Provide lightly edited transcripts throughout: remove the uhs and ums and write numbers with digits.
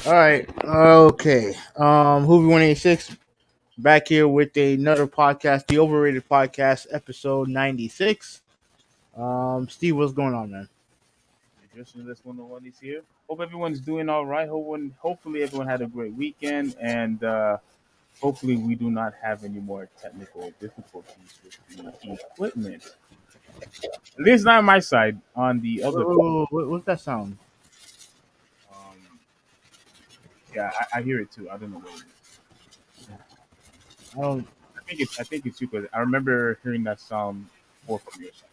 All right. Okay. Hoovy 186 back here with another podcast, the Overrated Podcast, episode 96. Steve, what's going on, man? Just this 101 is here. Hope everyone's doing all right. Hopefully everyone had a great weekend, and hopefully we do not have any more technical difficulties with the equipment. At least not on my side. On the other, What's that sound? um, yeah, I hear it too. I don't know what it is. I don't. I think it's you because I remember hearing that sound before from your side.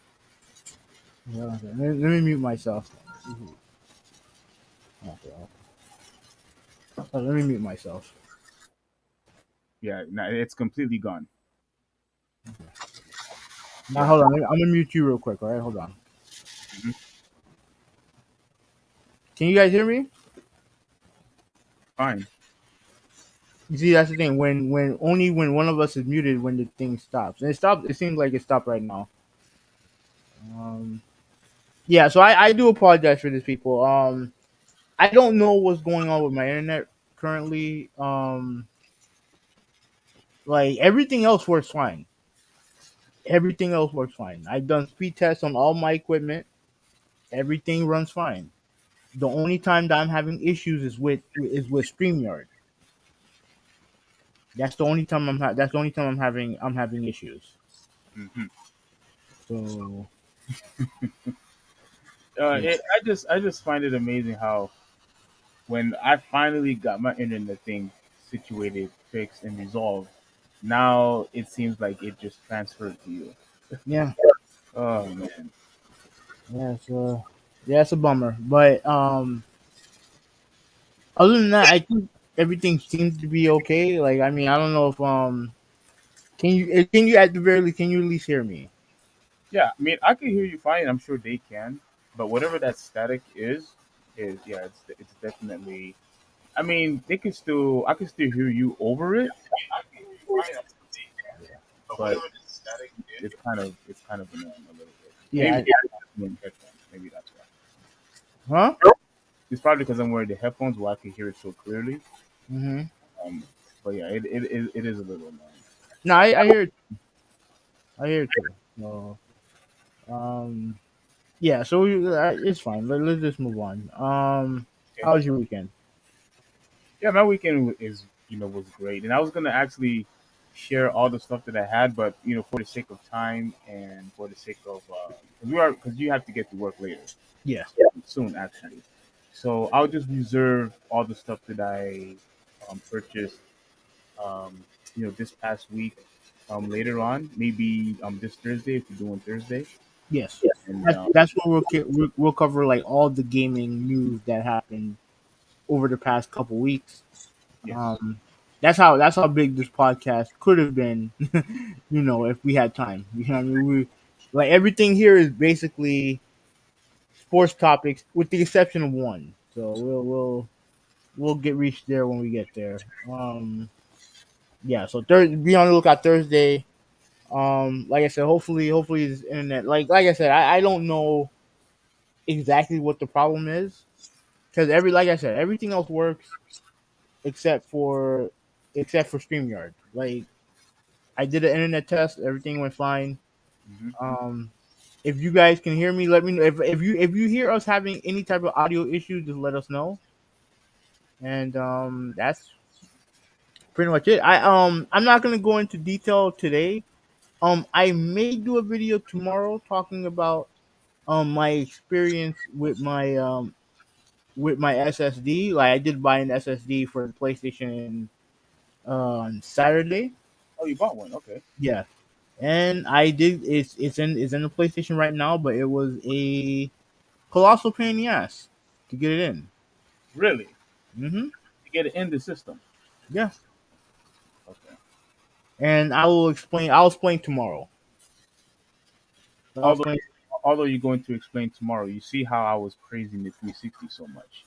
Yeah, okay. Let me mute myself. Okay. Let me mute myself. Yeah, no, it's completely gone. Now, hold on. I'm gonna mute you real quick. All right, hold on. Mhm. Can you guys hear me? Fine. You see, that's the thing. When only when one of us is muted, when the thing stops, and it stopped. It seems like it stopped right now. Yeah. So I do apologize for this, people. I don't know what's going on with my internet currently. Like everything else works fine. Everything else works fine. I've done speed tests on all my equipment. Everything runs fine. The only time that I'm having issues is with StreamYard. That's the only time I'm having issues. Hmm. So yeah. I just find it amazing how when I finally got my internet thing situated, fixed, and resolved, now it seems like it just transferred to you. Yeah. Oh man. It's a bummer. But other than that, I think everything seems to be okay. Like I mean, I don't know if can you at the very least can you at least hear me? Yeah, I mean I can hear you fine. I'm sure they can, but whatever that static is yeah, it's definitely. I mean, they can still. I can still hear you over it, but it's kind of annoying a little bit. Yeah. Maybe because I'm wearing headphones. Maybe that's why. Huh? It's probably because I'm wearing the headphones where I can hear it so clearly. Mm-hmm. Um, but yeah, it is a little annoying. No, I hear it. I hear it too. So, um, yeah. So it's fine. Let's just move on. Okay. How was your weekend? Yeah, my weekend was great, and I was gonna actually share all the stuff that I had, but for the sake of time and for the sake of because you have to get to work later Yeah. soon actually, so I'll just reserve all the stuff that I purchased this past week. Later on, maybe this Thursday if you're doing Thursday, Yes, and that's what we'll cover, like all the gaming news that happened over the past couple weeks. yes, Um, that's how big this podcast could have been, if we had time. What I mean, we like everything here is basically sports topics, with the exception of one. So we'll get reached there when we get there. Yeah. So be on the lookout Thursday. Like I said, hopefully this internet. Like I said, I don't know exactly what the problem is, because like I said, everything else works except for StreamYard. Like, I did an internet test, everything went fine. hmm Um, if you guys can hear me, let me know. If you hear us having any type of audio issues, just let us know. And that's pretty much it. I'm not gonna go into detail today. I may do a video tomorrow talking about my experience with my SSD. Like, I did buy an SSD for the PlayStation on Saturday. oh, you bought one, okay, Yeah, and I did. It's in the PlayStation right now, but it was a colossal pain in the ass to get it in. really, Hmm. to get it in the system, Yeah, okay. and I will explain. I'll explain tomorrow. I'll Although explain. although you're going to explain tomorrow, you see how I was praising the 360 so much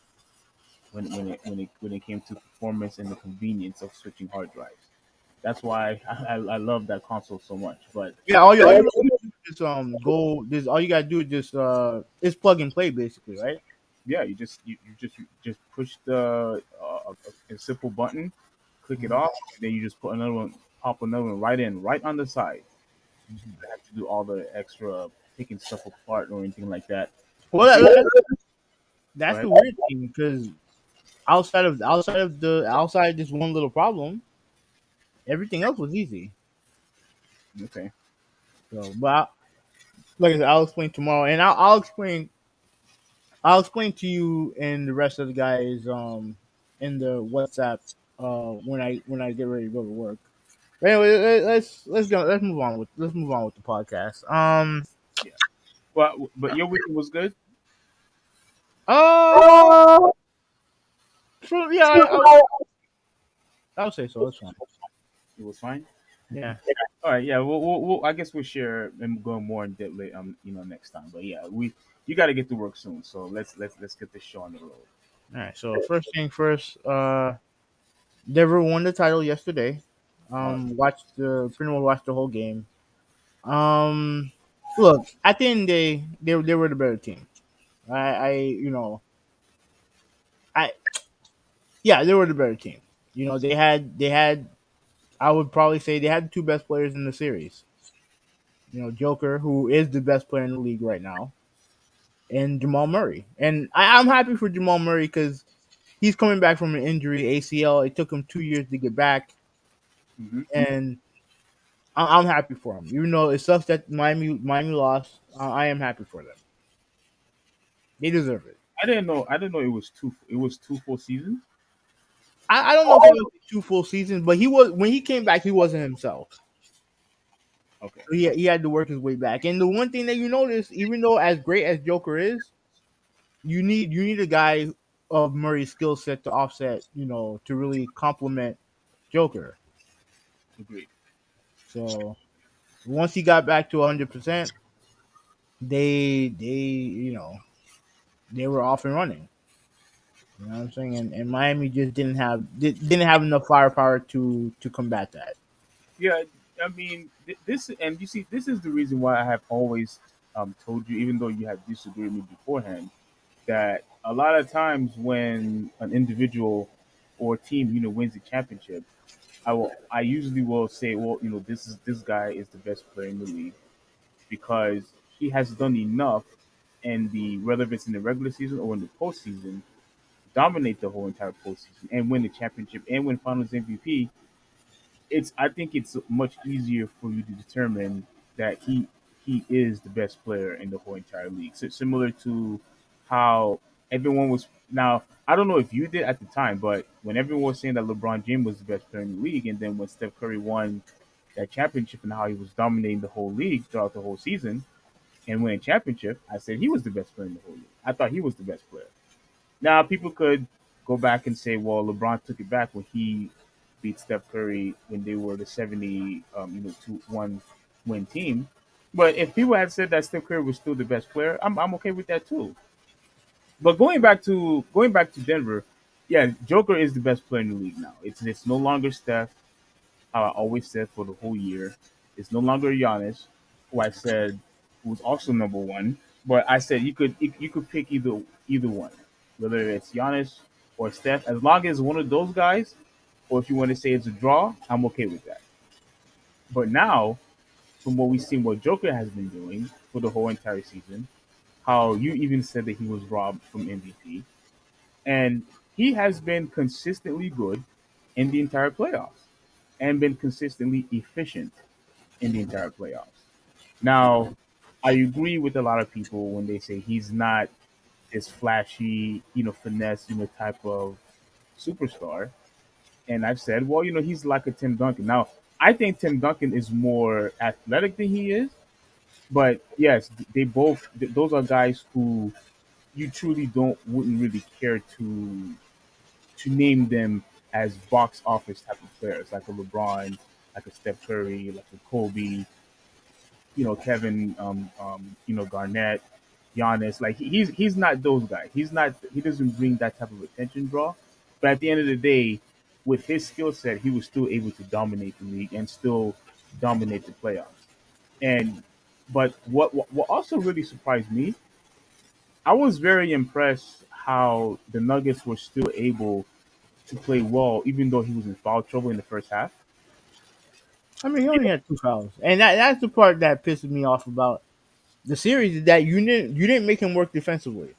when it came to performance and the convenience of switching hard drives. That's why I love that console so much. But Yeah, all you gotta do is just go. This all you gotta do is just it's plug and play basically, right? yeah, you just push a simple button, click it Mhm. off, and then you just pop another one right in, right on the side. Mhm. You don't have to do all the extra picking stuff apart or anything like that. Well, Just go that's ahead. the weird thing, because outside this one little problem, everything else was easy. Okay. So, like I said, I'll explain tomorrow, and I'll explain to you and the rest of the guys in the WhatsApp when I get ready to go to work. But anyway, let's move on with the podcast. Yeah. But your weekend was good. Uh, yeah, I'll say so. That's fine. It was fine. Yeah. All right. Yeah. I guess we'll share and go more in depth later, next time. But yeah, you got to get to work soon. So let's get this show on the road. All right. So first thing first, Denver won the title yesterday. Uh, Pretty much watched the whole game. Um, Look, at the end of the day, they were the better team. I you know I Yeah, they were the better team. They had I would probably say they had the two best players in the series. Joker, who is the best player in the league right now, and Jamal Murray. And I'm happy for Jamal Murray because he's coming back from an injury, ACL. It took him 2 years to get back, hmm and I'm happy for him. Even though it sucks that Miami lost, I am happy for them. They deserve it. I didn't know it was two full seasons. I don't know if it was 2 full seasons, but he was when he came back, he wasn't himself. Okay. So he had to work his way back. And the one thing that you notice, even though as great as Joker is, you need a guy of Murray's skill set to offset, to really complement Joker. Agreed. So once he got back to 100%, they were off and running. You know what I'm saying? And Miami just didn't have enough firepower to combat that. Yeah. I mean, this, and you see, this is the reason why I have always told you, even though you had disagreed with me beforehand, that a lot of times when an individual or team, wins the championship, I usually will say, well, this guy is the best player in the league because he has done enough in whether it's in the regular season or in the postseason, dominate the whole entire postseason and win the championship and win Finals MVP. I think it's much easier for you to determine that he is the best player in the whole entire league. So similar to how everyone was now. I don't know if you did at the time, but when everyone was saying that LeBron James was the best player in the league, and then when Steph Curry won that championship and how he was dominating the whole league throughout the whole season and winning championship, I said he was the best player in the whole league. I thought he was the best player. Now people could go back and say, well, LeBron took it back when he beat Steph Curry when they were the 70, 2-1 win team. But if people had said that Steph Curry was still the best player, I'm okay with that too. But going back to Denver, yeah, Joker is the best player in the league now. It's no longer Steph, how I always said for the whole year. It's no longer Giannis, who I said was also number one. But I said you could pick either one, whether it's Giannis or Steph, as long as one of those guys, or if you want to say it's a draw, I'm okay with that. But now, from what we've seen, what Joker has been doing for the whole entire season, how you even said that he was robbed from MVP, and he has been consistently good in the entire playoffs and been consistently efficient in the entire playoffs. Now, I agree with a lot of people when they say he's not this flashy, finesse, type of superstar. And I've said, well, he's like a Tim Duncan. Now, I think Tim Duncan is more athletic than he is, but yes, they both those are guys who you truly don't wouldn't really care to name them as box office type of players, like a LeBron, like a Steph Curry, like a Kobe, Kevin, Garnett, Giannis. Like he's not those guys. He doesn't bring that type of attention draw. But at the end of the day, with his skill set, he was still able to dominate the league and still dominate the playoffs. And but what also really surprised me, I was very impressed how the Nuggets were still able to play well, even though he was in foul trouble in the first half. I mean, he only had two fouls, and that's the part that pisses me off about the series is that you didn't make him work defensively.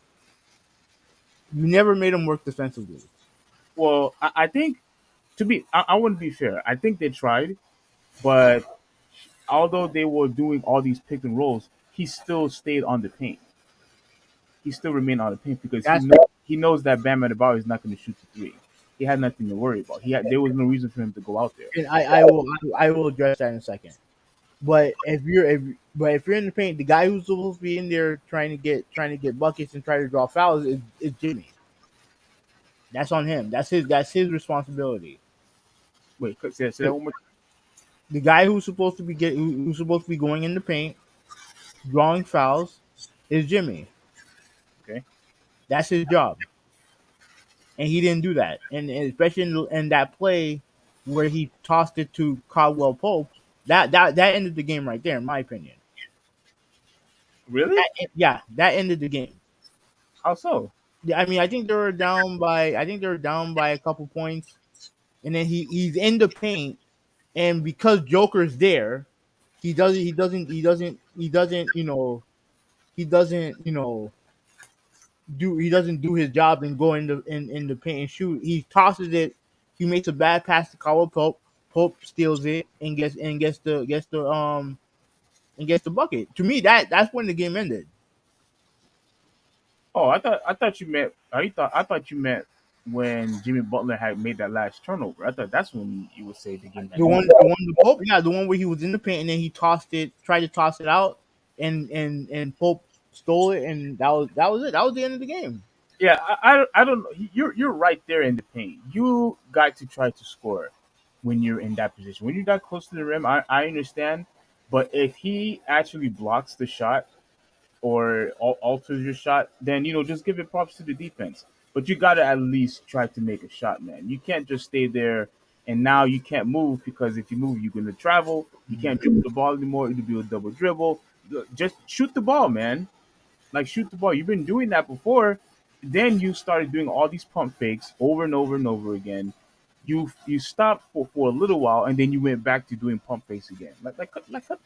You never made him work defensively. Well, I think I wouldn't be fair. I think they tried, but although they were doing all these pick and rolls, he still stayed on the paint. He still remained on the paint because That's he knows that Bam Adebayo is not going to shoot the three. He had nothing to worry about. There was no reason for him to go out there. and I will address that in a second. But if you're in the paint, the guy who's supposed to be in there trying to get buckets and try to draw fouls is Jimmy. That's on him. That's his responsibility. Wait, say that one more The guy who's supposed to be going in the paint, drawing fouls, is Jimmy. time. Okay. That's his job, and he didn't do that. And especially in that play where he tossed it to Caldwell Pope, that ended the game right there, in my opinion. Really? That ended the game. How so? Yeah, I mean, I think they were down by a couple points, and then he's in the paint, and because Joker's there, he doesn't do his job and go in the paint and shoot. He tosses it. He makes a bad pass to Cowell Pope. Pope steals it and gets the bucket. To me, that's when the game ended. Oh, I thought you meant when Jimmy Butler had made that last turnover. I thought that's when you would say the game had ended. The Pope, yeah, the one where he was in the paint and then he tried to toss it out, and Pope stole it, and that was it. That was the end of the game. Yeah, I don't know. You're right there in the paint. You got to try to score when you're in that position. When you're that close to the rim, I understand. But if he actually blocks the shot or alters your shot, then just give it props to the defense. But you got to at least try to make a shot, man. You can't just stay there and now you can't move because if you move, you're gonna travel. You can't dribble the ball anymore. It'll be a double dribble. Just shoot the ball, man. Like shoot the ball. You've been doing that before. Then you started doing all these pump fakes over and over and over again. You stopped for a little while and then you went back to doing pump fakes again. Cut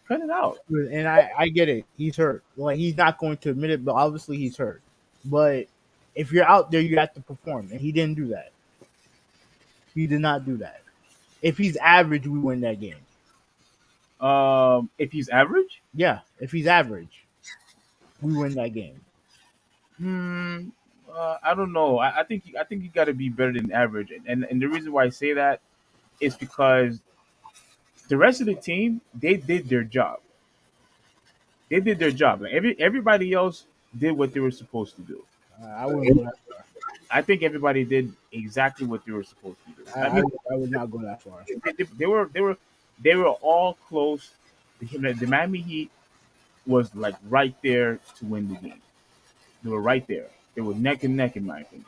it out. And I get it. He's hurt. Like, he's not going to admit it, but obviously he's hurt. But if you're out there, you have to perform, and he didn't do that. He did not do that. If he's average, we win that game. If he's average, Yeah, if he's average, we win that game. hmm. I don't know. I think you got to be better than average, and the reason why I say that is because the rest of the team they did their job. They did their job. Like everybody else did what they were supposed to do. I wouldn't go that far. I think everybody did exactly what they were supposed to do. I I, I, mean, I would not go that far. they were all close. The Miami Heat was like right there to win the game. They were right there. They were neck and neck in my opinion.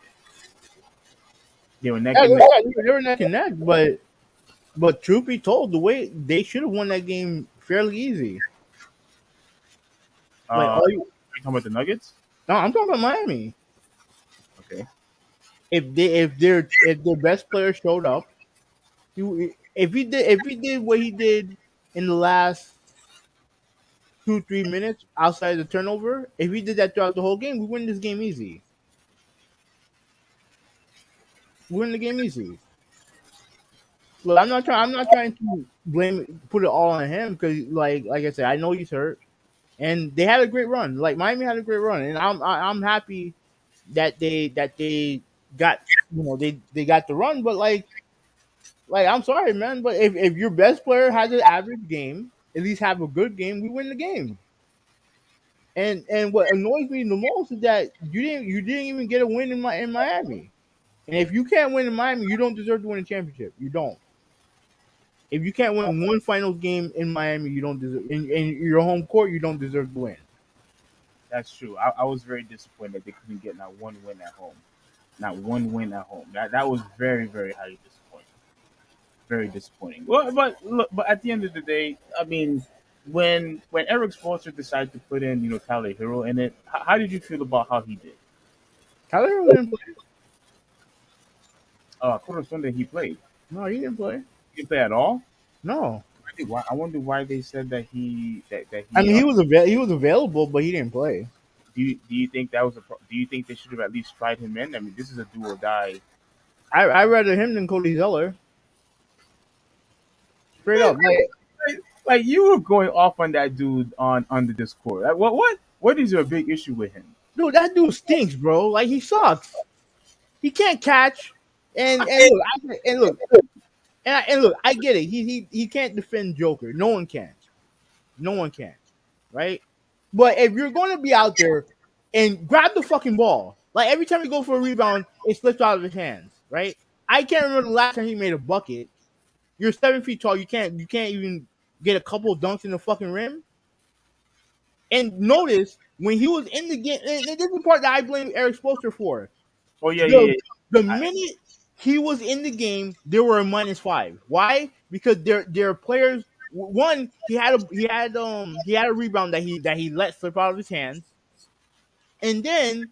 They were neck Yeah, and neck. they were neck and neck, but truth be told, the way they should have won that game fairly easy. Like Are all you you, talking about the Nuggets? no, I'm talking about Miami. Okay. If their best player showed up, if he did what he did in the last 2 3 minutes outside the turnover, if he did that throughout the whole game, we win this game easy. We win the game easy. Look, I'm not trying to put it all on him because, like I said, I know he's hurt, and they had a great run. Like Miami had a great run, and I'm happy that they got they got the run. But I'm sorry, man, but if your best player has an average game, at least have a good game, we win the game. And what annoys me the most is that you didn't even get a win in Miami. And if you can't win in Miami, you don't deserve to win a championship. You don't. If you can't win one finals game in Miami, you don't deserve in your home court. You don't deserve to win. That's true. I was very disappointed that they couldn't get not one win at home. Not one win at home. That was very highly disappointing. Very disappointing. Well, but look, but at the end of the day, I mean, when Eric Spoelstra decided to put in Tyler Hero in it, how did you feel about how he did? Tyler didn't play. Sunday he played. No, he didn't play. He didn't play at all. No, I wonder why they said that that I he. mean he was available, but he didn't play. Do you think that was do you think they should have at least tried him in? I mean, this is a do or die. I rather him than Cody Zeller. Straight up, Like you were going off on that dude on the Discord. Like, what is your big issue with him? dude, that dude stinks, bro. Like he sucks. He can't catch. And look, I get it. He can't defend Joker. No one can. No one can. Right? But if you're going to be out there and grab the fucking ball, like every time he goes for a rebound, it slips out of his hands. Right? I can't remember the last time he made a bucket. You're 7 feet tall. You can't even get a couple of dunks in the fucking rim. And notice when he was in the game, and this is the part that I blame Eric Spoelstra for. Oh yeah, yeah, The, yeah. the I, minute he was in the game, they were a -5. Why? Because their players. One, he had a rebound that he let slip out of his hands, and then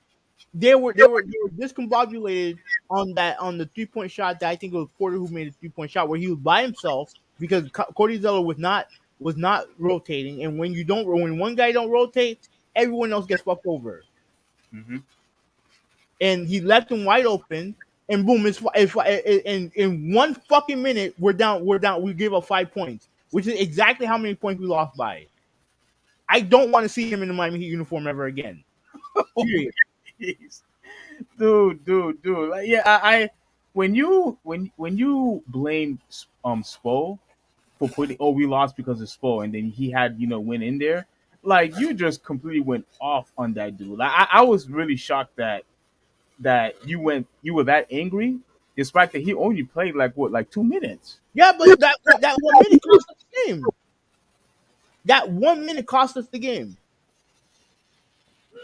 they were discombobulated on the 3 point shot that I think it was Porter who made a 3 point shot where he was by himself because Cody Zeller was not rotating, and when one guy don't rotate, everyone else gets fucked over, mm-hmm. and he left him wide open, and boom, in 1 fucking minute we're down we gave up 5 points, which is exactly how many points we lost by. I don't want to see him in the Miami Heat uniform ever again. Period. Jeez. Dude. Like, yeah, I when you blame Spo for putting we lost because of Spo and then he had win in there, like you just completely went off on that dude. Like I was really shocked that you were that angry, despite that he only played like what, like 2 minutes. Yeah, but that 1 minute cost us the game. That 1 minute cost us the game.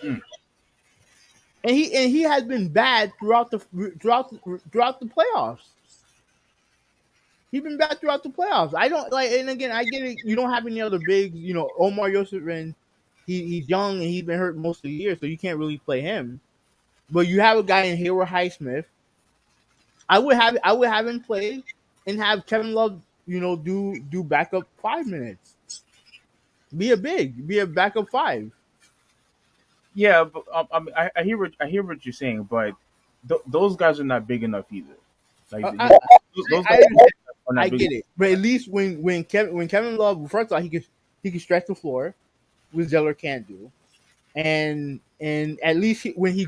Mm. And he has been bad throughout the playoffs. He's been bad throughout the playoffs. I don't like, and again, I get it. You don't have any other bigs. Omar Yosef, he's young and he's been hurt most of the year, so you can't really play him. But you have a guy in Hayward Highsmith. I would have him play and have Kevin Love, do backup 5 minutes. Be a backup five. Yeah, but I hear what you're saying, but those guys are not big enough either. Like I, I, those I guys understand. are I not big. get it, but at least when Kevin Love, first of all, he could stretch the floor, which Zeller can't do, and and at least when he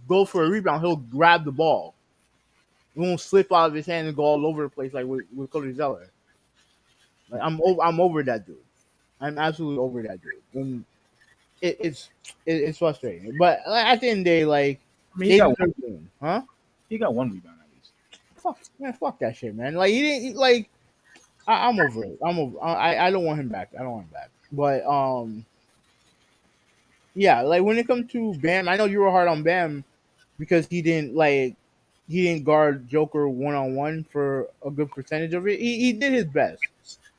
goes for a rebound, he'll grab the ball. It won't slip out of his hand and go all over the place like with Cody Zeller. Like I'm over that dude. I'm absolutely over that dude. And it's frustrating. But like, at the end of the day, like I mean, they deserve to win, huh? he got one rebound at least. Fuck man, fuck that shit, man. Like he didn't like. I'm over it. I'm over. I don't want him back. I don't want him back. But yeah, like when it comes to Bam, I know you were hard on Bam because he didn't guard Joker 1-on-1 for a good percentage of it. He did his best.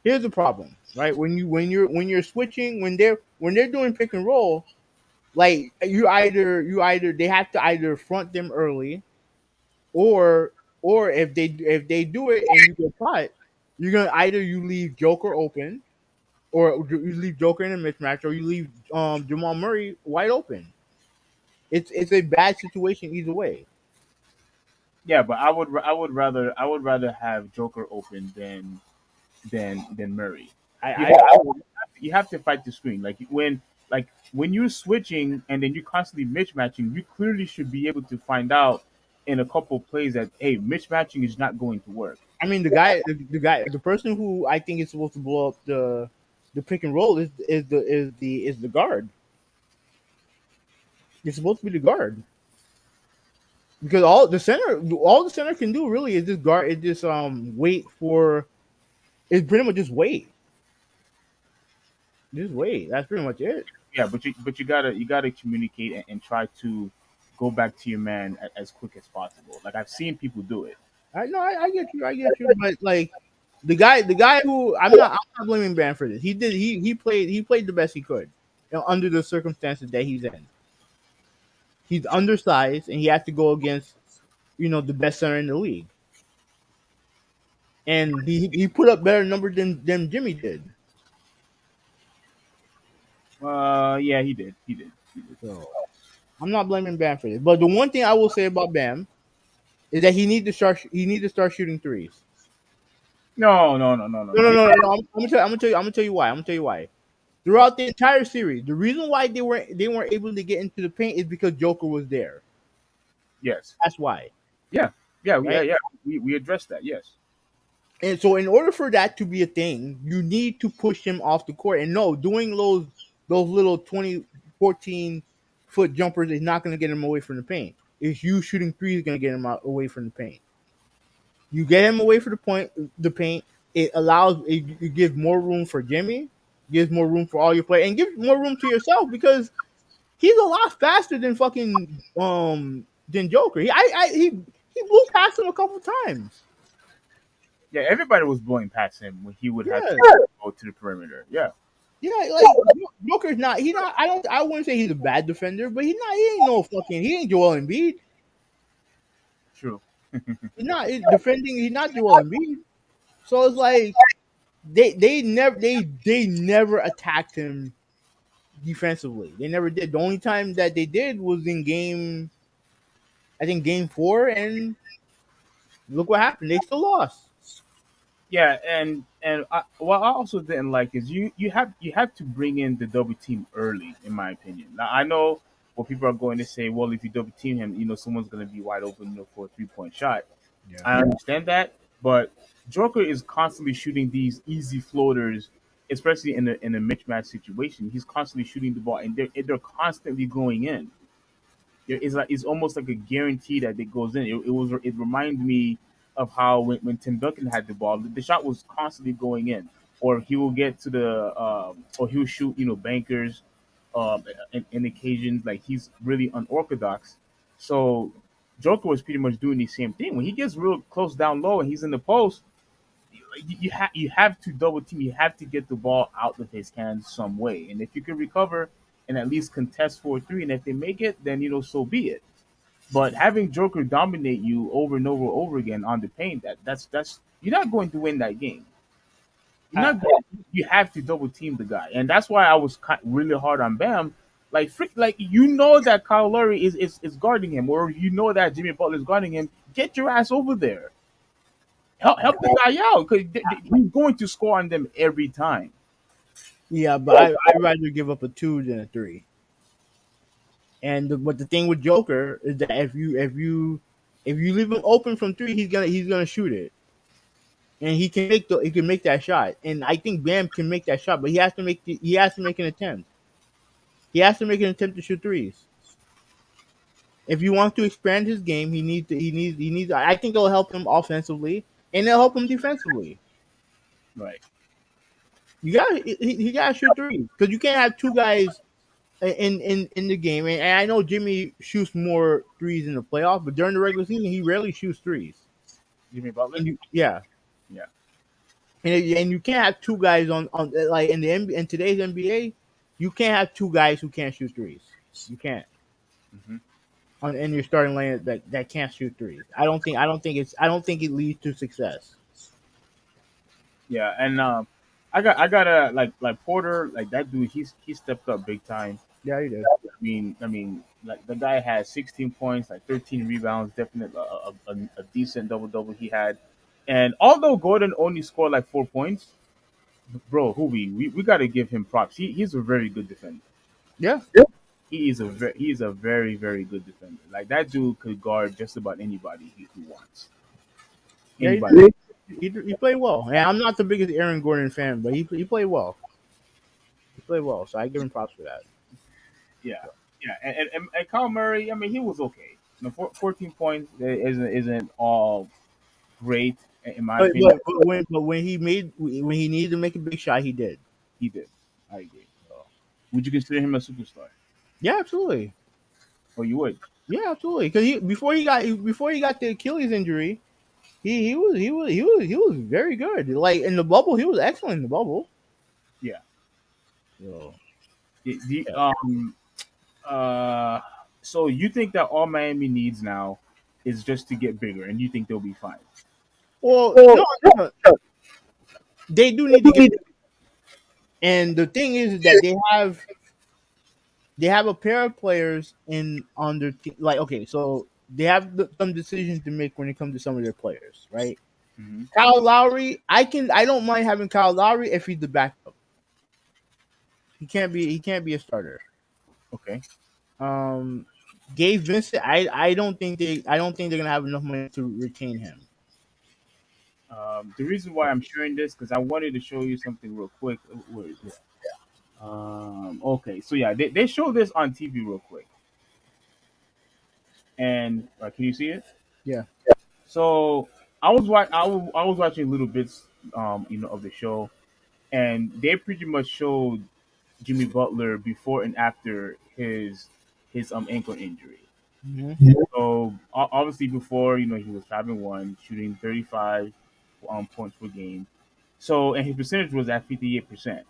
Here's the problem, right? When you're switching when they're doing pick and roll, like you either they have to either front them early or if they do it and you get caught, you're gonna either you leave Joker open or you leave Joker in a mismatch or you leave Jamal Murray wide open. It's a bad situation either way. Yeah, but I would rather have Joker open than Murray. You I have, you have to fight the screen. Like when you're switching and then you're constantly mismatching, you clearly should be able to find out in a couple plays that hey, mismatching is not going to work. I mean, the person who I think is supposed to blow up the pick and roll is the guard. It's supposed to be the guard because all the center can do really is just guard. Is just wait for. It's pretty much just wait. Just wait. That's pretty much it. Yeah, but you gotta communicate and try to go back to your man as quick as possible. Like I've seen people do it. I know. I get you. But like the guy who I'm not blaming Bam for this. He played the best he could, under the circumstances that he's in. He's undersized and he has to go against the best center in the league, and he put up better numbers than Jimmy did. Yeah, he did. He did. So I'm not blaming Bam for this. But the one thing I will say about Bam is that he needs to start shooting threes. No, no, no, no, no, No, no. no, no, no. I'm gonna tell you why. I'm gonna tell you why. Throughout the entire series, the reason why they weren't able to get into the paint is because Joker was there. Yes. That's why, Yeah. Yeah. Yeah. right? Yeah. We addressed that. Yes. And so, in order for that to be a thing, you need to push him off the court. And no, doing those little 14-foot jumpers is not going to get him away from the paint. It's you shooting threes going to get him away from the paint. You get him away from the paint. It gives more room for Jimmy, gives more room for all your play, and gives more room to yourself because he's a lot faster than fucking than Joker. He blew past him a couple times. Yeah. Everybody was blowing past him when he would have Yeah, to go to the perimeter. Yeah. yeah. Like Joker's not. He not. I wouldn't say he's a bad defender, but he's not. He ain't no fucking. He ain't Joel Embiid. True. Defending. He's not Joel Embiid. So it's like they never attacked him defensively. They never did. The only time that they did was in I think game 4, and look what happened. They still lost. Yeah, and what I also didn't like is you have to bring in the double team early, in my opinion. Now I know what people are going to say. Well, if you double team him, someone's going to be wide open, for a 3 point shot. Yeah. I understand that, but Joker is constantly shooting these easy floaters, especially in a mismatch situation. He's constantly shooting the ball, and they're constantly going in. It's like it's almost like a guarantee that it goes in. It reminded me of how when Tim Duncan had the ball, the shot was constantly going in, or he will get to or he will shoot bankers, in occasions like he's really unorthodox. So Joker was pretty much doing the same thing when he gets real close down low and he's in the post. You have to double team. You have to get the ball out of his hands some way. And if you can recover and at least contest 4-3, and if they make it, then so be it. But having Joker dominate you over and over again on the paint, that's you're not going to win that game. You're I, not. Going, you have to double team the guy, and that's why I was really hard on Bam. Like that Kyle Lowry is guarding him, or that Jimmy Butler is guarding him. Get your ass over there. Help the guy out because he's going to score on them every time. yeah, but I'd rather give up a 2 than a 3. But the thing with Joker is that if you leave him open from three, he's gonna shoot it, and he can make that shot. And I think Bam can make that shot, but he has to make an attempt. He has to make an attempt to shoot threes. If you want to expand his game, he needs. I think it'll help him offensively, and it'll help him defensively. Right. He got to shoot threes because you can't have two guys in the game. And I know Jimmy shoots more threes in the playoffs, but during the regular season, he rarely shoots threes. Jimmy Butler. Yeah, Yeah. and you can't have two guys on like in the NBA, in today's NBA, you can't have two guys who can't shoot threes. You can't Hmm. in your starting line that can't shoot threes. I don't think it leads to success. Yeah, and I got a like Porter, like that dude. He stepped up big time. Yeah, he did. I mean, like the guy had 16 points, like 13 rebounds, definitely a decent double double he had. And although Gordon only scored like 4 points, bro, we got to give him props. He's a very good defender. Yeah, He is a very very good defender. Like that dude could guard just about anybody he wants. yeah, he Anybody. did. He played well. And I'm not the biggest Aaron Gordon fan, but he played well. He played well, so I give him props for that. Yeah, yeah, and Kyle Murray. I mean, he was okay. 14 points isn't all great in my But opinion. when he needed to make a big shot, he did. He did. I agree. Would you consider him a superstar? Yeah, absolutely. Or you would? Yeah, absolutely. Because before he got the Achilles injury, he was very good. Like in the bubble, he was excellent in the bubble. Yeah. So, The, yeah. uh, so you think that all Miami needs now is just to get bigger, and you think they'll be fine? Well, no, no, they do need to get. And the thing is that they have a pair of players in on their team. Like, okay, so they have some decisions to make when it comes to some of their players, right? Hmm. Kyle Lowry, I don't mind having Kyle Lowry if he's the backup. He can't be a starter. Okay. Um, Gabe Vincent, I don't think they're gonna have enough money to retain him. The reason why I'm sharing this because I wanted to show you something real quick. Where is it? Okay, so yeah, they show this on TV real quick, and can you see it? Yeah. So I was watching little bits, of the show, and they pretty much showed Jimmy Butler before and after his ankle injury. Hmm. So obviously before, he was 5-1, shooting 35 points per game. So and his percentage was at 58%.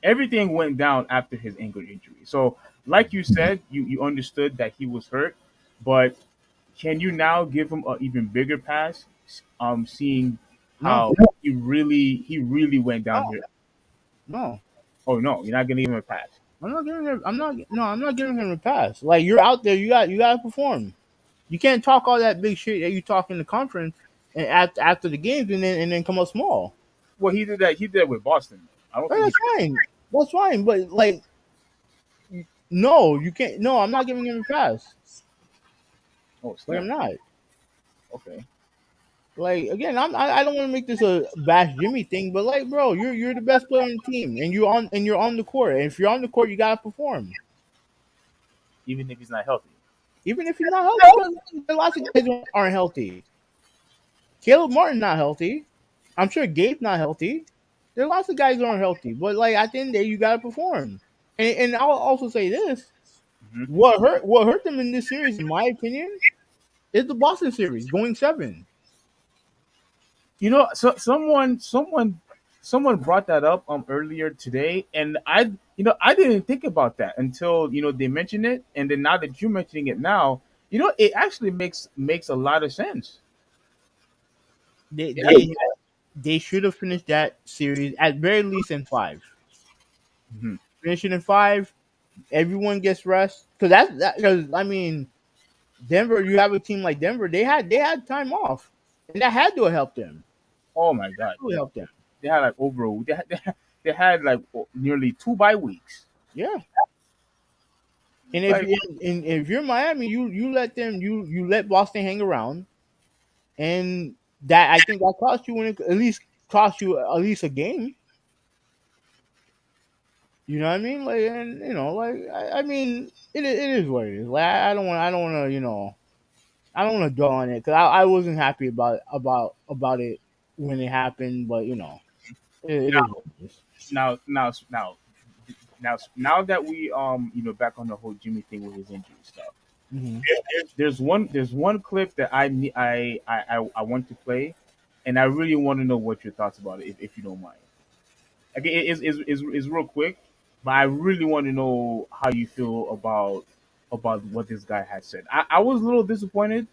Everything went down after his ankle injury. So like you said, you understood that he was hurt, but can you now give him an even bigger pass? Seeing No, how he really went down no, here. no. Oh no, you're not gonna give him a pass. I'm not giving him. I'm not. No, I'm not giving him a pass. Like you're out there, you got to perform. You can't talk all that big shit that you talk in the conference and after the games, and then come up small. Well, he did that. He did that with Boston. I don't think he. That's fine. That's fine. But like, no, you can't. No, I'm not giving him a pass. Oh Like I'm snap. not. Okay. Like again, I don't want to make this a bash Jimmy thing, but like, bro, you're the best player on the team, and you're on the court. And if you're on the court, you gotta perform, Even if he's not healthy. even if you're not healthy. Because there are lots of guys who aren't healthy. Caleb Martin not healthy. I'm sure Gabe's not healthy. There are lots of guys who aren't healthy, but like at the end of the day, you gotta perform. And I'll also say this: Hmm. what hurt them in this series, in my opinion, is the Boston series going seven. So someone brought that up earlier today, and I didn't think about that until they mentioned it, and then now that you're mentioning it now, it actually makes a lot of sense. They It actually- they they should have finished that series at very least in five. Mhm. Finish it in five. Everyone gets rest because because I mean Denver. You have a team like Denver. They had time off, and that had to have helped them. Oh my God, Really helped them. they had like they had like nearly 2 bye weeks. Yeah. And if Like you and if you're Miami, you let them you let Boston hang around, and that I think that cost you at least cost you at least a game. You know what I mean? Like, and like I mean, it is what it is. Like, I don't want to, I don't want to dwell on it because I wasn't happy about it when it happened, but it is what it is. now, now, now, now that we back on the whole Jimmy thing with his injury stuff. Hmm. There's one clip that I want to play, and I really want to know what your thoughts about it, if you don't mind. Like it's real quick, but I really want to know how you feel about what this guy has said. I was a little disappointed.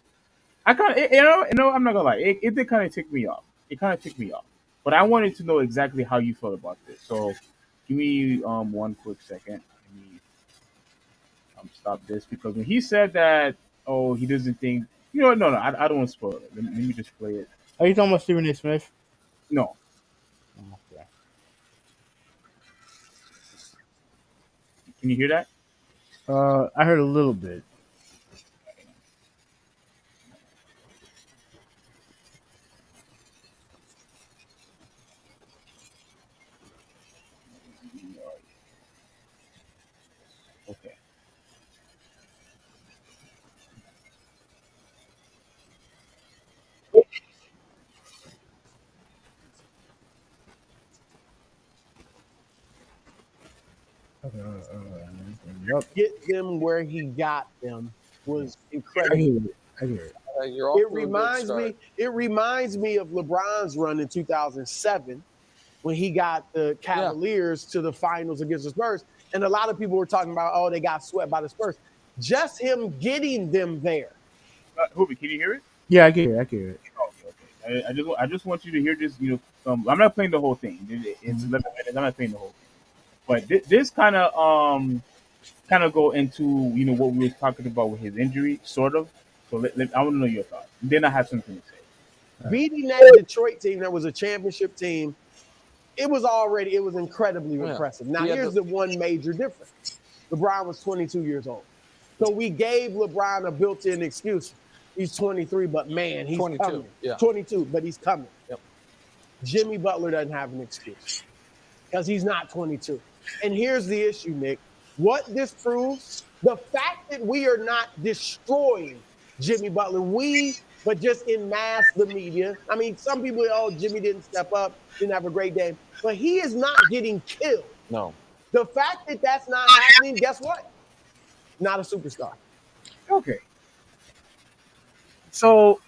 I kind of I'm not gonna lie, it did kind of tick me off. It kind of ticked me off, but I wanted to know exactly how you felt about this. So give me one quick second. Let me stop this because when he said that, oh, he doesn't think. No, no, I don't want to spoil it. Let me just play it. Are you talking about Stephen A. Smith? No, Okay. can you hear that? I heard a little bit. Okay. Yep. Get them where he got them was I incredible. hear it. I hear it. You're off It to a good reminds start. me. It reminds me of LeBron's run in 2007 when he got the Cavaliers to the finals against the Spurs, and a lot of people were talking about, oh, they got swept by the Spurs. Just him getting them there. Hubie, can you hear it? Yeah, I get it. I get it. Oh, okay. I just want you to hear this. I'm not playing the whole thing. It's Mhm. 11 minutes. I'm not playing the whole thing. But this kind of go into what we were talking about with his injury, sort of. So I want to know your thoughts. Then I have something to say. Beating that Detroit team that was a championship team, it was incredibly Yeah. impressive. Now, He had here's the one major difference. LeBron was 22 years old. So we gave LeBron a built-in excuse. He's 23, but man, he's 22. coming. Yeah. 22, but he's coming. Yep. Jimmy Butler doesn't have an excuse because he's not 22. And here's the issue, Nick. What this proves, the fact that we are not destroying Jimmy Butler, but just in mass, the media. I mean, some people, oh, Jimmy didn't step up, didn't have a great game, but he is not getting killed. No. The fact that that's not happening, guess what? Not a superstar. Okay. So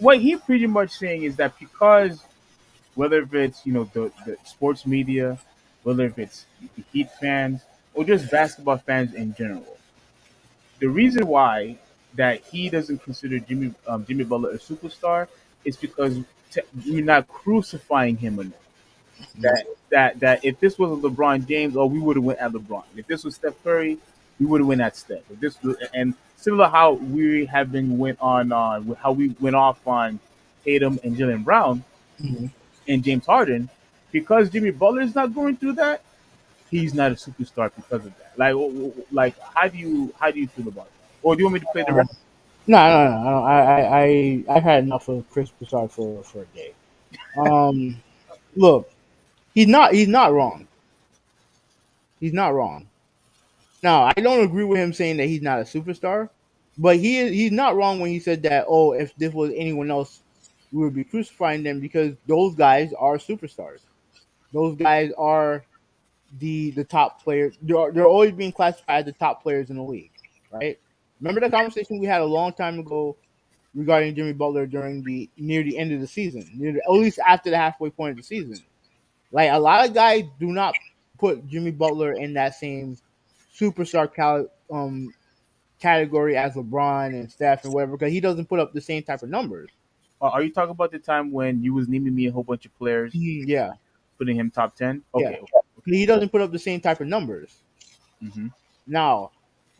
what he pretty much saying is that because whether if it's the sports media, whether if it's the Heat fans or just basketball fans in general, the reason why that he doesn't consider Jimmy Butler a superstar is because we're not crucifying him enough. That if this was LeBron James, oh, we would have went at LeBron. If this was Steph Curry, we would have went at Steph. If this was, and similar how we have been went on how we went off on Tatum and Jalen Brown Mhm. and James Harden, because Jimmy Butler is not going through that, he's not a superstar because of that. Like how do you feel about that? Or do you want me to play the rest? No, no, no. I've had enough of Chris Broussard for a day. Look, he's not wrong. He's not wrong. Now, I don't agree with him saying that he's not a superstar, but he's not wrong when he said that. Oh, if this was anyone else, we would be crucifying them because those guys are superstars. Those guys are the top players. They're always being classified as the top players in the league, right? Remember the conversation we had a long time ago regarding Jimmy Butler during the near the end of the season, at least after the halfway point of the season. Like a lot of guys do not put Jimmy Butler in that same superstar category as LeBron and Steph and whatever because he doesn't put up the same type of numbers. Are you talking about the time when you was naming me a whole bunch of players, Yeah, putting him top 10? yeah. Okay, okay. He doesn't put up the same type of numbers. Hmm. Now,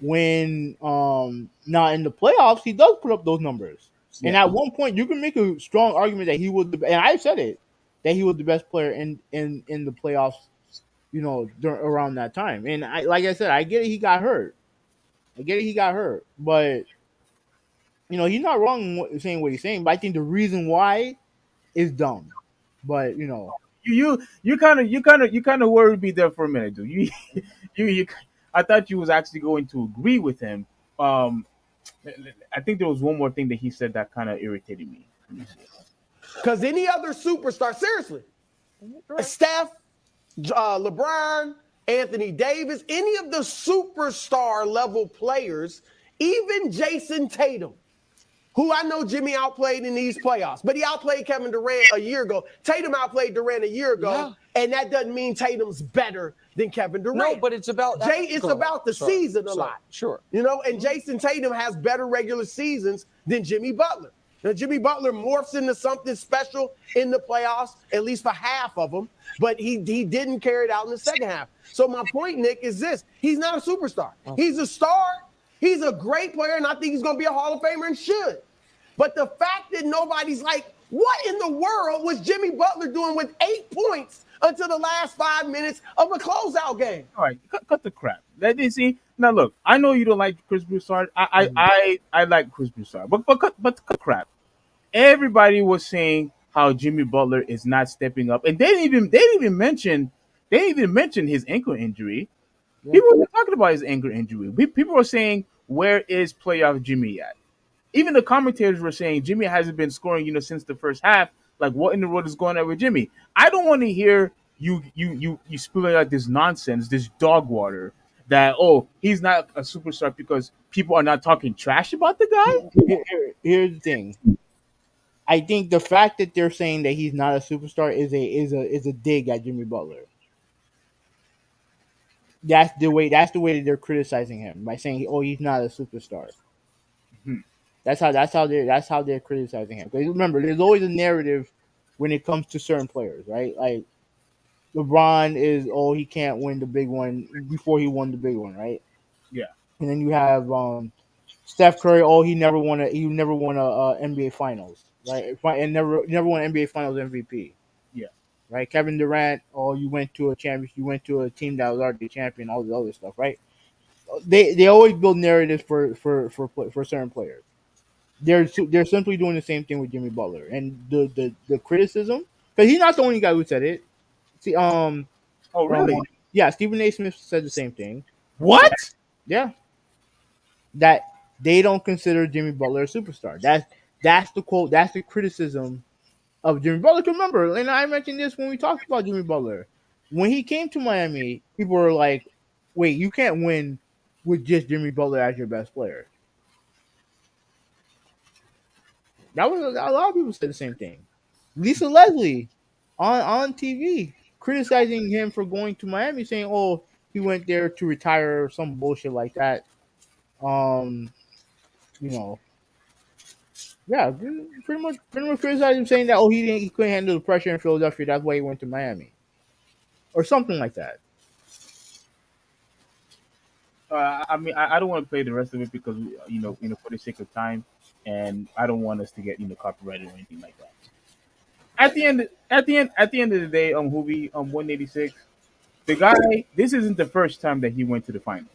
when now in the playoffs, he does put up those numbers. And Yeah. at one point, you can make a strong argument that he was and I said it, that he was the best player in the playoffs. Around that time, and like I said, I get it. He got hurt, I get it, he got hurt, but he's not wrong in saying what he's saying. But I think the reason why is dumb. But You kind of worried me there for a minute, dude. You I thought you was actually going to agree with him. Um, I think there was one more thing that he said that kind of irritated me. Let me see. Because any other superstar, seriously, Steph, LeBron, Anthony Davis, any of the superstar level players, even Jason Tatum, who I know Jimmy outplayed in these playoffs, but he outplayed Kevin Durant a year ago. Tatum outplayed Durant a year ago, and that doesn't mean Tatum's better than Kevin Durant. No, but it's about it's about the season a lot. Sure. And Jason Tatum has better regular seasons than Jimmy Butler. Now, Jimmy Butler morphs into something special in the playoffs, at least for half of them, but he didn't carry it out in the second half. So my point, Nick, is this. He's not a superstar. He's a star. He's a great player, and I think he's going to be a Hall of Famer and should. But the fact that nobody's like, what in the world was Jimmy Butler doing with 8 points until the last 5 minutes of a closeout game? All right, cut the crap. That you see now. Look, I know you don't like Chris Broussard. I like Chris Broussard, but cut the crap. Everybody was saying how Jimmy Butler is not stepping up, and they didn't even mention his ankle injury. Yeah. People were talking about his ankle injury. People were saying, where is playoff Jimmy at? Even the commentators were saying Jimmy hasn't been scoring, since the first half. Like, what in the world is going on with Jimmy? I don't want to hear you spilling out this nonsense, this dog water that he's not a superstar because people are not talking trash about the guy. Here's the thing. I think the fact that they're saying that he's not a superstar is a dig at Jimmy Butler. That's the way that they're criticizing him by saying, he's not a superstar. Mm-hmm. That's how they're criticizing him. Because remember, there's always a narrative when it comes to certain players, right? Like LeBron is he can't win the big one before he won the big one, right? Yeah. And then you have Steph Curry. He never won a NBA Finals, right? And never won NBA Finals MVP. Yeah. Right. Kevin Durant. You went to a championship. You went to a team that was already champion. All this other stuff, right? They always build narratives for certain players. They're simply doing the same thing with Jimmy Butler, and the criticism, because he's not the only guy who said it. See, oh really? Yeah, Stephen A. Smith said the same thing. What? Yeah, that they don't consider Jimmy Butler a superstar. That's the quote. That's the criticism of Jimmy Butler. Remember, and I mentioned this when we talked about Jimmy Butler. When he came to Miami, people were like, "Wait, you can't win with just Jimmy Butler as your best player." That was a lot of people said the same thing. Lisa Leslie on TV criticizing him for going to Miami, saying, he went there to retire or some bullshit like that. Yeah, pretty much criticizing him, saying that he couldn't handle the pressure in Philadelphia. That's why he went to Miami, or something like that. I mean, I don't want to play the rest of it because for the sake of time, and I don't want us to get copyrighted or anything like that. At the end of the day, Hoovy 186, the guy. This isn't the first time that he went to the finals.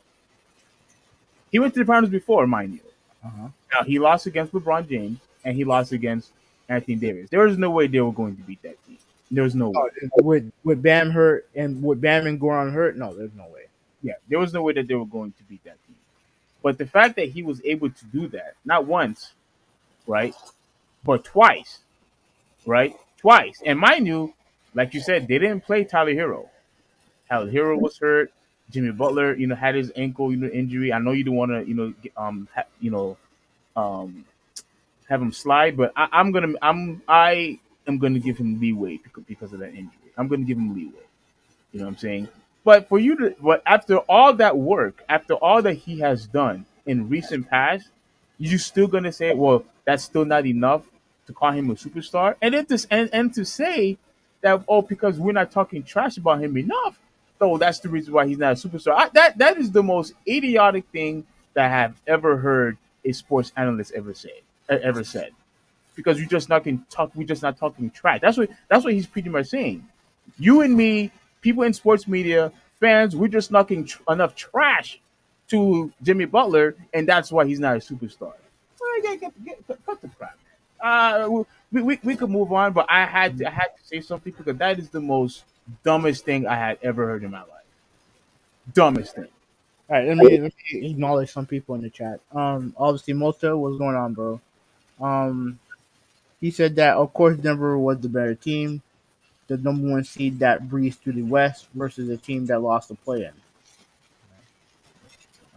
He went to the finals before, mind you. Uh-huh. Now he lost against LeBron James and he lost against Anthony Davis. There was no way they were going to beat that team. There was no way. With Bam hurt and with Bam and Goran hurt, no, there's no way. Yeah, there was no way that they were going to beat that team. But the fact that he was able to do that, not once, right, but twice, right? Twice. And mind you, like you said, they didn't play Tyler Hero. Tyler Hero was hurt. Jimmy Butler, had his ankle, injury. I know you don't want to, have him slide, but I am gonna give him leeway because of that injury. I'm gonna give him leeway. You know what I'm saying? But after all that work, after all that he has done in recent past, you still gonna say, well, that's still not enough to call him a superstar, and to say that because we're not talking trash about him enough, so that's the reason why he's not a superstar. That is the most idiotic thing that I have ever heard a sports analyst ever said. Because we're just not talking trash. That's what he's pretty much saying. You and me, people in sports media, fans, we're just knocking enough trash to Jimmy Butler, and that's why he's not a superstar. Cut the crap. We could move on, but I had to say something because that is the most dumbest thing I had ever heard in my life. Dumbest thing. All right, let me acknowledge some people in the chat. Obviously, Mota, what's going on, bro? Um, he said that of course Denver was the better team, the number one seed that breezed through the West versus a team that lost the play-in.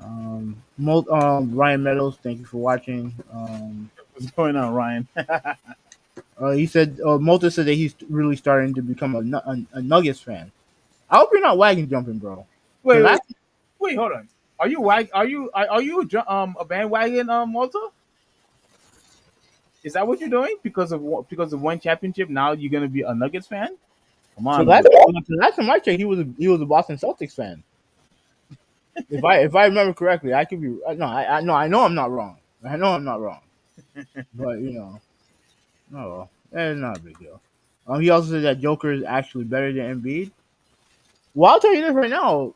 Ryan Meadows, thank you for watching. What's going on, Ryan? He said Mota said that he's really starting to become a Nuggets fan. I hope you're not wagon jumping, bro. wait, Because wait, wait, hold on. Are you a bandwagon Malta? Is that what you're doing because of one championship? Now you're gonna be a Nuggets fan? Come so on, last bro. last time I checked, he was a Boston Celtics fan. If I remember correctly, I could be no. I know I'm not wrong. I know I'm not wrong. But no, it's not a big deal. He also said that Joker is actually better than Embiid. Well, I'll tell you this right now.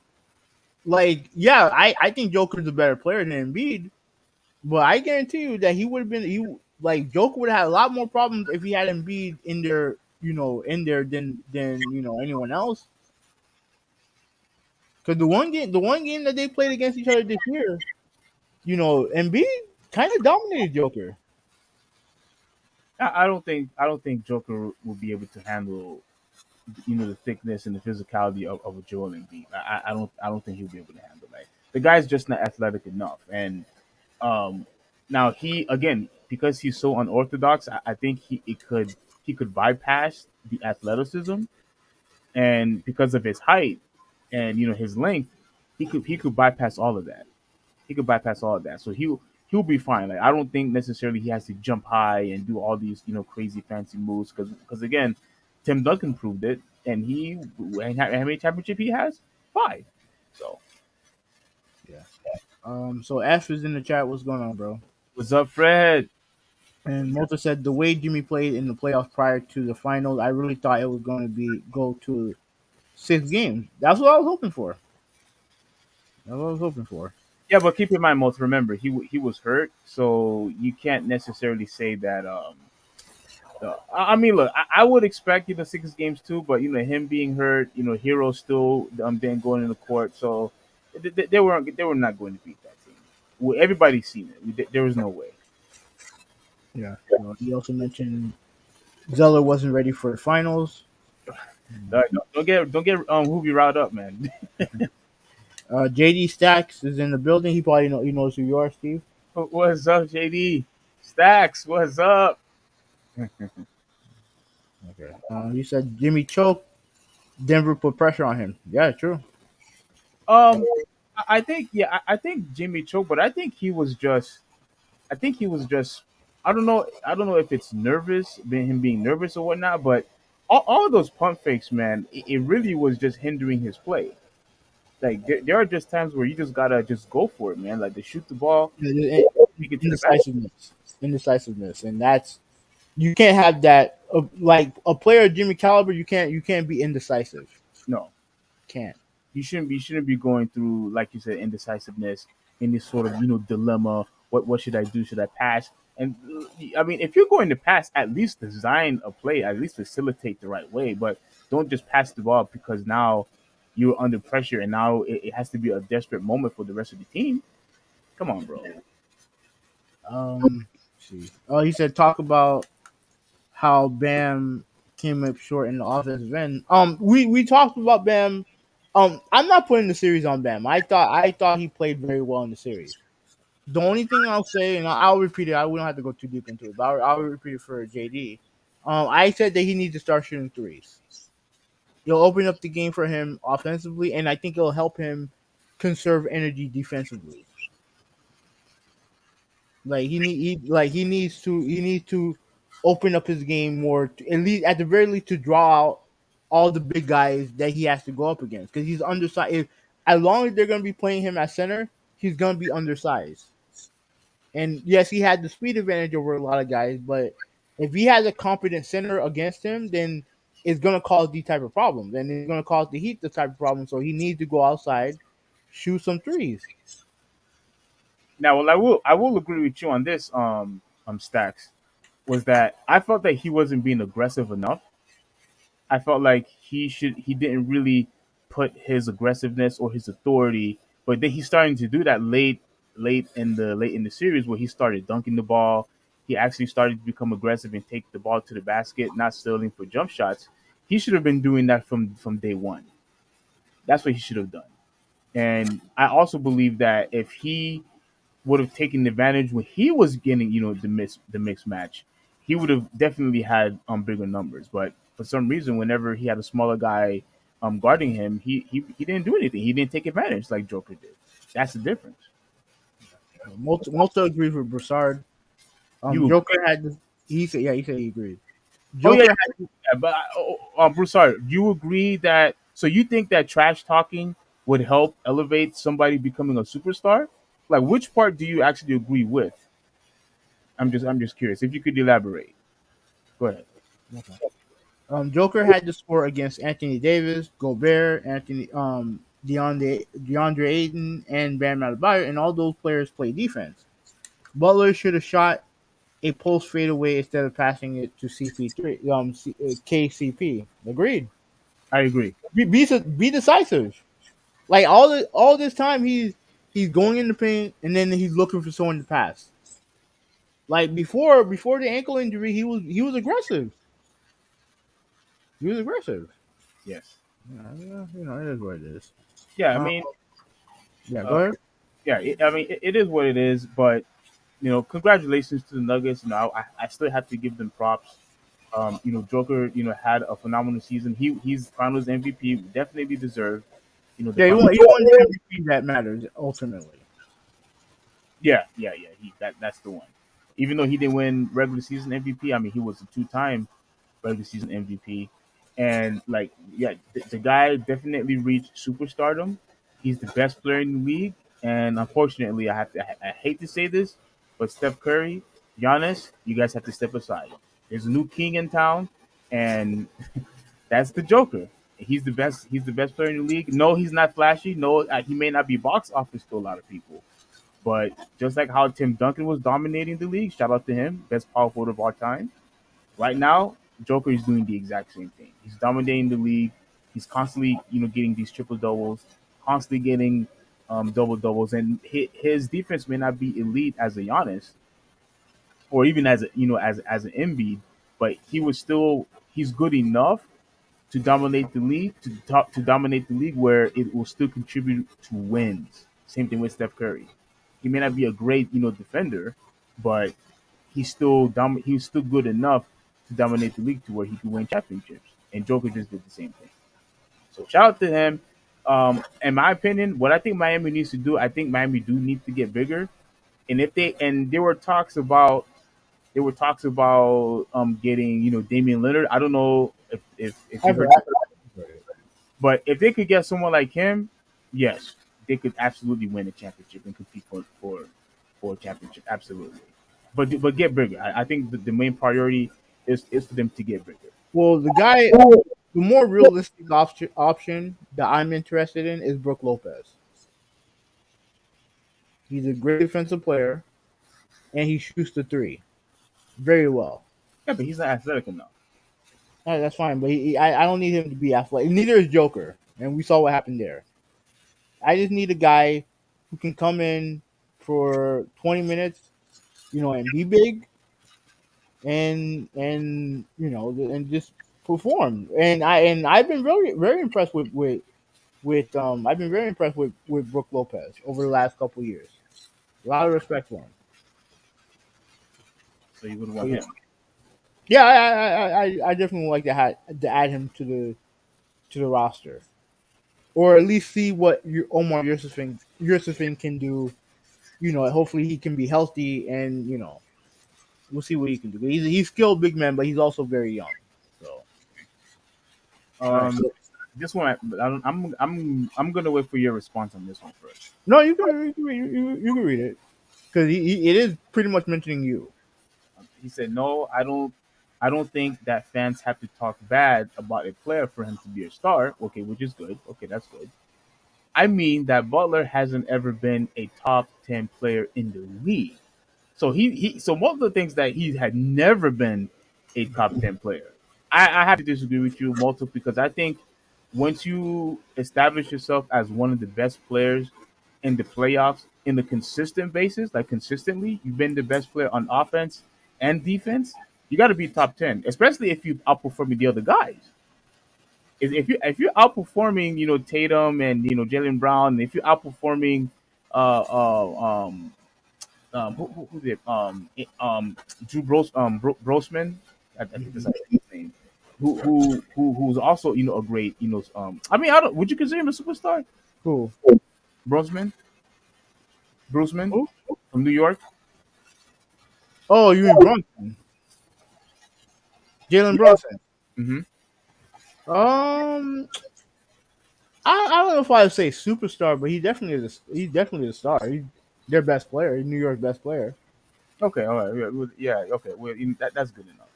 Like, yeah, I think Joker's a better player than Embiid, but I guarantee you that he would have been Joker would have had a lot more problems if he had Embiid in there than anyone else. Because the one game that they played against each other this year, Embiid kind of dominated Joker. I don't think Joker will be able to handle the thickness and the physicality of a Joel Embiid. I don't think he'll be able to handle that. The guy's just not athletic enough, and um, now he again because he's so unorthodox. I think he could bypass the athleticism, and because of his height and his length, he could bypass all of that. He could bypass all of that. So he'll be fine. Like I don't think necessarily he has to jump high and do all these crazy fancy moves because again, Tim Duncan proved it, and how many championship he has? 5. So Yeah. So Ash was in the chat. What's going on, bro? what's up, Fred? And Mota said the way Jimmy played in the playoffs prior to the finals, I really thought it was going to be go to 6 games. That's what I was hoping for. That's what I was hoping for. Yeah, but keep in mind, most remember he was hurt, so you can't necessarily say that. I mean, look, I would expect 6 games too, but him being hurt, Hero still then going in the court, so they were not going to beat that team. Well, everybody's seen it. There was no way. Yeah. He also mentioned Zeller wasn't ready for the finals. Don't get Hoovy riled up, man. JD Stacks is in the building. He probably he knows who you are, Steve. What's up, JD Stacks? What's up? Okay. He said Jimmy choked. Denver put pressure on him. Yeah, true. Um, I think I think Jimmy choked, but I think he was just I don't know if it's nervous, him being nervous or whatnot, but all of those pump fakes, man, it really was just hindering his play. Like there are just times where you just gotta just go for it, man. Like to shoot the ball, you get to the basket. Indecisiveness, and that's you can't have that. Like a player of Jimmy caliber, you can't be indecisive. No, Can't. you shouldn't be going through like you said indecisiveness in this sort of dilemma. What should I do? Should I pass? And I mean, if you're going to pass, at least design a play, at least facilitate the right way, but don't just pass the ball because now you're under pressure and now it has to be a desperate moment for the rest of the team. Come on, bro. Let's see. Oh, he said talk about how Bam came up short in the offensive end. We talked about Bam. I'm not putting the series on Bam. I thought he played very well in the series. The only thing I'll say, and I'll repeat it, we don't have to go too deep into it, but I'll repeat it for JD. I said that he needs to start shooting threes. It'll open up the game for him offensively, and I think it'll help him conserve energy defensively. Like he needs to open up his game more, at least at the very least to draw out all the big guys that he has to go up against because he's undersized. As long as they're going to be playing him at center, he's going to be undersized. And yes, he had the speed advantage over a lot of guys, but if he has a competent center against him, then it's going to cause these type of problems, and it's going to cause the Heat the type of problem. So he needs to go outside, shoot some threes. Now, well, I will agree with you on this. Stacks was that I felt that he wasn't being aggressive enough. I felt like he didn't really put his aggressiveness or his authority, but then he's starting to do that late in the series where he started dunking the ball. He actually started to become aggressive and take the ball to the basket, not settling for jump shots. He should have been doing that from day one. That's what he should have done. And I also believe that if he would have taken advantage when he was getting, the mixed match, he would have definitely had bigger numbers. But for some reason, whenever he had a smaller guy guarding him, he didn't do anything. He didn't take advantage like Joker did. That's the difference. Most agree with Broussard. You agree? Joker had this, he said he agreed. Oh yeah, Joker had yeah, but Bruce, sorry, you agree that? So you think that trash talking would help elevate somebody becoming a superstar? Like, which part do you actually agree with? I'm just curious. If you could elaborate, go ahead. Joker had to score against Anthony Davis, Gobert, Anthony DeAndre Ayton, and Bam Adebayo, and all those players play defense. Butler should have shot a post fadeaway instead of passing it to CP3, KCP. Agreed. I agree. Be decisive. Like all this time, he's going in the paint and then he's looking for someone to pass. Like before the ankle injury, he was aggressive. He was aggressive. Yes. It is what it is. Yeah. I Uh, mean, yeah, go uh, ahead. yeah. It is what it is. But congratulations to the Nuggets. I still have to give them props. Joker, had a phenomenal season. He's Finals MVP, definitely deserved. The Yeah, Finals. he won the MVP that matters ultimately. Yeah, yeah, yeah. That's the one. Even though he didn't win regular season MVP, I mean, he was a two-time regular season MVP, and like, yeah, the guy definitely reached superstardom. He's the best player in the league, and unfortunately, I hate to say this, but Steph Curry, Giannis, you guys have to step aside. There's a new king in town, and that's the Joker. He's the best. He's the best player in the league. No, he's not flashy. No, he may not be box office to a lot of people, but just like how Tim Duncan was dominating the league, shout out to him, best power forward of all time. Right now, Joker is doing the exact same thing. He's dominating the league. He's constantly, getting these triple doubles, constantly getting double doubles, and his defense may not be elite as a Giannis or even as a as an Embiid, but he's good enough to dominate the league to dominate the league where it will still contribute to wins. Same thing with Steph Curry. He may not be a great defender, but he's still good enough to dominate the league to where he could win championships. And Joker just did the same thing. So shout out to him. In my opinion, what I think Miami needs to do, I think Miami do need to get bigger. And if they and there were talks about getting Damian Lillard. I don't know if you I've heard. heard, but if they could get someone like him, yes, they could absolutely win a championship and compete for a championship. Absolutely, but get bigger. I think the main priority is for them to get bigger. Well, the more realistic option that I'm interested in is Brook Lopez. He's a great defensive player, and he shoots the three very well. Yeah, but he's not athletic enough. That's fine, but I don't need him to be athletic. Neither is Joker, and we saw what happened there. I just need a guy who can come in for 20 minutes, and be big, and just perform. I've been very very impressed with I've been very impressed with Brook Lopez over the last couple of years. A lot of respect for him. So you would So want yeah, him. yeah, I definitely would like to add him to the roster, or at least see what Omar Yusufin can do. Hopefully he can be healthy, and we'll see what he can do. He's skilled big man, but he's also very young. So all right, Um, this one, I'm gonna wait for your response on this one first. no, you can read it because it is pretty much mentioning you. He said, "No, I don't. I don't think that fans have to talk bad about a player for him to be a star. Okay, which is good. Okay, that's good. I mean that Butler hasn't ever been a top 10 player in the league. So so one of the things that he had never been a top 10 player. I have to disagree with you multiple because I think once you establish yourself as one of the best players in the playoffs in the consistent basis, like consistently, you've been the best player on offense and defense, you got to be top 10, especially if you outperform the other guys. If you're outperforming, Tatum and Jalen Brown, if you're outperforming uh, uh um who's it? Drew Brosman. I think that's his name. Who's also a great I mean, I don't. Would you consider him a superstar? Who? Brosman, Brosman Who? from New York. Oh, you mean Brunson? Jalen Brunson. Hmm. Um, I don't know if I would say superstar, but he definitely is. He's definitely a star. He's their best player. He's New York's best player. Okay, all right, yeah, okay. Well, that's good enough.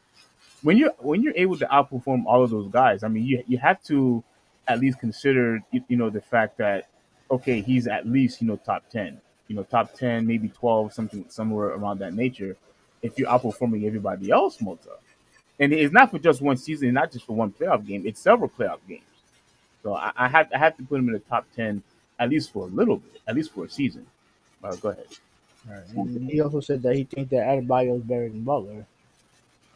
When you're able to outperform all of those guys, I mean, you have to at least consider the fact that okay, he's at least top 10, top 10, maybe 12, something somewhere around that nature. If you're outperforming everybody else, Mota, and it's not for just one season, not just for one playoff game, it's several playoff games. So I have to put him in the top 10 at least for a little bit, at least for a season. Go ahead. All right. And he also said that he thinks that Adebayo is better than Butler.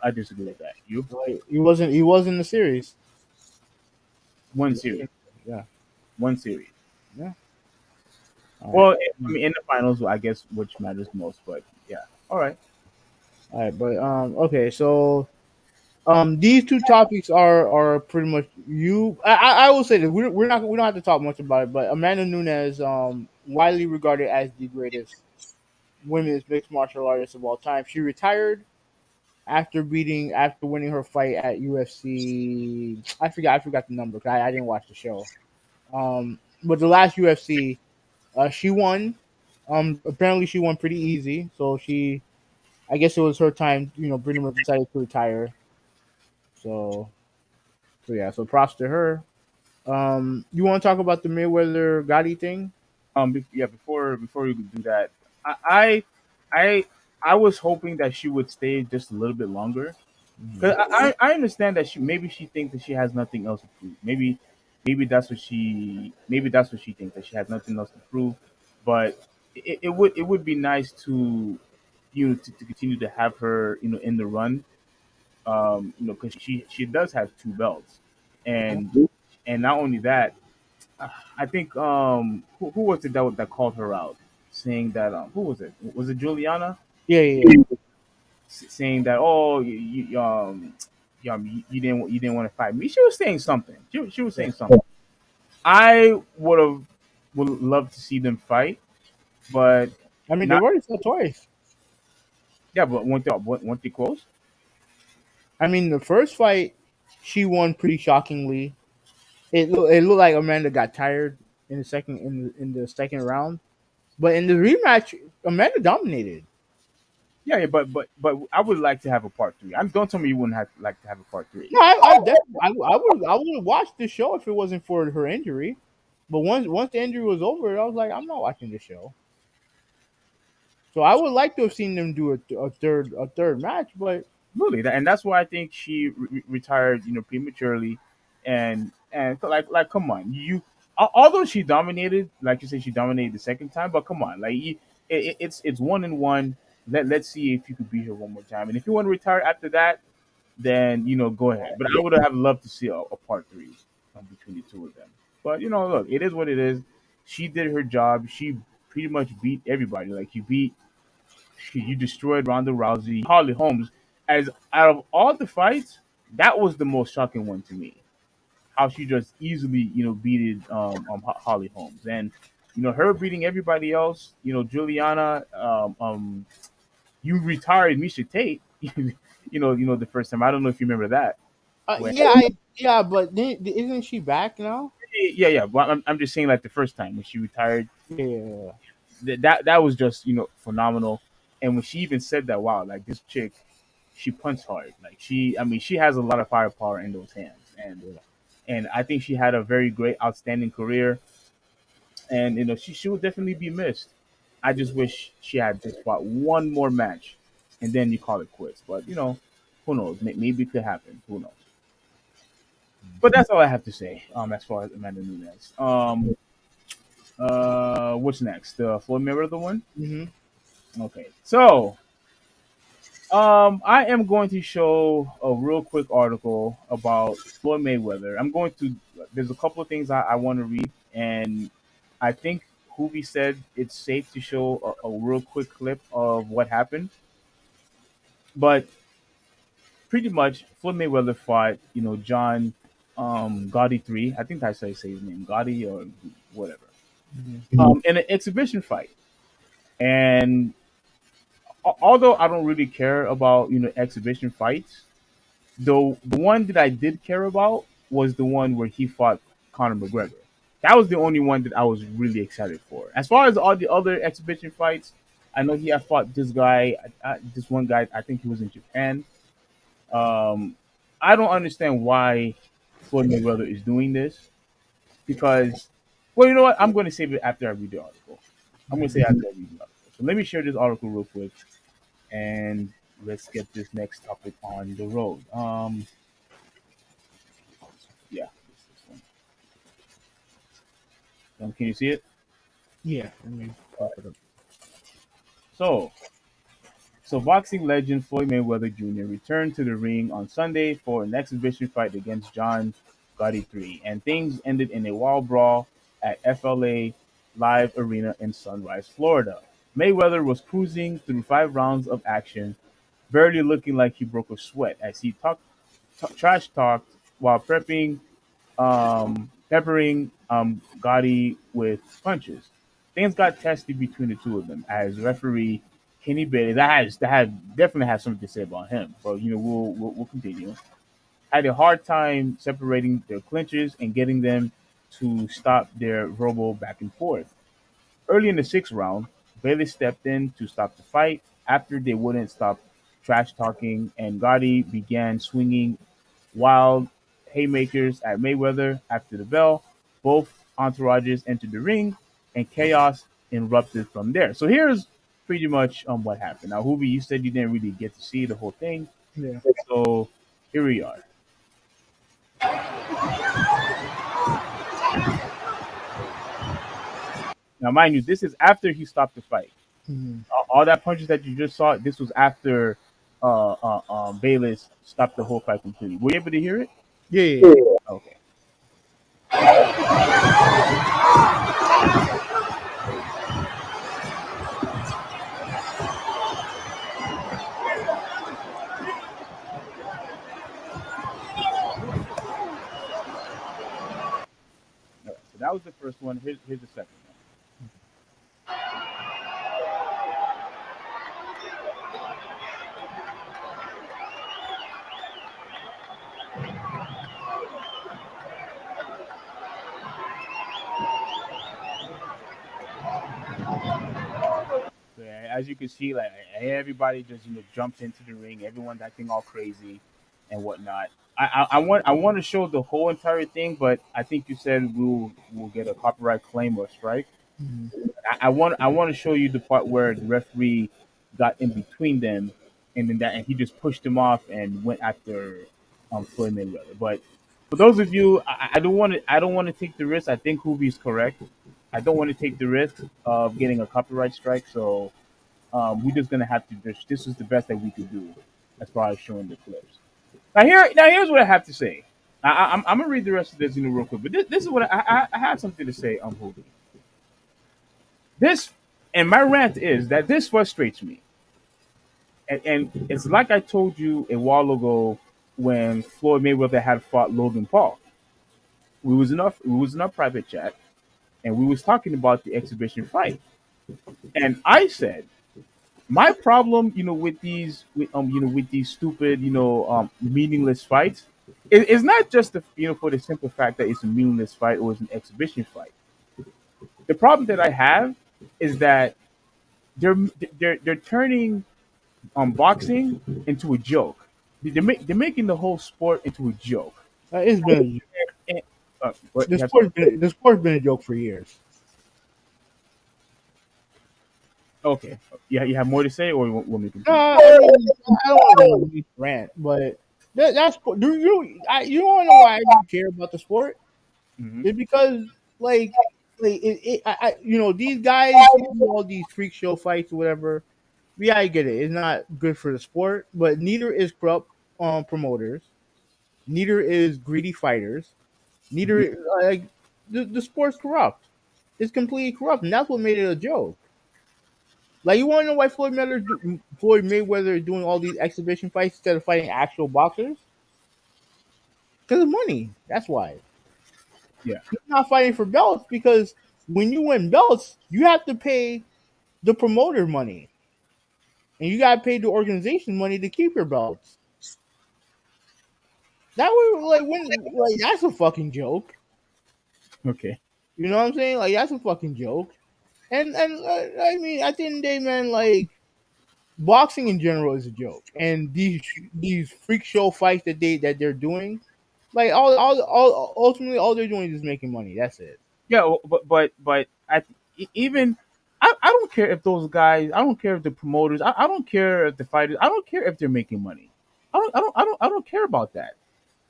I disagree with that. You Like, he wasn't. He was in the series. one series, Yeah. one series. Yeah. All right. Well, I mean, in the finals, I guess which matters most. But yeah, all right. All right. But okay. So these two topics are pretty much you. I will say that we don't have to talk much about it. But Amanda Nunes, widely regarded as the greatest women's mixed martial artist of all time, she retired after winning her fight at UFC. I forgot the number because I didn't watch the show. But the last UFC, she won. Apparently she won pretty easy. So I guess it was her time. Pretty much decided to retire. So, so yeah. So props to her. You want to talk about the Mayweather Gotti thing? Yeah. Before you do that, I, I, I was hoping that she would stay just a little bit longer. Cause I understand that she thinks that she has nothing else to prove. Maybe that's what she thinks, that she has nothing else to prove. But it would be nice to to continue to have her in the run. Because she does have two belts, and not only that, I think who was it that called her out, saying that who was it? Was it Juliana? Yeah, yeah, yeah. Saying that you didn't want to fight me. She was saying something. She was Yeah. saying something. I would love to see them fight, but I mean, they've not already fought twice. yeah. But weren't they close? I mean, the first fight she won pretty shockingly. It looked like Amanda got tired in the second round, but in the rematch, Amanda dominated. Yeah, yeah. But I would like to have a part three. Don't tell me you wouldn't have like to have a part three. No, I definitely I would have watched the show if it wasn't for her injury. But once the injury was over, I was like, I'm not watching the show. So I would like to have seen them do a third match, but Absolutely, and that's why I think she retired, prematurely, and like come on, although she dominated, like you said, she dominated the second time, but come on, like it's 1-1. Let's see if you could beat her one more time, and if you want to retire after that, then go ahead. But I would have loved to see a part three between the two of them. But look, it is what it is. She did her job. She pretty much beat everybody. Like you destroyed Ronda Rousey, Holly Holmes. As out of all the fights, that was the most shocking one to me. How she just easily, beated Holly Holmes, and her beating everybody else. Juliana, you retired Misha Tate. The first time. I don't know if you remember that. When, yeah, but isn't she back now? yeah, yeah. But I'm just saying, like the first time when she retired, Yeah, that was just phenomenal. And when she even said that, wow, like this chick, she punts hard. Like I mean, she has a lot of firepower in those hands, and yeah. I think she had a very great, outstanding career. and she will definitely be missed. I just wish she had just fought one more match, and then you call it quits. But who knows? Maybe it could happen. Who knows? But that's all I have to say. As far as Amanda Nunes. What's next? The Floyd Mayweather one. Mm-hmm. Okay, so I am going to show a real quick article about Floyd Mayweather. I'm going to. There's a couple of things I want to read, and I think Hoovy said it's safe to show a real quick clip of what happened. But pretty much, Floyd Mayweather fought, John Gotti 3. I think that's how you say his name, Gotti or whatever. In an exhibition fight, and although I don't really care about exhibition fights, though the one that I did care about was the one where he fought Conor McGregor. That was the only one that I was really excited for. As far as all the other exhibition fights, I know he had fought this guy, this one guy. I think he was in Japan. Um, I don't understand why Floyd Mayweather is doing this because, well, you know what? I'm going to save it after I read the article. I'm going to say after I read the article. So let me share this article real quick, and let's get this next topic on the road. Yeah, this one. Can you see it? Yeah. I mean, pop it up. So, so boxing legend Floyd Mayweather Jr. returned to the ring on Sunday for an exhibition fight against John Gotti 3, and things ended in a wild brawl at FLA Live Arena in Sunrise, Florida. Mayweather was cruising through 5 rounds of action, barely looking like he broke a sweat as he trash talked while peppering Gotti with punches. Things got testy between the two of them as referee Kenny Bailey, that had definitely has something to say about him. But we'll continue. Had a hard time separating their clinches and getting them to stop their verbal back and forth. Early in the 6th round, Bailey stepped in to stop the fight after they wouldn't stop trash talking, and Gotti began swinging wild haymakers at Mayweather after the bell. Both entourages entered the ring, and chaos erupted from there. So here's pretty much what happened. Now, Hubi, you said you didn't really get to see the whole thing, Yeah. so here we are. Now, mind you, this is after he stopped the fight. Mm-hmm. All that punches that you just saw, this was after Bayless stopped the whole fight completely. Were you able to hear it? Yeah. Yeah. Okay. All right. So that was the first one. Here's the second one. So, as you can see, like everybody just jumps into the ring. Everyone's acting all crazy and whatnot. I want to show the whole entire thing, but I think you said we'll get a copyright claim or strike. Mm-hmm. I want to show you the part where the referee got in between them, and he just pushed him off and went after Floyd Mayweather. But for those of you, I don't want to take the risk. I think Hoovy is correct. I don't want to take the risk of getting a copyright strike. So we're just gonna have to. This is the best that we could do as far as showing the clips. Now here's what I have to say. I'm gonna read the rest of this real quick, but this is what I have something to say. Hoovy. This and my rant is that this frustrates me, and it's like I told you a while ago when Floyd Mayweather had fought Logan Paul. We was in our private chat, and we was talking about the exhibition fight, and I said my problem, with these stupid, meaningless fights, is not just for the simple fact that it's a meaningless fight or it's an exhibition fight. The problem that I have is that they're they're turning boxing into a joke. They're making the whole sport into a joke. It's been And, what, the you have sport's been a joke for years. Okay. Yeah, you have more to say, or you want me to No, continue? I mean, I don't want to go on a big rant, but that's do you want to know why I even care about the sport? Hmm. It's because like these guys who do all these freak show fights or whatever. Yeah, I get it. It's not good for the sport, but neither is corrupt promoters. Neither is greedy fighters. Neither like the sport's corrupt. It's completely corrupt, and that's what made it a joke. Like you want to know why Floyd Mayweather is doing all these exhibition fights instead of fighting actual boxers? Because of money. That's why Yeah. he's not fighting for belts. Because when you win belts, you have to pay the promoter money, and you got to pay the organization money to keep your belts. That was like that's a fucking joke. Okay. You know what I'm saying? Like that's a fucking joke. And I mean, at the end of the day, man, like boxing in general is a joke, and these freak show fights that they're doing, like ultimately all they're doing is just making money. That's it. Yeah, but even I don't care if those guys. I don't care if the promoters. I don't care if the fighters. I don't care if they're making money. I don't care about that.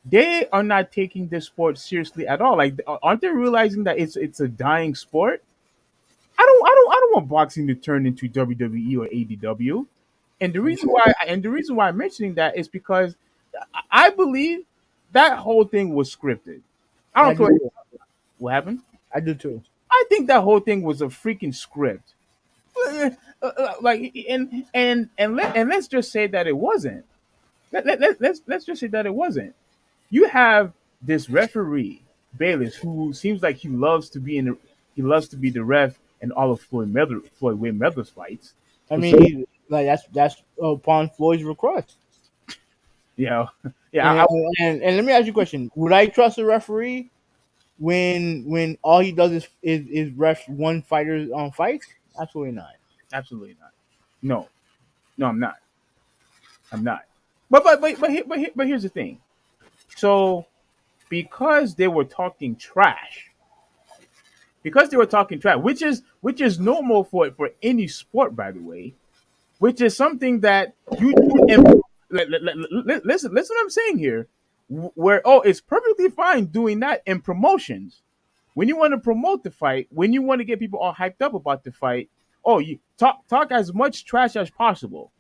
They are not taking this sport seriously at all. Like, aren't they realizing that it's a dying sport? I don't want boxing to turn into WWE or ADW. And the reason why I'm mentioning that is because I believe that whole thing was scripted. I I don't do care too. what happened. I do too. I think that whole thing was a freaking script. Like, and let's just say that it wasn't. Let's just say that it wasn't. You have this referee Bayless who seems like he loves to be the ref in all of Floyd Mayweather's fights. I Which mean, he like that's upon Floyd's request. you know, yeah, And, and let me ask you a question: would I trust a referee when all he does is ref one fighter's fights? Absolutely not. absolutely not. No, no, I'm not. I'm not. But here's the thing. So because they were talking trash, which is normal for any sport, by the way, which is something that you do. And listen, what I'm saying here. Where it's perfectly fine doing that in promotions. When you want to promote the fight, when you want to get people all hyped up about the fight, you talk as much trash as possible.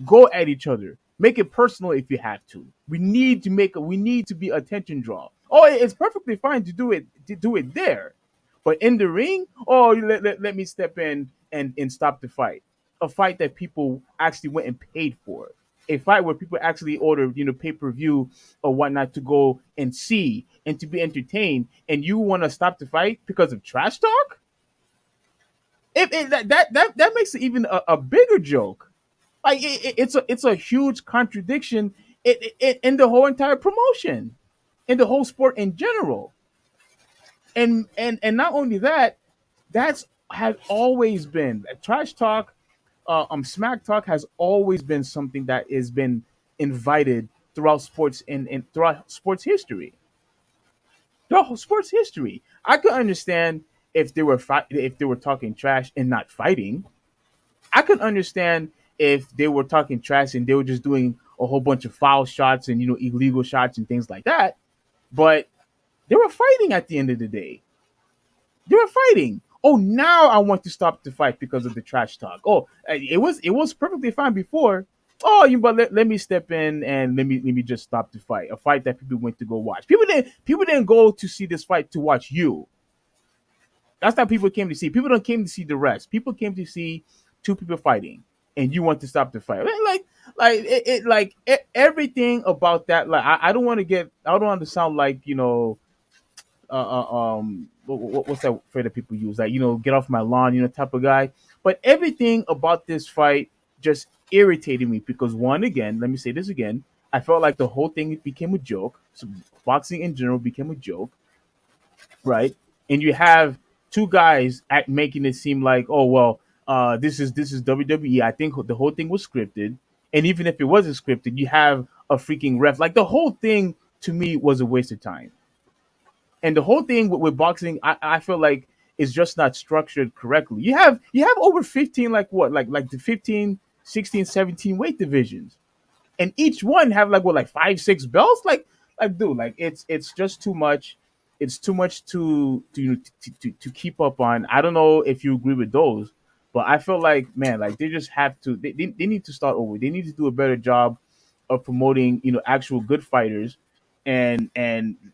Go at each other. Make it personal if you have to. We need to be attention draw. It's perfectly fine to do it there. But in the ring, let me step in and stop the fight. A fight that people actually went and paid for. A fight where people actually ordered, pay-per-view or whatnot to go and see and to be entertained, and you want to stop the fight because of trash talk? That makes it even a bigger joke. Like, it's a huge contradiction in the whole entire promotion, in the whole sport in general. And not only that, that's has always been trash talk. Smack talk has always been something that has been invited throughout sports and throughout sports history. Throughout sports history, I could understand if they were talking trash and not fighting. I could understand if they were talking trash and they were just doing a whole bunch of foul shots and illegal shots and things like that. But they were fighting at the end of the day. They were fighting. Oh, now I want to stop the fight because of the trash talk. Oh, it was perfectly fine before. Oh, but let me step in and let me just stop the fight. A fight that people went to go watch. People didn't go to see this fight to watch you. That's not people came to see. People don't came to see the rest. People came to see two people fighting, and you want to stop the fight. Everything about that. Like, I don't want to get. I don't want to sound like what's that phrase that people use? Like, get off my lawn, type of guy. But everything about this fight just irritated me because, one, again, let me say this again. I felt like the whole thing became a joke. So boxing in general became a joke, right? And you have two guys at making it seem like, oh well, this is WWE. I think the whole thing was scripted, and even if it wasn't scripted, you have a freaking ref. Like, the whole thing to me was a waste of time. And the whole thing with boxing, I feel like is just not structured correctly. You have over 15, like what, like the 15, 16, 17 weight divisions, and each one have like what, like 5, 6 belts. Like dude, like it's just too much. It's too much to keep up on. I don't know if you agree with those, but I feel like, man, like they just have to. They need to start over. They need to do a better job of promoting, actual good fighters, and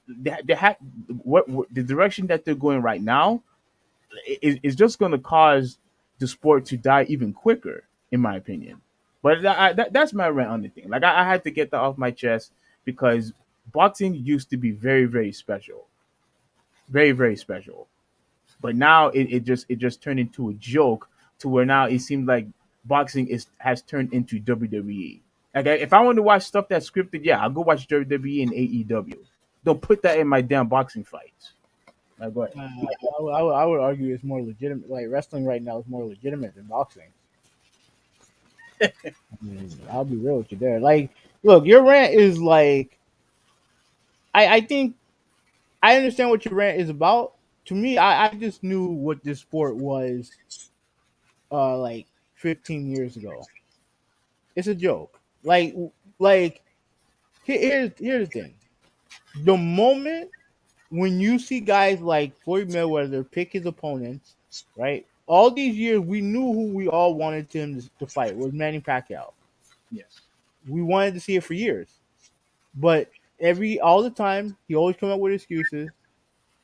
they have what the direction that they're going right now is just going to cause the sport to die even quicker, in my opinion. But that's my rant on the thing. Like I had to get that off my chest because boxing used to be very, very special, very, very special. But now it just turned into a joke to where now it seems like boxing is has turned into WWE. Like if I want to watch stuff that's scripted, yeah, I'll go watch WWE and AEW. Don't put that in my damn boxing fights. Like, go ahead. I would argue it's more legitimate. Like wrestling right now is more legitimate than boxing. I mean, I'll be real with you there. Like, look, your rant is like, I think I understand what your rant is about. To me, I just knew what this sport was, like 15 years ago. It's a joke. Like here's the thing. The moment when you see guys like Floyd Mayweather pick his opponents, right? All these years, we knew who we all wanted him to fight was Manny Pacquiao. Yes. We wanted to see it for years, but all the time he always come up with excuses,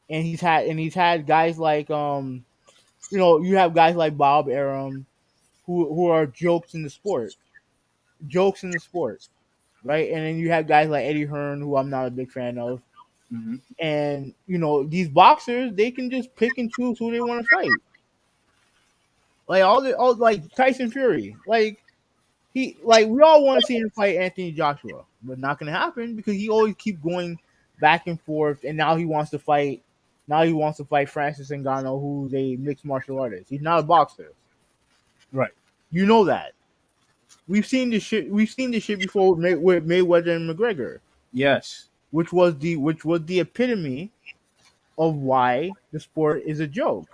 and he's had guys like you have guys like Bob Arum who are jokes in the sport, right? And then you have guys like Eddie Hearn, who I'm not a big fan of. Hmm. And these boxers, they can just pick and choose who they want to fight. Like all like Tyson Fury, we all want to see him fight Anthony Joshua, but not gonna happen because he always keep going back and forth. And now he wants to fight. Now he wants to fight Francis Ngannou, who's a mixed martial artist. He's not a boxer. Right. You know that. We've seen this shit. We've seen this shit before with Mayweather and McGregor, Yes. which was the epitome of why the sport is a joke.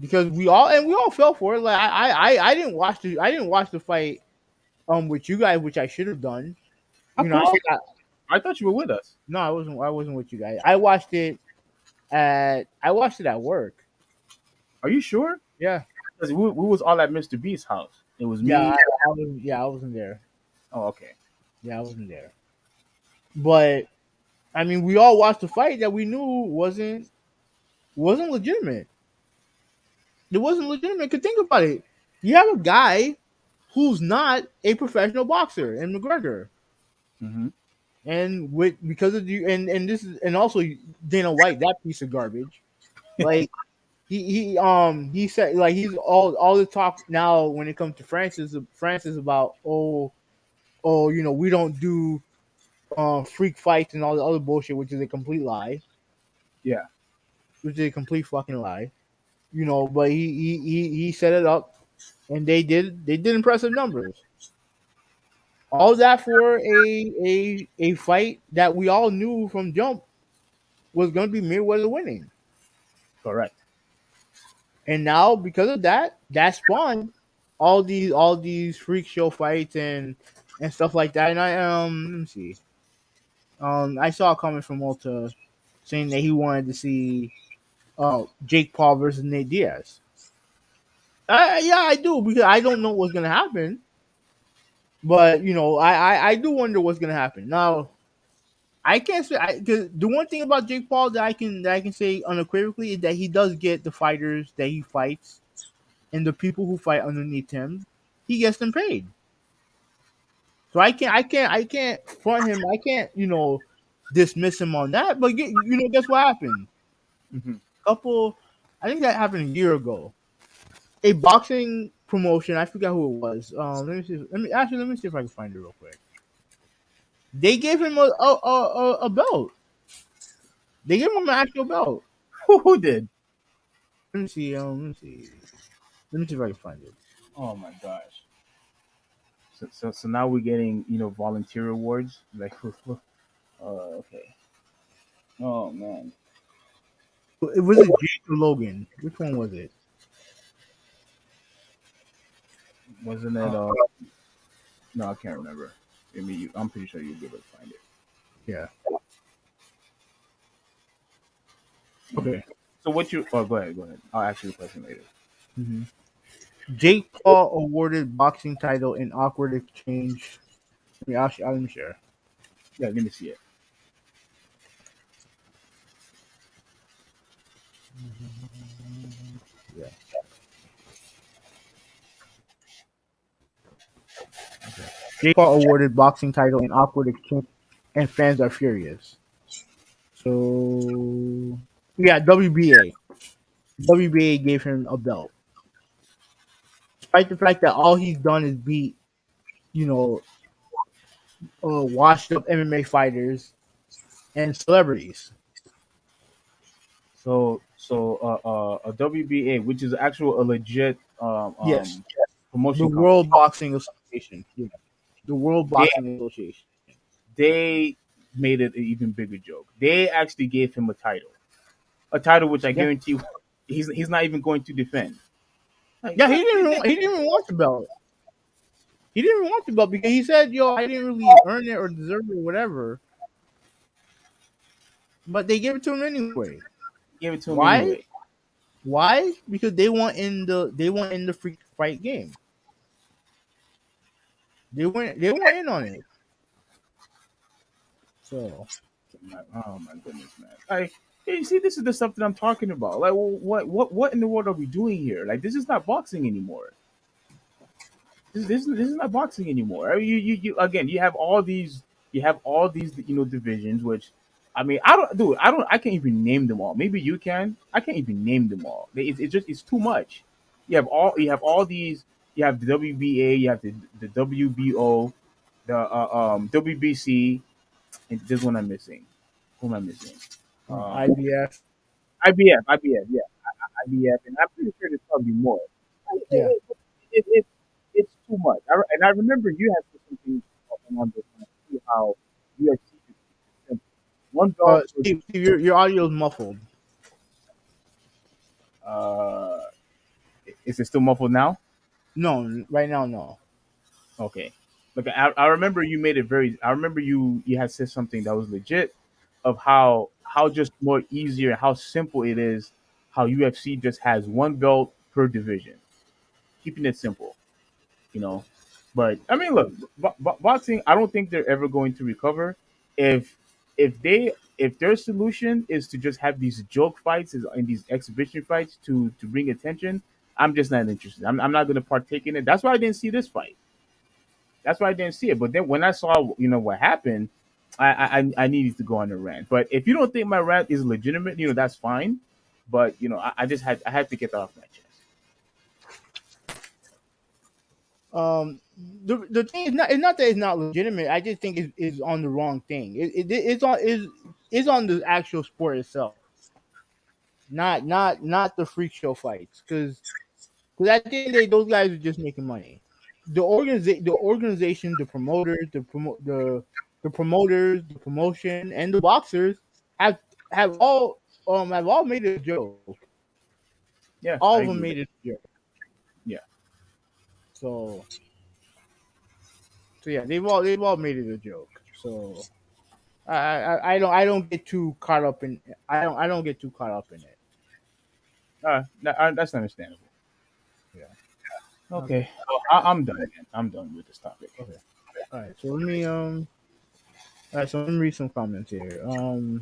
Because we all fell for it. Like I didn't watch the fight with you guys, which I should have done. Of I, course you. I I thought you were with us. no, I wasn't with you guys. I watched it at work. Are you sure? Yeah, Because we was all at Mr. B's house. It was yeah, me. I wasn't there. Oh, okay. Yeah, I wasn't there. But I mean, we all watched the fight that we knew wasn't legitimate. It wasn't legitimate. Cause think about it. You have a guy who's not a professional boxer in McGregor. Hmm. And with because of you and this is and also Dana White, that piece of garbage. Like he said, like, he's all the talk now when it comes to Francis about we don't do freak fights and all the other bullshit, which is a complete lie. Yeah. Which is a complete fucking lie. But he set it up, and they did impressive numbers. All that for a fight that we all knew from jump was going to be Mayweather winning. Correct. And now, because of that spawned all these freak show fights and stuff like that. And let me see. I saw a comment from Walter saying that he wanted to see Jake Paul versus Nate Diaz. Yeah, I do, because I don't know what's gonna happen, but I do wonder what's gonna happen. Now, I can't say, because the one thing about Jake Paul that I can say unequivocally is that he does get the fighters that he fights, and the people who fight underneath him, he gets them paid. So I can't front him. I can't dismiss him on that. But guess what happened? Hmm. Couple, I think that happened a year ago. A boxing promotion. I forgot who it was. Let me see. Let me see if I can find it real quick. They gave him a belt. They gave him an actual belt. Who did? Let me see. Let me see if I can find it. Oh my gosh. So now we're getting volunteer awards. Like, okay. Oh man. It was it Jake or Logan? Which one was it? Wasn't it? Uh, No, I can't remember. I mean, I'm pretty sure you'll be able to find it. yeah. Mm. Okay. So what you? Oh, go ahead. Go ahead. I'll ask you a question later. hmm Jake Paul awarded boxing title in awkward exchange. Let me share. Yeah, let me see it. Yeah. Jake Paul awarded boxing title in awkward exchange, and fans are furious. So yeah, WBA. WBA gave him a belt, despite the fact that all he's done is beat, you know, washed up MMA fighters and celebrities. A WBA, which is actual a legit Yes, the promotion company, World Boxing Association. Yeah, the World they Boxing Association. they made it an even bigger joke. They actually gave him a title which I Yeah, guarantee you he's not even going to defend. Like yeah. what? He didn't even want the belt. He didn't even want the belt because he said, "Yo, I didn't really earn it or deserve it or whatever." But they gave it to him anyway. Gave it to him Why? anyway. Why? Because they want in the free fight game. They went in on it. So Oh my goodness, man! Like, hey, you see, this is the stuff that I'm talking about. Like, well, what in the world are we doing here? Like, this is not boxing anymore. This is not boxing anymore. I mean, you again, you have all these divisions, which I mean, I can't even name them all. Maybe you can. I can't even name them all. It's just it's too much. You have all these. You have the WBA. You have the WBO, the WBC, and this one I'm missing. Who am I missing? Um, IBF. IBF, yeah, IBF, and I'm pretty sure there's probably more. Yeah. It, it, it's too much. And I remember you had said something on this one, too, how UFC is simple. One belt for Steve, your audio is muffled. uh, is it still muffled now? No, right now, no. Okay. Look, I remember you made it very. I remember you had said something that was legit, of how just more easier, how simple it is, how UFC just has one belt per division, keeping it simple. you know. But I mean, look, boxing. I don't think they're ever going to recover if if their solution is to just have these joke fights and these exhibition fights to bring attention. I'm just not interested. I'm not going to partake in it. That's why I didn't see this fight. That's why I didn't see it. But then when I saw what happened, I needed to go on a rant. But if you don't think my rant is legitimate, that's fine. But I had to get that off my chest. Um, the thing is not, it's not that it's not legitimate. I just think it's on the wrong thing. It's on the actual sport itself, not the freak show fights. Because at the end of the day, those guys are just making money. The organization, the promoters, the promoters, the promotion, and the boxers have have all made it a joke. Yeah, All I of them agree. made it a joke. Yeah. So yeah, they've all made it a joke. So I don't get too caught up in I don't get too caught up in it. That's understandable. Yeah. Okay. Okay, well, I'm done. Man. I'm done with this topic. Okay. All right. So let me read some comments here. All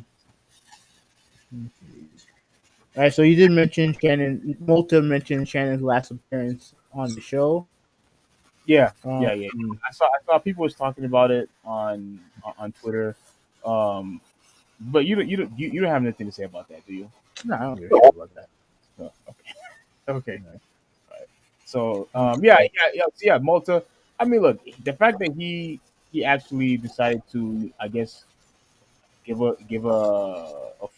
right. So you did mention Shannon. Malta mentioned Shannon's last appearance on the show. Yeah, Um. yeah, yeah. I saw people was talking about it on Twitter. Um, but you don't have anything to say about that, do you? No, I don't give a shit about that. No. Okay. No. So Um, yeah, Malta. I mean, look, the fact that he actually decided to, I guess, give a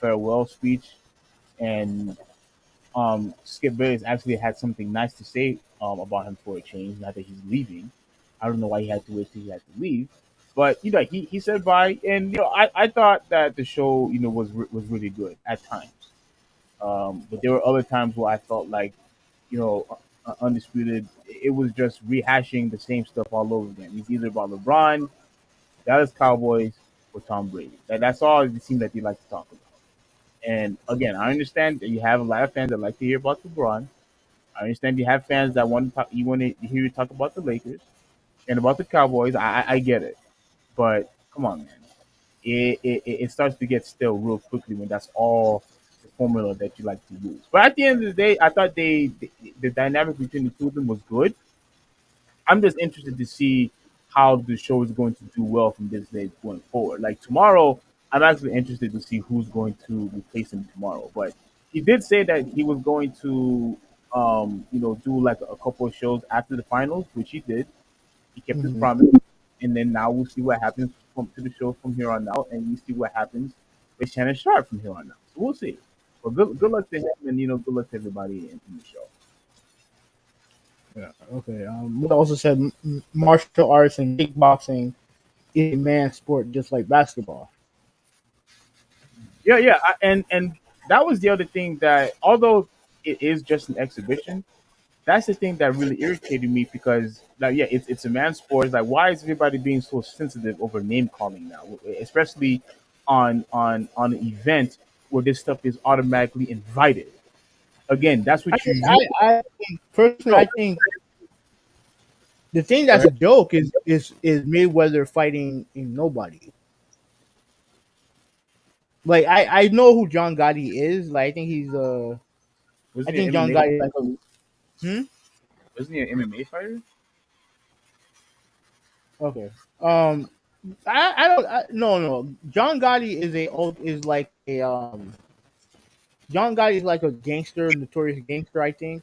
farewell speech, and Skip Bayless actually had something nice to say about him for a change. Not that he's leaving. I don't know why he had to wait till he had to leave, but he said bye, and I thought that the show was really good at times. But there were other times where I felt like, undisputed. It was just rehashing the same stuff all over again. It's either about LeBron, Dallas Cowboys, or Tom Brady. That's all it seems that they like to talk about. And again, I understand that you have a lot of fans that like to hear about LeBron. I understand you have fans that want to hear you talk about the Lakers and about the Cowboys. I get it, but come on, man. It starts to get stale real quickly when that's all the formula that you like to use. But at the end of the day, I thought the dynamic between the two of them was good. I'm just interested to see how the show is going to do well from this day going forward. Like tomorrow, I'm actually interested to see who's going to replace him tomorrow. But he did say that he was going to, do like a couple of shows after the finals, which he did. He kept his Mhm. promise, and then now we'll see what happens to the show from here on out, and we see what happens with Shannon Sharp from here on out. So we'll see. But good luck to him, and good luck to everybody in the show. Yeah. Okay. We also said martial arts and kickboxing is a man's sport, just like basketball. Yeah, yeah, and that was the other thing that although it is just an exhibition, that's the thing that really irritated me because like yeah, it's a man's sport. It's like why is everybody being so sensitive over name calling now, especially on an event where this stuff is automatically invited. Again, that's I what you think use. I think personally, No, I think the thing go that's a ahead. joke is Mayweather fighting in nobody. Like I know who John Gotti is. Like I Wasn't he think an John MMA? Gotti is like a hmm? Wasn't he an MMA fighter? Okay. Um I don't no. John Gotti is like a John Gotti is like a gangster, notorious gangster, I think.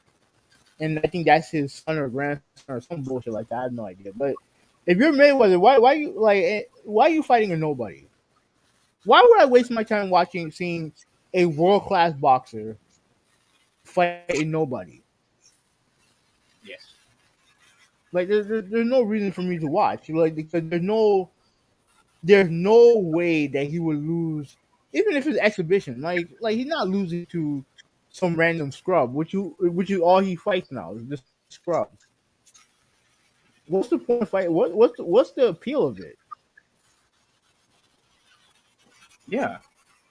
And I think that's his son or grandson or some bullshit like that. I have no idea. But if you're Mayweather, why are you fighting a nobody? Why would I waste my time seeing a world class boxer fight a nobody? Yes. Like there's no reason for me to watch. Like because there's no way that he would lose, even if it's exhibition. Like he's not losing to some random scrub, which is all he fights now is this scrub. What's the point of fight? What's the appeal of it? Yeah.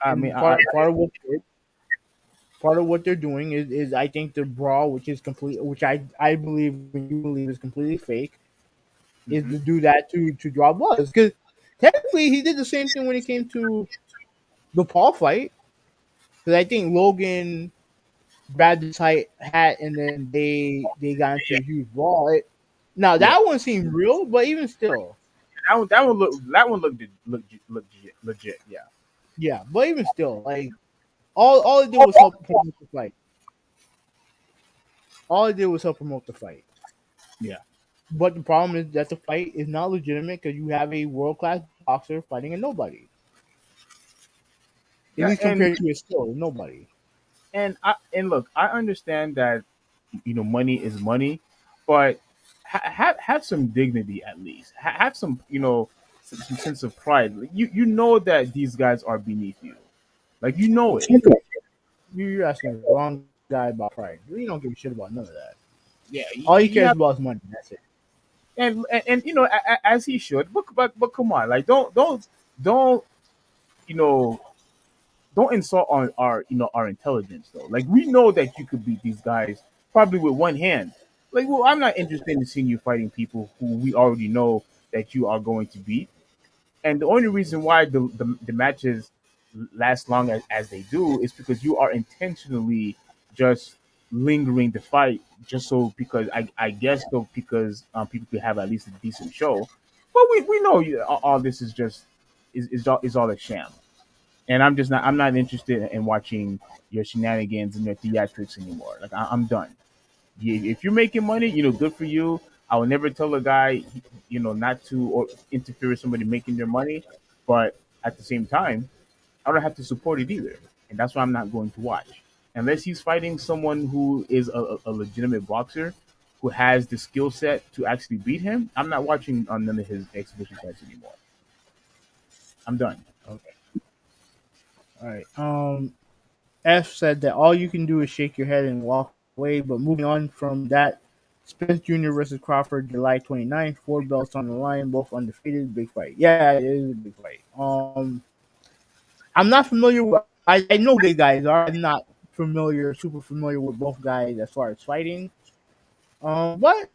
I mean, And part of what they're doing is I think the brawl, which is complete, which I believe and you believe is completely fake, is to hmm do that to draw buzz. Because technically, he did the same thing when it came to the Paul fight. Because I think Logan grabbed his hat and then they got into a huge brawl. Now yeah. that one seemed real, but even still, That one looked legit. Yeah. yeah. But even still, like all it did was help promote the fight. All it did was help promote the fight. Yeah. But the problem is that the fight is not legitimate because you have a world class boxer fighting a nobody. At Yeah. least compared to his skill, nobody. And look, I understand that money is money, but have some dignity at least. Have some some sense of pride. Like, you know that these guys are beneath you. Like you know it. You're asking the wrong guy about pride. You don't give a shit about none of that. Yeah. All he cares You have about is money. That's it. and as he should. But come on, like don't you know don't insult our our intelligence though. Like we know that you could beat these guys probably with one hand. Like, well, I'm not interested in seeing you fighting people who we already know that you are going to beat. And the only reason why the matches last long as they do is because you are intentionally just lingering the fight just so because I guess so because people could have at least a decent show. But we know all this is just is all a sham. And I'm not interested in watching your shenanigans and your theatrics anymore. Like I'm done. If you're making money, good for you. I will never tell a guy, not to or interfere with somebody making their money. But at the same time, I don't have to support it either, and that's why I'm not going to watch unless he's fighting someone who is a legitimate boxer who has the skill set to actually beat him. I'm not watching on none of his exhibition fights anymore. I'm done. Okay. All right. F said that all you can do is shake your head and walk away. But moving on from that, Spence Jr. versus Crawford, July 29th, four belts on the line, both undefeated, big fight. Yeah, it is a big fight. I'm not familiar with. I know they guys are. I'm not super familiar with both guys as far as fighting. But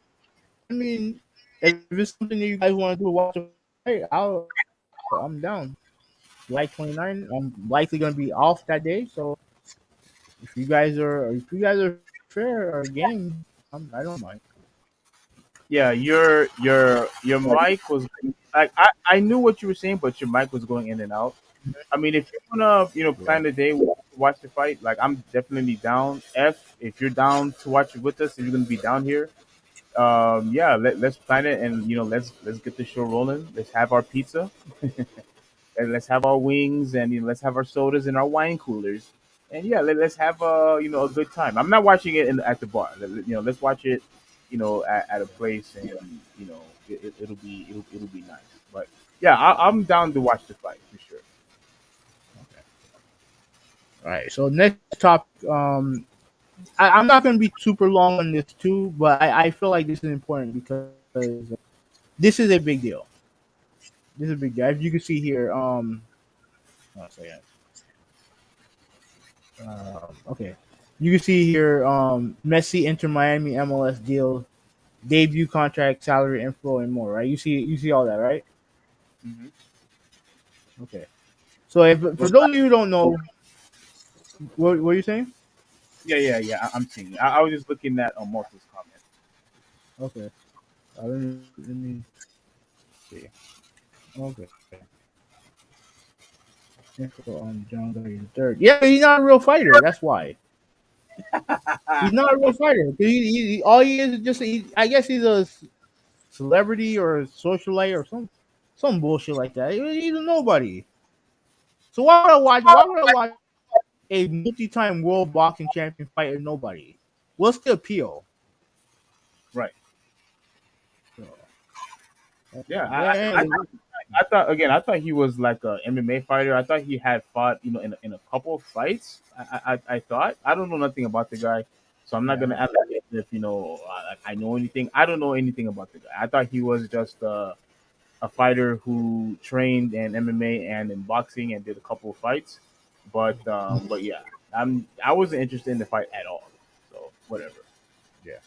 I mean, if it's something that you guys want to do, watch a fight. I'm down. July 29. I'm likely gonna be off that day, so if you guys are fair or game, I don't mind. Yeah, your mic was like I knew what you were saying, but your mic was going in and out. I mean, if you wanna Yeah. plan the day to watch the fight, like I'm definitely down. If you're down to watch it with us, if you're gonna be down here, yeah, let's plan it and let's get the show rolling. Let's have our pizza and let's have our wings and let's have our sodas and our wine coolers. And yeah, let's have a good time. I'm not watching it at the bar. Let's watch it, at a place, and it'll be nice. But yeah, I'm down to watch the fight for sure. Okay. All right. So next topic. I'm not gonna be super long on this too, but I feel like this is important because this is a big deal. This is a big deal. As you can see here, one second. Okay. You can see here, Messi Inter Miami MLS deal, debut contract, salary info, and more. Right? You see all that, right? Hmm. Okay. So if for those of you who don't know, what are you saying? Yeah. I'm seeing. I was just looking at Marcus' comment. Okay. Let me see. Okay. Info on John Gotti the third. Yeah, but he's not a real fighter. That's why he's not a real fighter. All he is just I guess he's a celebrity or a socialite or some bullshit like that. He's a nobody. So why would I watch? Why would I watch a multi-time world boxing champion fight a nobody? What's the appeal? Right. So, Yeah. yeah, I thought again. I thought he was like a MMA fighter. I thought he had fought, in a couple of fights. I thought. I don't know nothing about the guy, so I'm not yeah. gonna act like if I know anything. I don't know anything about the guy. I thought he was just a fighter who trained in MMA and in boxing and did a couple of fights. But yeah, I wasn't interested in the fight at all. So whatever. Yeah.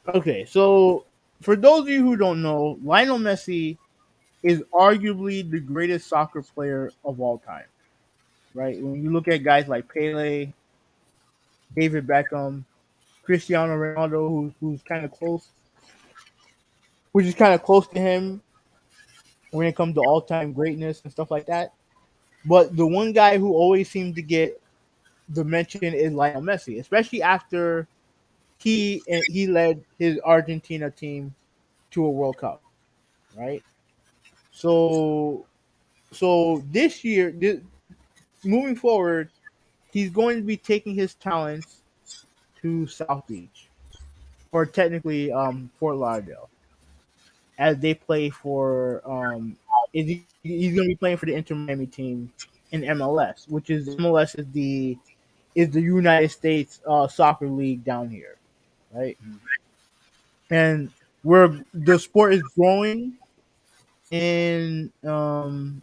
Okay, so for those of you who don't know, Lionel Messi is arguably the greatest soccer player of all time. Right? When you look at guys like Pele, David Beckham, Cristiano Ronaldo, who's kind of close, which is kind of close to him when it comes to all time greatness and stuff like that. But the one guy who always seemed to get the mention is Lionel Messi, especially after he led his Argentina team to a World Cup, right? So this year, moving forward, he's going to be taking his talents to South Beach, or technically Fort Lauderdale, as they play for he's going to be playing for the Inter Miami team in MLS, which is MLS is the United States soccer league down here, right? And where the sport is growing in the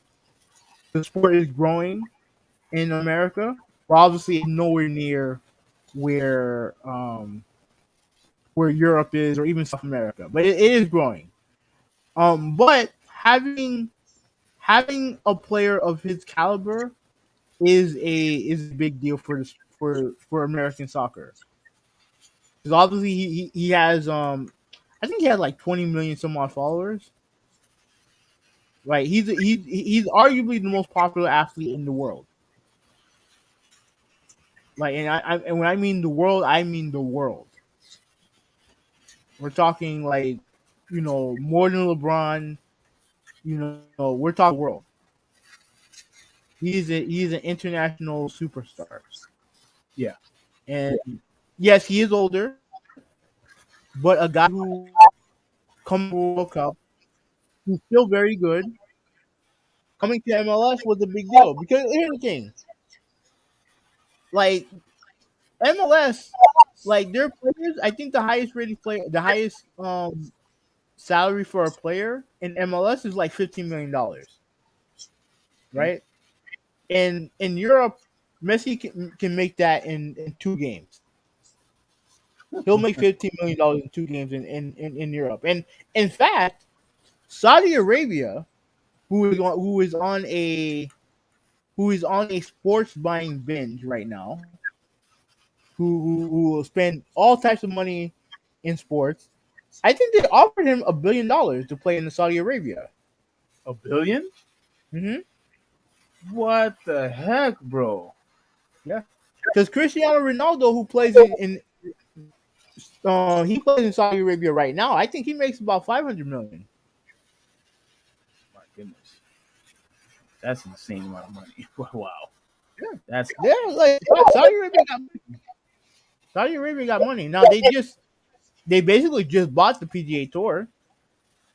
sport is growing in America, but obviously it's nowhere near where where Europe is or even South America, but it is growing. But having a player of his caliber is a big deal for this for American soccer, because obviously he has I think he has like 20 million some odd followers. Right, he's arguably the most popular athlete in the world. Like, and when I mean the world, I mean the world. We're talking like, more than LeBron. We're talking the world. He's an international superstar, Yeah. and yes, he is older, but a guy who coming to World Cup, who's still very good, coming to MLS was a big deal because here's the thing: like MLS, like their players. I think the highest rated player, the highest salary for a player in MLS is like $15 million, Okay. right? And in Europe, Messi can make that in 2 games. He'll make $15 million in 2 games in Europe. And in fact, Saudi Arabia, who is on a sports buying binge right now, who will spend all types of money in sports. I think they offered him $1 billion to play in the Saudi Arabia. A billion? Mm-hmm. What the heck, bro? Yeah, because Cristiano Ronaldo, who plays in he plays in Saudi Arabia right now. I think he makes about 500 million. My goodness, that's an insane amount of money. Wow, Yeah, that's they're like Saudi Arabia got money. Now they basically just bought the PGA Tour.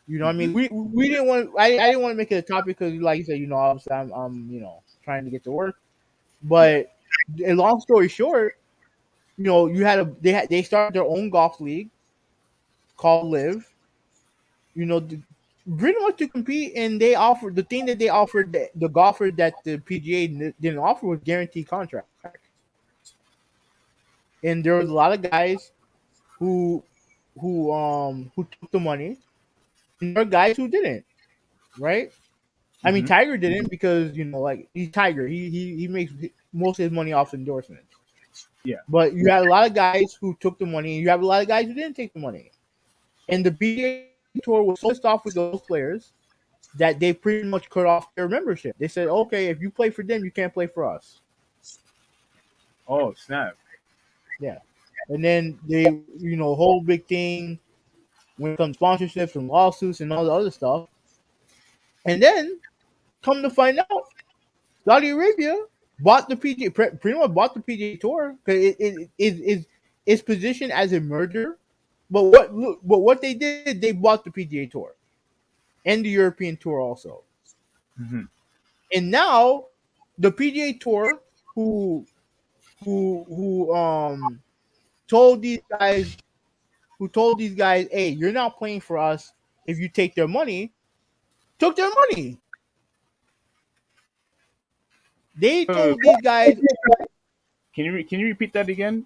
You know, what I hmm mean, we didn't want I didn't want to make it a topic because, like you said, obviously I'm trying to get to work. yeah. But a long story short, you had they started their own golf league called Live. You know, pretty much to compete, and they offered the thing that they offered the golfer that the PGA didn't offer was guaranteed contracts. And there was a lot of guys who who took the money, and there are guys who didn't, right? I mean, hmm Tiger didn't because like he's Tiger. He makes most of his money off endorsements. Yeah. But you had a lot of guys who took the money, and you have a lot of guys who didn't take the money. And the PGA Tour was so pissed off with those players that they pretty much cut off their membership. They said, "Okay, if you play for them, you can't play for us." Oh snap! Yeah, and then they, whole big thing when it comes to sponsorships and lawsuits and all the other stuff. And then come to find out, Saudi Arabia bought the PGA, pretty much bought the PGA Tour because it's positioned as a merger. But what they did, they bought the PGA Tour and the European Tour also. hmm And now the PGA Tour, who who told these guys hey, you're not playing for us if you take their money, took their money. They Wait, wait, told these guys, can you repeat that again?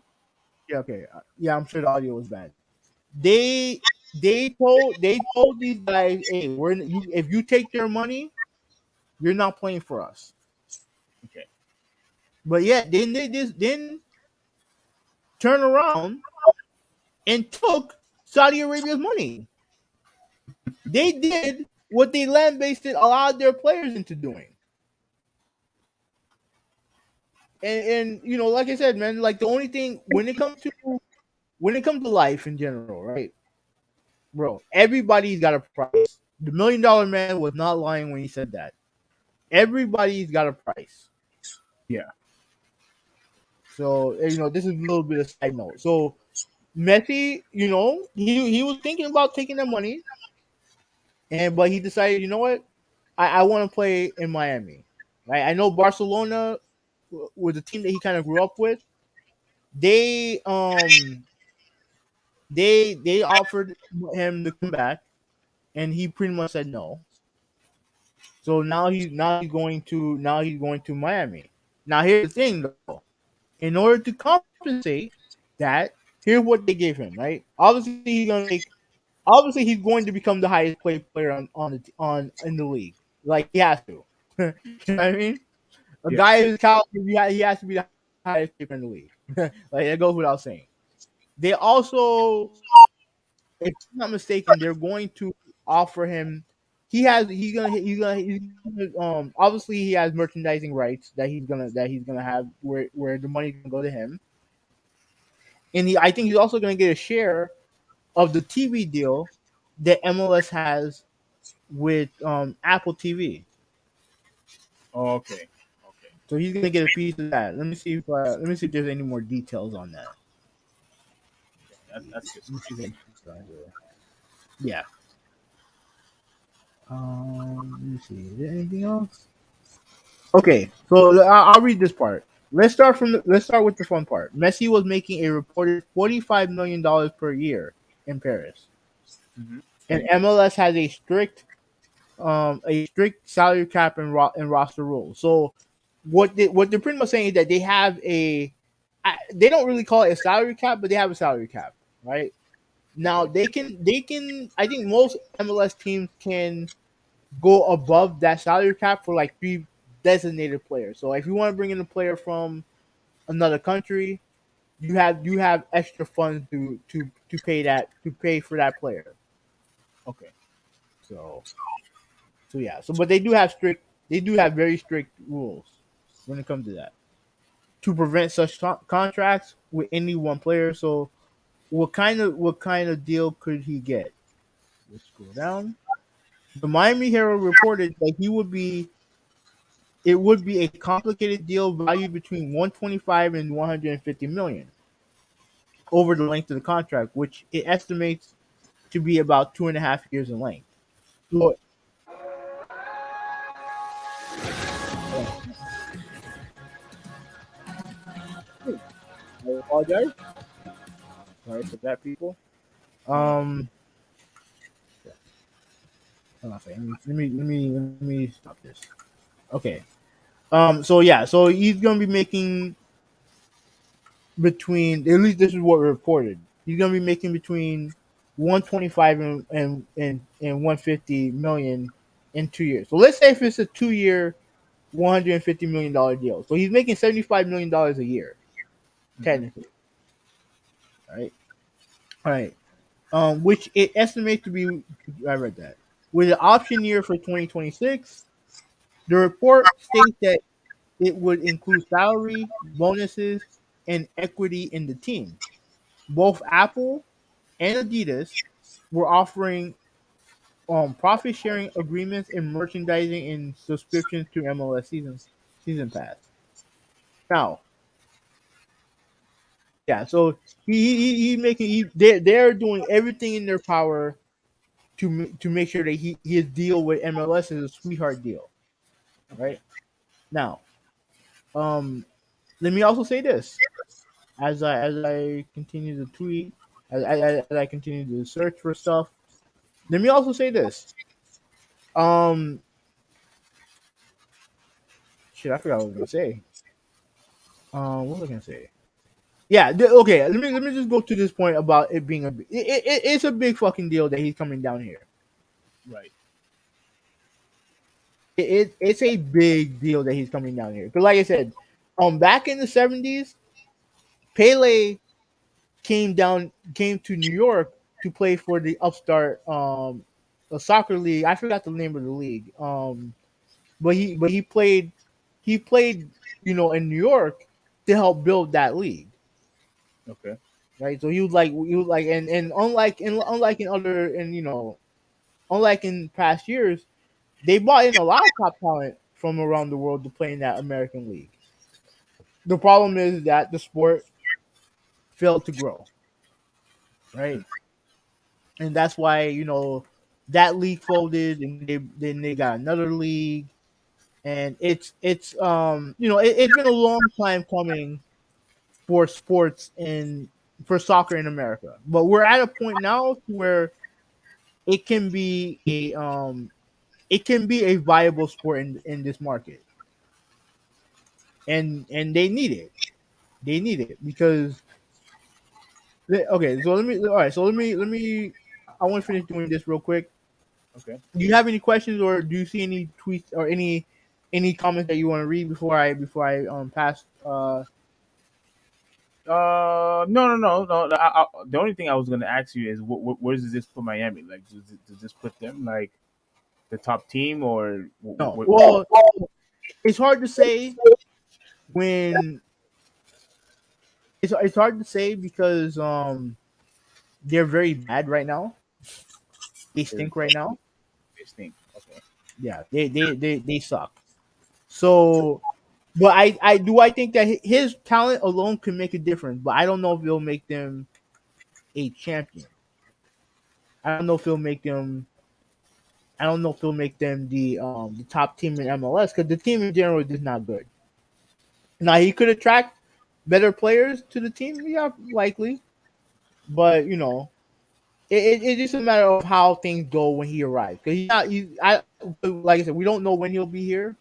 yeah, okay, yeah, I'm sure the audio was bad. They told these guys, hey, if you take their money, you're not playing for us. Okay. But yet, then they just then turn around and took Saudi Arabia's money. They did what they land based allowed their players into doing. And like I said, man, like the only thing when it comes to life in general, right, bro, everybody's got a price. The $1 million man was not lying when he said that. Everybody's got a price. Yeah. So this is a little bit of side note. So Messi, he was thinking about taking the money, but he decided, you know what, I want to play in Miami. Right? I know Barcelona was a team that he kind of grew up with. They they offered him to come back, and he pretty much said no. So now he's going to Miami. Now here's the thing though. In order to compensate that, here's what they gave him. Right? Obviously he's going to become the highest paid player on in the league. Like he has to. You know what I mean? A Yeah. guy of his caliber, he has to be the highest paid player in the league. Like that goes without saying. They also, if I'm not mistaken, they're going to offer him. Obviously he has merchandising rights that he's gonna have where the money's gonna go to him, and I think he's also gonna get a share of the TV deal that MLS has with Apple TV. Oh, okay. Okay. So he's gonna get a piece of that. Let me see if there's any more details on that. That's just Let me see if I crazy. can find it. Yeah. Let me see. Is there anything else? Okay, so I'll read this part. let's start with the fun part. Messi was making a reported $45 million per year in Paris, Hmm. and MLS has a strict salary cap and roster rules. So what they're pretty much saying is that they have they don't really call it a salary cap, but they have a salary cap, right? Now Okay. they can I think most MLS teams can go above that salary cap for like three designated players. So if you want to bring in a player from another country, you have extra funds to pay for that player. Okay. So yeah. So but they do have very strict rules when it comes to that to prevent such contracts with any one player. So what kind of deal could he get? Let's scroll down. The Miami Herald reported that he would be it would be a complicated deal valued between 125 and 150 million over the length of the contract, which it estimates to be about 2.5 years in length. So, I apologize. Sorry for that, people. No. Um, hold on a second. Let me stop this. Okay. So yeah, so he's gonna be making between at least this is what we reported. He's gonna be making between 125 and 150 million in 2 years. So let's say if it's a 2 year, $150 million deal. So he's making $75 million a year, Hmm. technically. Right. All right. Which it estimates to be. I read that with an option year for 2026. The report states that it would include salary, bonuses, and equity in the team. Both Apple and Adidas were offering profit sharing agreements in merchandising and subscriptions to MLS season pass. Now, yeah, so he making they're doing everything in their power to make sure that his deal with MLS is a sweetheart deal, right? Now, um, let me also say this as I continue to tweet, as I continue to search for stuff. Let me also say this. Um, shit, I forgot what I was gonna say. What was I gonna say? Yeah, okay. Let me just go to this point about it being it's a big fucking deal that he's coming down here. Right. It's a big deal that he's coming down here. Because like I said, back in the '70s, Pele came to New York to play for the upstart a soccer league. I forgot the name of the league. But he played in New York to help build that league. Okay. Right. So he was like and unlike in other and unlike in past years, they brought in a lot of top talent from around the world to play in that American league. The problem is that the sport failed to grow, right? And that's why that league folded, and then they got another league, and it's been a long time coming for sports and for soccer in America, but we're at a point now where it can be a um it can be a viable sport in this market, and they need it. They need it because okay. So let me all right. So let me. I want to finish doing this real quick. Okay. Do you have any questions, or do you see any tweets or any comments that you want to read before I pass? No, no, no, no. The only thing I was gonna ask you is, where does this put Miami? Like, does this put them like the top team, or No. Well, it's hard to say when it's hard to say because they're very bad right now. They they're stink right now. distinct? Okay. Yeah, they suck. So, but I think that his talent alone can make a difference, but I don't know if it'll make them a champion. I don't know if it'll make them. I don't know if it'll make them the top team in MLS because the team in general is just not good. Now he could attract better players to the team, yeah, likely. But it's just a matter of how things go when he arrives. Because like I said, we don't know when he'll be here.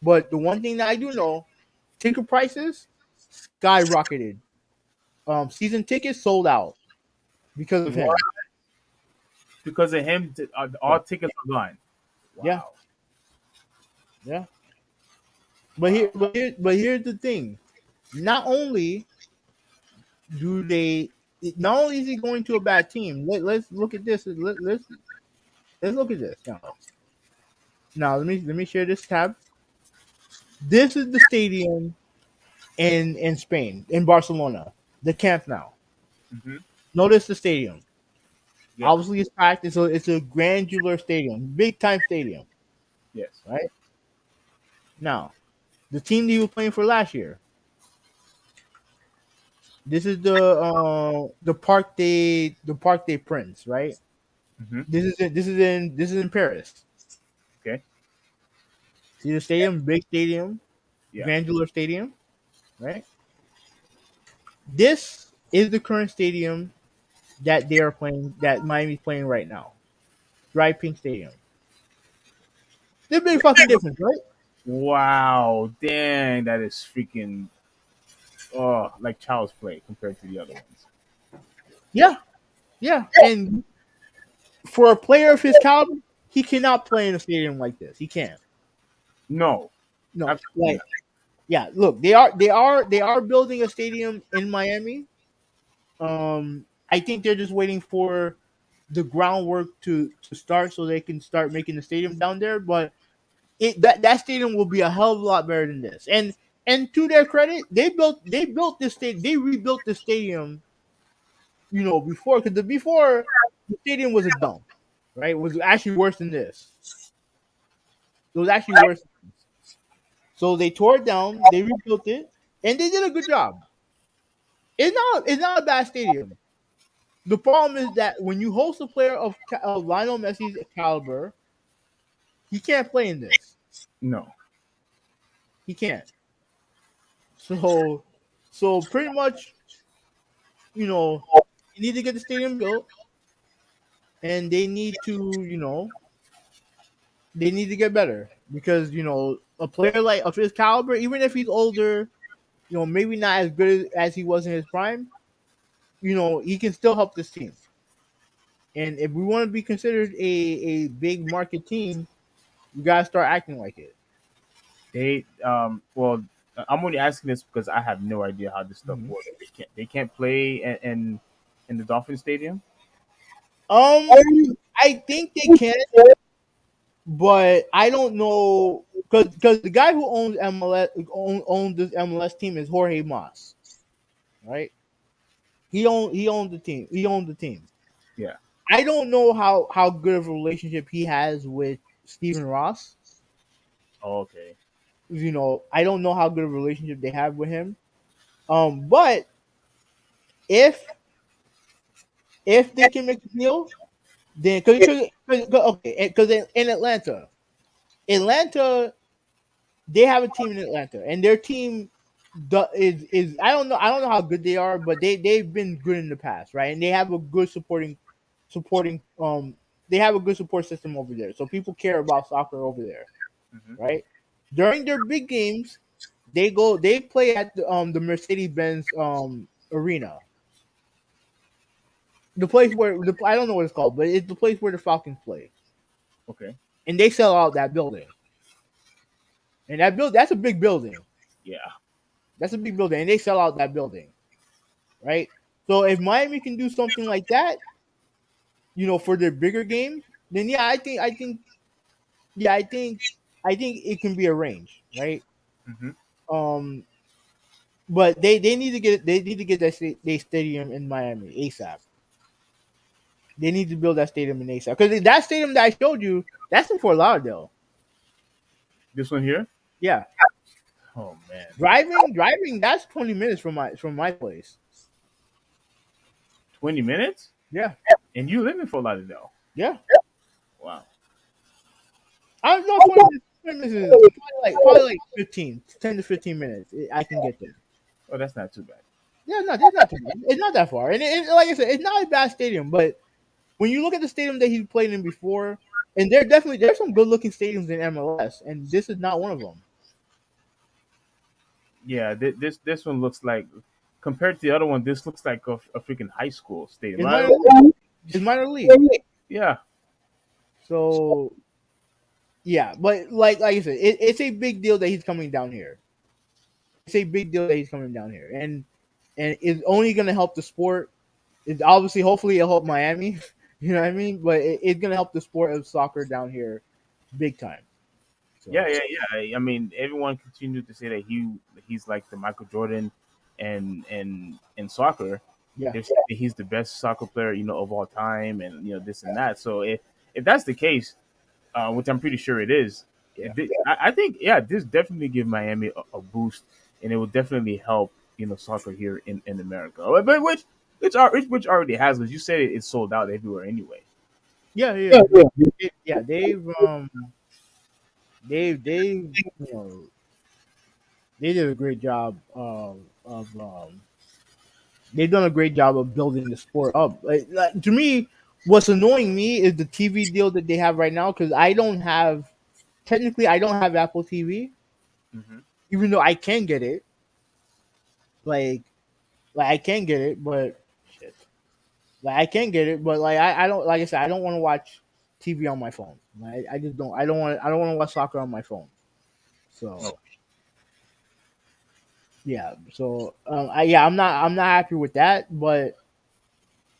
But the one thing that I do know, ticket prices skyrocketed. Season tickets sold out because of What? him. Because of him, Yeah, all tickets are gone. yeah, Wow. yeah. Wow. But here's the thing. Not only do they, not only is he going to a bad team. Let's look at this. Let's look at this now. Now let me share this tab. This is the stadium in Spain, in Barcelona, the Camp Nou. Hmm. Notice the stadium. Yeah. Obviously, it's packed. It's a granular stadium, big time stadium, Yes. right? Now, the team that he was playing for last year. This is the Parc des Princes, right? Hmm. This is in Paris. Okay. See the stadium, big stadium, Yeah. granular stadium, right? This is the current stadium that they are playing, that Miami's playing right now. Dry Pink Stadium. There's a big fucking difference, right? Wow. Dang, that is freaking like child's play compared to the other ones. Yeah, yeah. And for a player of his caliber, he cannot play in a stadium like this. He can't. No, No, absolutely like not. yeah. Look, they are building a stadium in Miami. I think they're just waiting for the groundwork to start so they can start making the stadium down there. But that stadium will be a hell of a lot better than this. And to their credit, they built this stadium. They rebuilt the stadium. Before, because before the stadium was a dump, right? It was actually worse than this. It was actually worse. So they tore it down, they rebuilt it, and they did a good job. It's not a bad stadium. The problem is that when you host a player of Lionel Messi's caliber, he can't play in this. No. He can't. So pretty much, you know, they need to get the stadium built, and they need to get better because a player like of his caliber, even if he's older, maybe not as good as he was in his prime, he can still help this team. And if we want to be considered a big market team, we gotta start acting like it. They well, I'm only asking this because I have no idea how this stuff Mhm. works. They can't play in the Dolphin Stadium. Um, I think they can, but I don't know because the guy who owns MLS owns this MLS team is Jorge Mas, right? He owns the team. He owns the team. Yeah. I don't know how good of a relationship he has with Stephen Ross. Oh, okay. I don't know how good of a relationship they have with him. But if they can make a deal, then because okay, because in Atlanta, they have a team in Atlanta, and their team is I don't know how good they are, but they've been good in the past, right? And they have a good supporting they have a good support system over there, so people care about soccer over there, Hmm. right? During their big games, they play at the Mercedes Benz arena, the place where I don't know what it's called, but it's the place where the Falcons play, Okay. and they sell out that building. And that's a big building. Yeah. That's a big building, and they sell out that building, right? So if Miami can do something like that, for their bigger games, then yeah, yeah, I think it can be arranged, right? Hmm. Um, but they need to get that stadium in Miami ASAP. They need to build that stadium in ASAP because that stadium that I showed you, that's in Fort Lauderdale. This one here. Yeah, Oh man. driving, that's 20 minutes from my place. 20 minutes, Yeah, and you live in Fort Lauderdale. yeah. Wow. I don't know 20 minutes. minutes is probably like 15, 10 to 15 minutes. I can get there. Oh, that's not too bad. Yeah, no, it's not too bad. It's not that far, and like I said, it's not a bad stadium. But when you look at the stadium that he's played in before, and there's some good looking stadiums in MLS, and this is not one of them. Yeah, this one looks like, compared to the other one, this looks like a freaking high school stadium. It's Right? minor league. It's minor league. Yeah. So yeah, but like I said, it's a big deal that he's coming down here. It's a big deal that he's coming down here, and it's only going to help the sport. It's obviously, hopefully, it'll help Miami. You know what I mean? But it's going to help the sport of soccer down here, big time. So Yeah. I mean, everyone continued to say that he's like the Michael Jordan, and in soccer, yeah, they're saying that he's the best soccer player, of all time, and this and that. So if that's the case, which I'm pretty sure it is, yeah, I think, yeah, this definitely give Miami a boost, and it will definitely help soccer here in America. But which already has, because you said it's sold out everywhere anyway. yeah. Yeah, you know they did a great job of they've done a great job of building the sport up. To me, what's annoying me is the TV deal that they have right now because I don't have Apple TV, Hmm. even though I can get it. Like I can get it, but shit. Like I can get it, but I don't, like I said, I don't want to watch TV on my phone. I just don't. I don't want to watch soccer on my phone. So Oh, yeah. So I'm not happy with that. But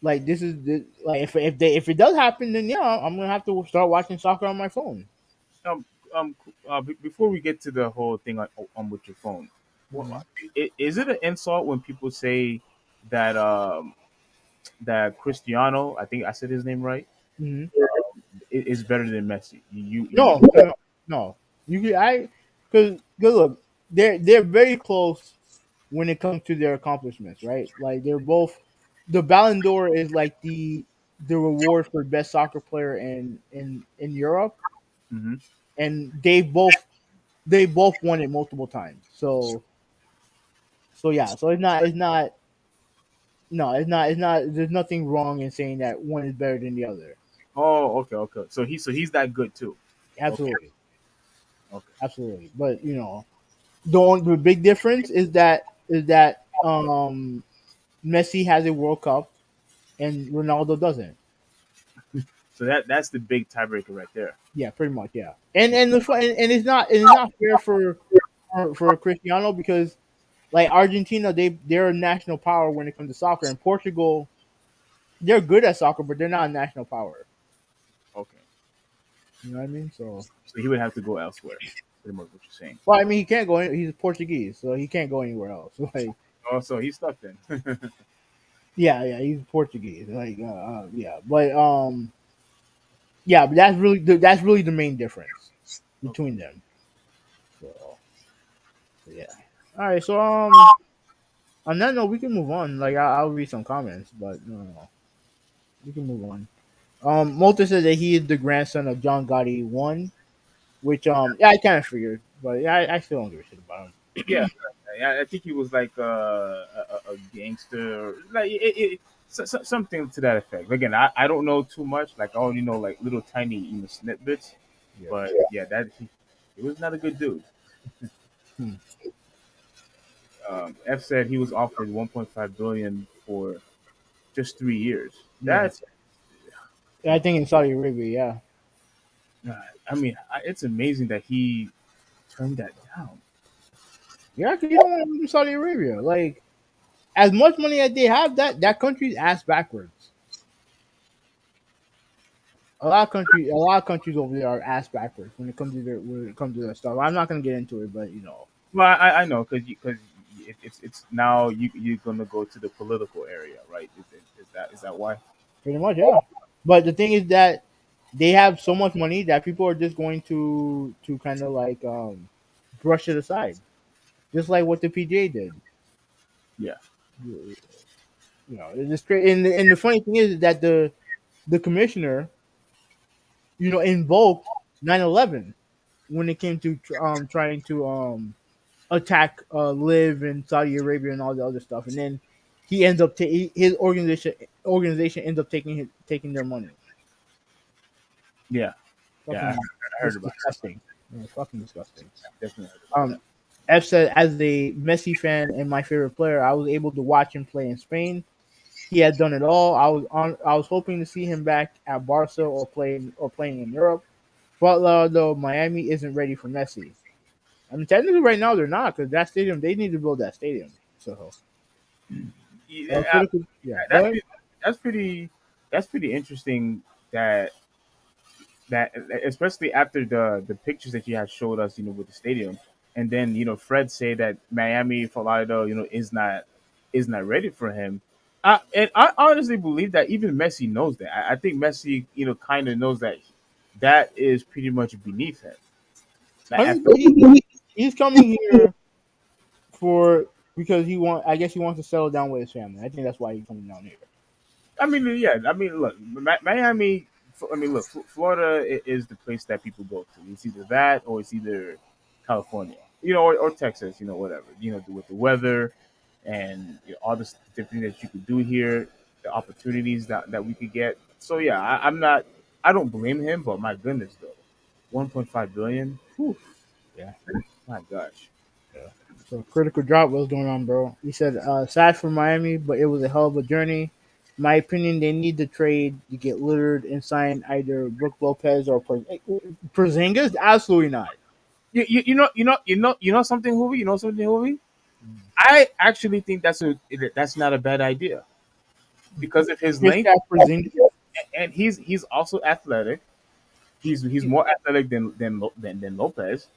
like like if it does happen, then yeah, I'm gonna have to start watching soccer on my phone. um, before we get to the whole thing on with your phone, Mm-hmm. is it an insult when people say that that Cristiano, I think I said his name right, Mm-hmm. is better than Messi? No, no. You can I because good look, they're very close when it comes to their accomplishments, right? Like they're both the Ballon d'Or is like the reward for best soccer player in Europe, Hmm. and they both won it multiple times. So yeah, so it's not no, it's not. There's nothing wrong in saying that one is better than the other. Oh, okay. So he's that good too. Okay, Absolutely, okay. absolutely. But the big difference is that Messi has a World Cup and Ronaldo doesn't. So that's the big tiebreaker right there. Yeah, pretty much. Yeah, and it's not fair for Cristiano because like Argentina, they're a national power when it comes to soccer, and Portugal, they're good at soccer, but they're not a national power. Okay, You know what I mean? So, so he would have to go elsewhere. Pretty much what you're saying. well, I mean, he can't go. He's Portuguese, so he can't go anywhere else. Like, Oh, so he's stuck then. yeah, he's Portuguese. Yeah, but that's really the main difference Okay. between them. So, yeah. All right, so on that note, we can move on. Like, I'll read some comments, but no, we can move on. Molter said that he is the grandson of John Gotti one, which yeah, I kind of figured, but yeah, I still don't give a shit about him. Yeah, I think he was like a gangster, like something to that effect. Again, I don't know too much. Like I only know like little tiny snippets, Yeah. but yeah, he was not a good dude. Hmm. F said he was offered 1.5 billion for just 3 years. Yeah. That's, I think in Saudi Arabia, yeah. I mean, it's amazing that he turned that down. Yeah, because you don't want to move to Saudi Arabia. Like, as much money as they have, that country's ass backwards. A lot of countries over there are ass backwards when it comes to their stuff. I'm not gonna get into it, but Well, I know because it's now you're gonna go to the political area, right? Is that why? pretty much, yeah. But the thing is that they have so much money that people are just going to kind of like brush it aside, just like what the PGA did. Yeah. It's just great. And the funny thing is that the commissioner, invoked 9/11. when it came to trying to attack Live and Saudi Arabia and all the other stuff, and then he ends up his organization ends up taking their money. Yeah, yeah, Fucking I heard just about disgusting. Yeah, fucking disgusting. that. Definitely heard about Um, that. F said, as a Messi fan and my favorite player, I was able to watch him play in Spain. He had done it all. I was hoping to see him back at Barca or playing in Europe. But though Miami isn't ready for Messi. I mean, technically, right now they're not because that stadium they need to build that stadium. So, Yeah, critical. Yeah, go that's ahead. that's pretty that's pretty interesting. That that especially after the pictures that you had showed us, with the stadium, and then Fred say that Miami, Florida, is not ready for him. And I honestly believe that even Messi knows that. I think Messi, kind of knows that that is pretty much beneath him. Like, I I mean, feel, he's coming here for because he want. I guess he wants to settle down with his family. I think that's why he's coming down here. I mean, yeah. I mean, look, Miami. I mean, look, Florida is the place that people go to. It's either that or it's either California, or Texas, whatever. With the weather and all the different things that you could do here, the opportunities that we could get. So yeah, I'm not. I don't blame him, but my goodness, though, 1.5 billion. Whew, Yeah. my gosh. Yeah. So critical drop. What's going on, bro? He said, sad for Miami, but it was a hell of a journey. In my opinion, they need the trade to get littered and sign either Brook Lopez or Porzingis. Absolutely not. You know something, Hoovy. You know something, Hoovy. I actually think that's not a bad idea because of his Just length, that Porzingis. and he's also athletic. He's more athletic than Lopez,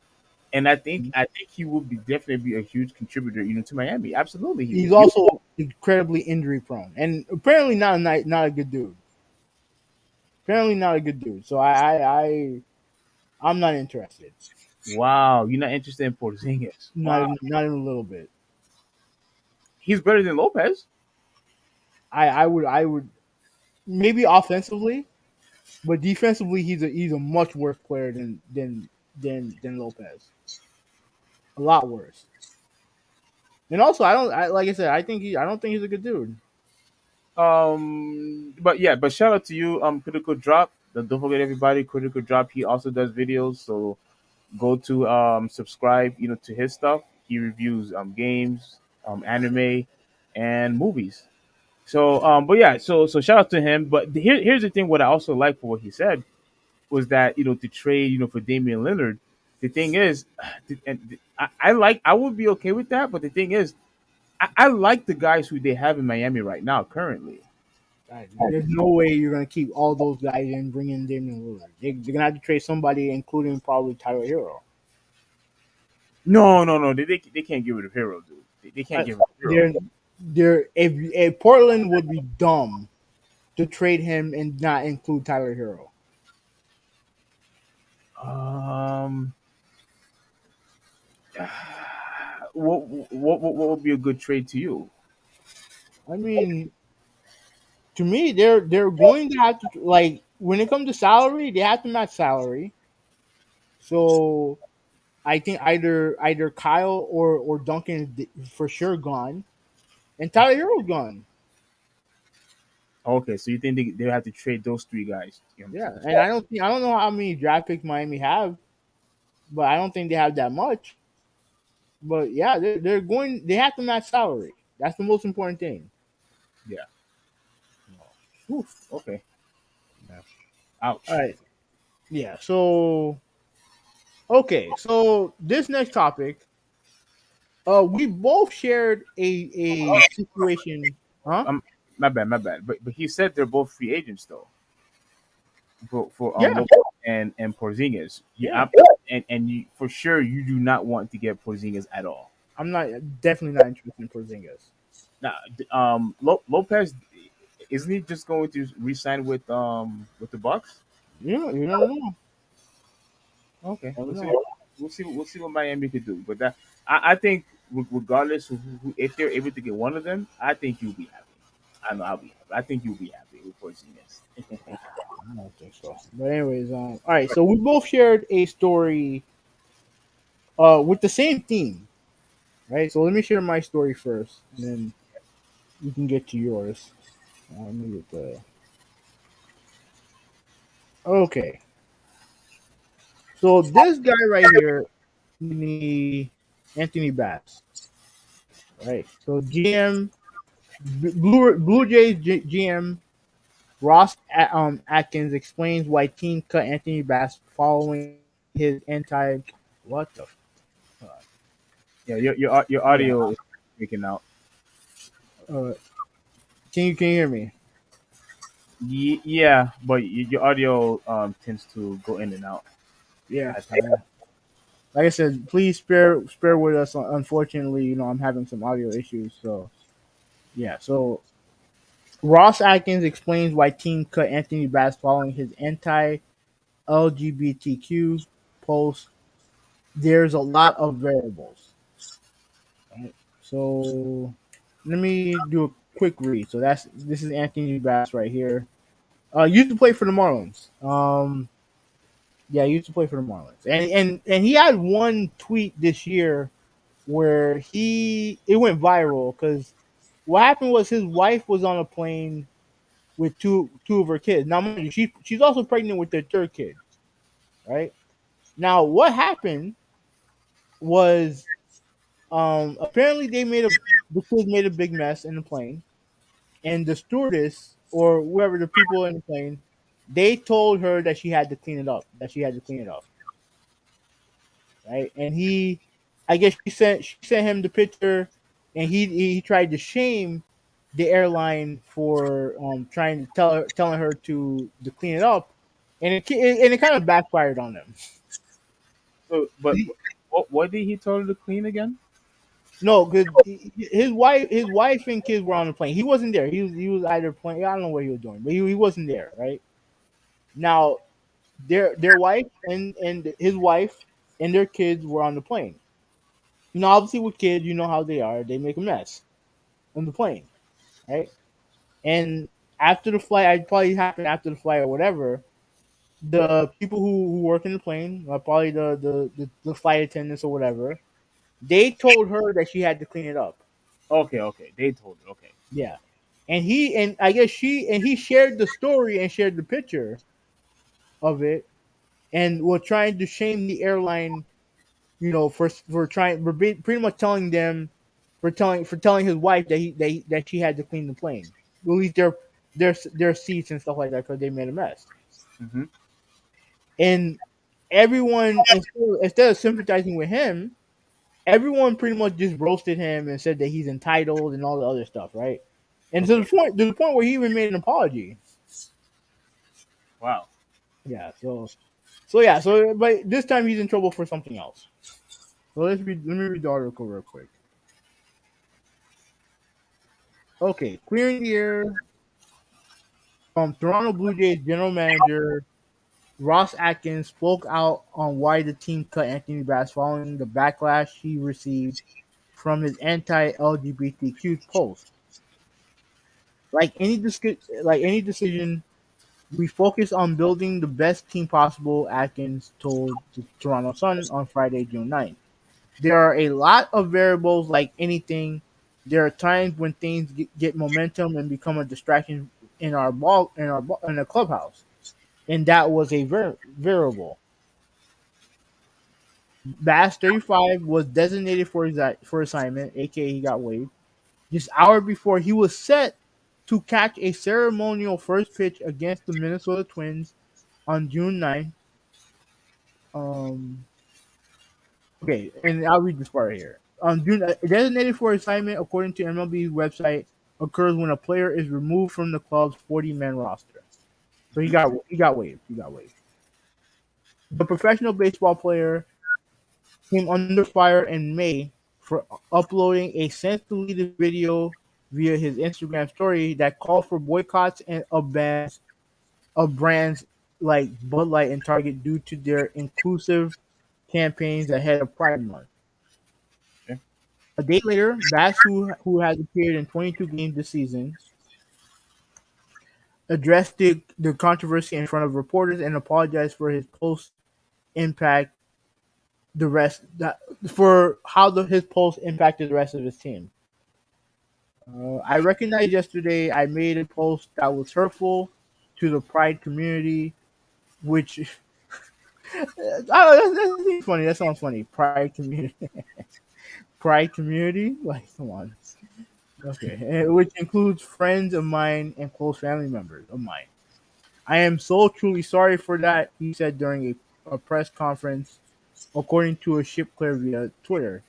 and I think he will definitely be a huge contributor, to Miami. Absolutely, he He's will. He, also incredibly injury prone and apparently not a good dude. Apparently not a good dude. So I'm not interested. wow, you're not interested in Porzingis? Wow, Not even a little bit. he's better than Lopez. I would maybe offensively, but defensively he's a much worse player than Lopez. A lot worse. And also like I said, I don't think he's a good dude. But yeah, but shout out to you, Critical Drop. Don't forget everybody, Critical Drop. He also does videos, so go to subscribe, to his stuff. He reviews games, anime, and movies. So but yeah, so shout out to him. But here's the thing. What I also like for what he said was that to trade for Damian Lillard. The thing is, and I would be okay with that. But the thing is, I like the guys who they have in Miami right now currently. There's no way you're gonna keep all those guys and bring in Damian Lillard. They're gonna have to trade somebody, including probably Tyler Hero. No, no, no. They can't get rid of Hero, dude. They can't Uh, get rid of Hero. they're if Portland would be dumb to trade him and not include Tyler Hero. Um, what would be a good trade to you? I mean, to me, they're going to have to like when it comes to salary, they have to match salary. So I think either Kyle or Duncan is for sure gone, and Tyler Hero's gone. Okay, so you think they have to trade those three guys? Yeah, and I don't know how many draft picks Miami have, but I don't think they have that much. But yeah, they're going. They have to match salary. That's the most important thing. Yeah. Oof, okay. Yeah. All Ouch. right. Yeah. So okay. So this next topic, we both shared a situation. Huh? Um, my bad, my bad. But he said they're both free agents though. For Yeah. Lopez and Porzingis. Yeah. And you, for sure you do not want to get Porzingis at all. I'm not definitely not interested in Porzingis. Now, Lopez, isn't he just going to resign with the Bucks? You never know. Okay, Never we'll see. know. We'll see what Miami could do. But I think regardless of if they're able to get one of them, I think you'll be happy. I know I'll be happy. I think you'll be happy with Porzingis. I don't think so. But anyways, all right. So we both shared a story with the same theme, right? So let me share my story first, and then you can get to yours. Let me get the okay. So this guy right here, Anthony Bass, right? So GM Blue Jays GM Atkins explains why team cut Anthony Bass following his anti what the Yeah, your yeah. audio is breaking out. Uh, can you hear me? Yeah, but your audio tends to go in and out Yeah. at times. Like I said, please spare with us. Unfortunately, I'm having some audio issues. So yeah. So Ross Atkins explains why team cut Anthony Bass following his anti-LGBTQ post. There's a lot of variables. Right? So let me do a quick read. So this is Anthony Bass right here. Used to play for the Marlins. Yeah, he used to play for the Marlins, and he had one tweet this year where it went viral because what happened was his wife was on a plane with two of her kids. Now, mind you, she's also pregnant with their third kid, right? Now, what happened was apparently the kids made a big mess in the plane, and the stewardess or whoever the people in the plane, they told her that she had to clean it up. That she had to clean it up, right? And I guess she sent him the picture, and he tried to shame the airline for trying to telling her to clean it up, and it kind of backfired on him. So, but what did he tell her to clean again? No, because his wife and kids were on the plane. He wasn't there. He was either playing. I don't know what he was doing, but he wasn't there. Right now, their wife and his wife and their kids were on the plane. Obviously with kids, you know how they are. They make a mess on the plane, right? And after the flight, it probably happened after the flight or whatever. The people who work in the plane, probably the flight attendants or whatever, they told her that she had to clean it up. Okay, okay, they told her. Okay, Yeah, and I guess he shared the story and shared the picture of it, and was trying to shame the airline, pretty much telling them for telling his wife that she had to clean the plane, at least their seats and stuff like that because they made a mess. hmm And everyone instead of sympathizing with him, everyone pretty much just roasted him and said that he's entitled and all the other stuff, right? And okay, to the point where he even made an apology. wow. Yeah, so but this time he's in trouble for something else. So let me read the article real quick. Okay, clearing the air from Toronto Blue Jays general manager Ross Atkins spoke out on why the team cut Anthony Bass following the backlash he received from his anti-LGBTQ post. Like any decision, we focus on building the best team possible, Atkins told the Toronto Sun on Friday, June 9th. There are a lot of variables like anything. There are times when things get momentum and become a distraction in the clubhouse. And that was a variable. Bass 35 was designated for assignment, aka he got waived. Just hour before he was set to catch a ceremonial first pitch against the Minnesota Twins on June 9th. Um, okay, and I'll read this part here. Designated for assignment, according to MLB's website, occurs when a player is removed from the club's 40-man roster. So he hmm got waived. He got waived. The professional baseball player came under fire in May for uploading a sense-deleted video via his Instagram story that called for boycotts and of brands like Bud Light and Target due to their inclusive campaigns ahead of Pride Month. Okay. A day later, Bass, who has appeared in 22 games this season, addressed the controversy in front of reporters and apologized for his post impact the rest that for how his post impacted the rest of his team. I recognized yesterday I made a post that was hurtful to the Pride community, which I don't know, that seems funny. That sounds funny. Pride community, Pride community. Like, come on. Okay, which includes friends of mine and close family members of mine. I am so truly sorry for that, he said during a press conference, according to a ship clear via Twitter.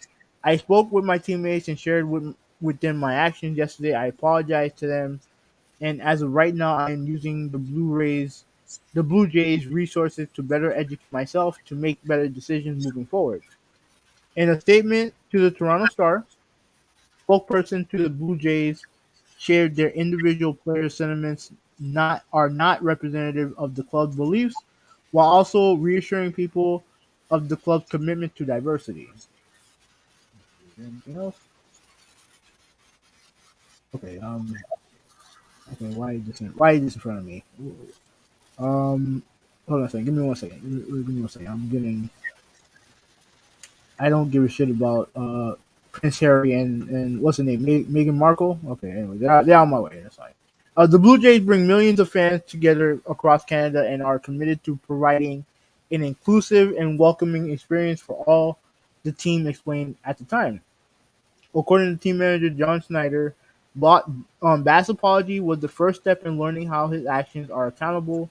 I spoke with my teammates and shared with them my actions yesterday. I apologize to them, and as of right now, I am using the Blue Jays resources to better educate myself to make better decisions moving forward. In a statement to the Toronto Star, spokesperson to the Blue Jays shared their individual player sentiments not representative of the club's beliefs, while also reassuring people of the club's commitment to diversity. Is there anything else? Okay. Okay. Why is this in front of me? Um. Hold on a second. Give me one second. Give me one second. I'm getting. I don't give a shit about Prince Harry and what's the name? Meghan Markle. Okay. Anyway, they're on my way. That's fine. The Blue Jays bring millions of fans together across Canada and are committed to providing an inclusive and welcoming experience for all, the team explained at the time. According to team manager John Snyder, Bass' apology was the first step in learning how his actions are accountable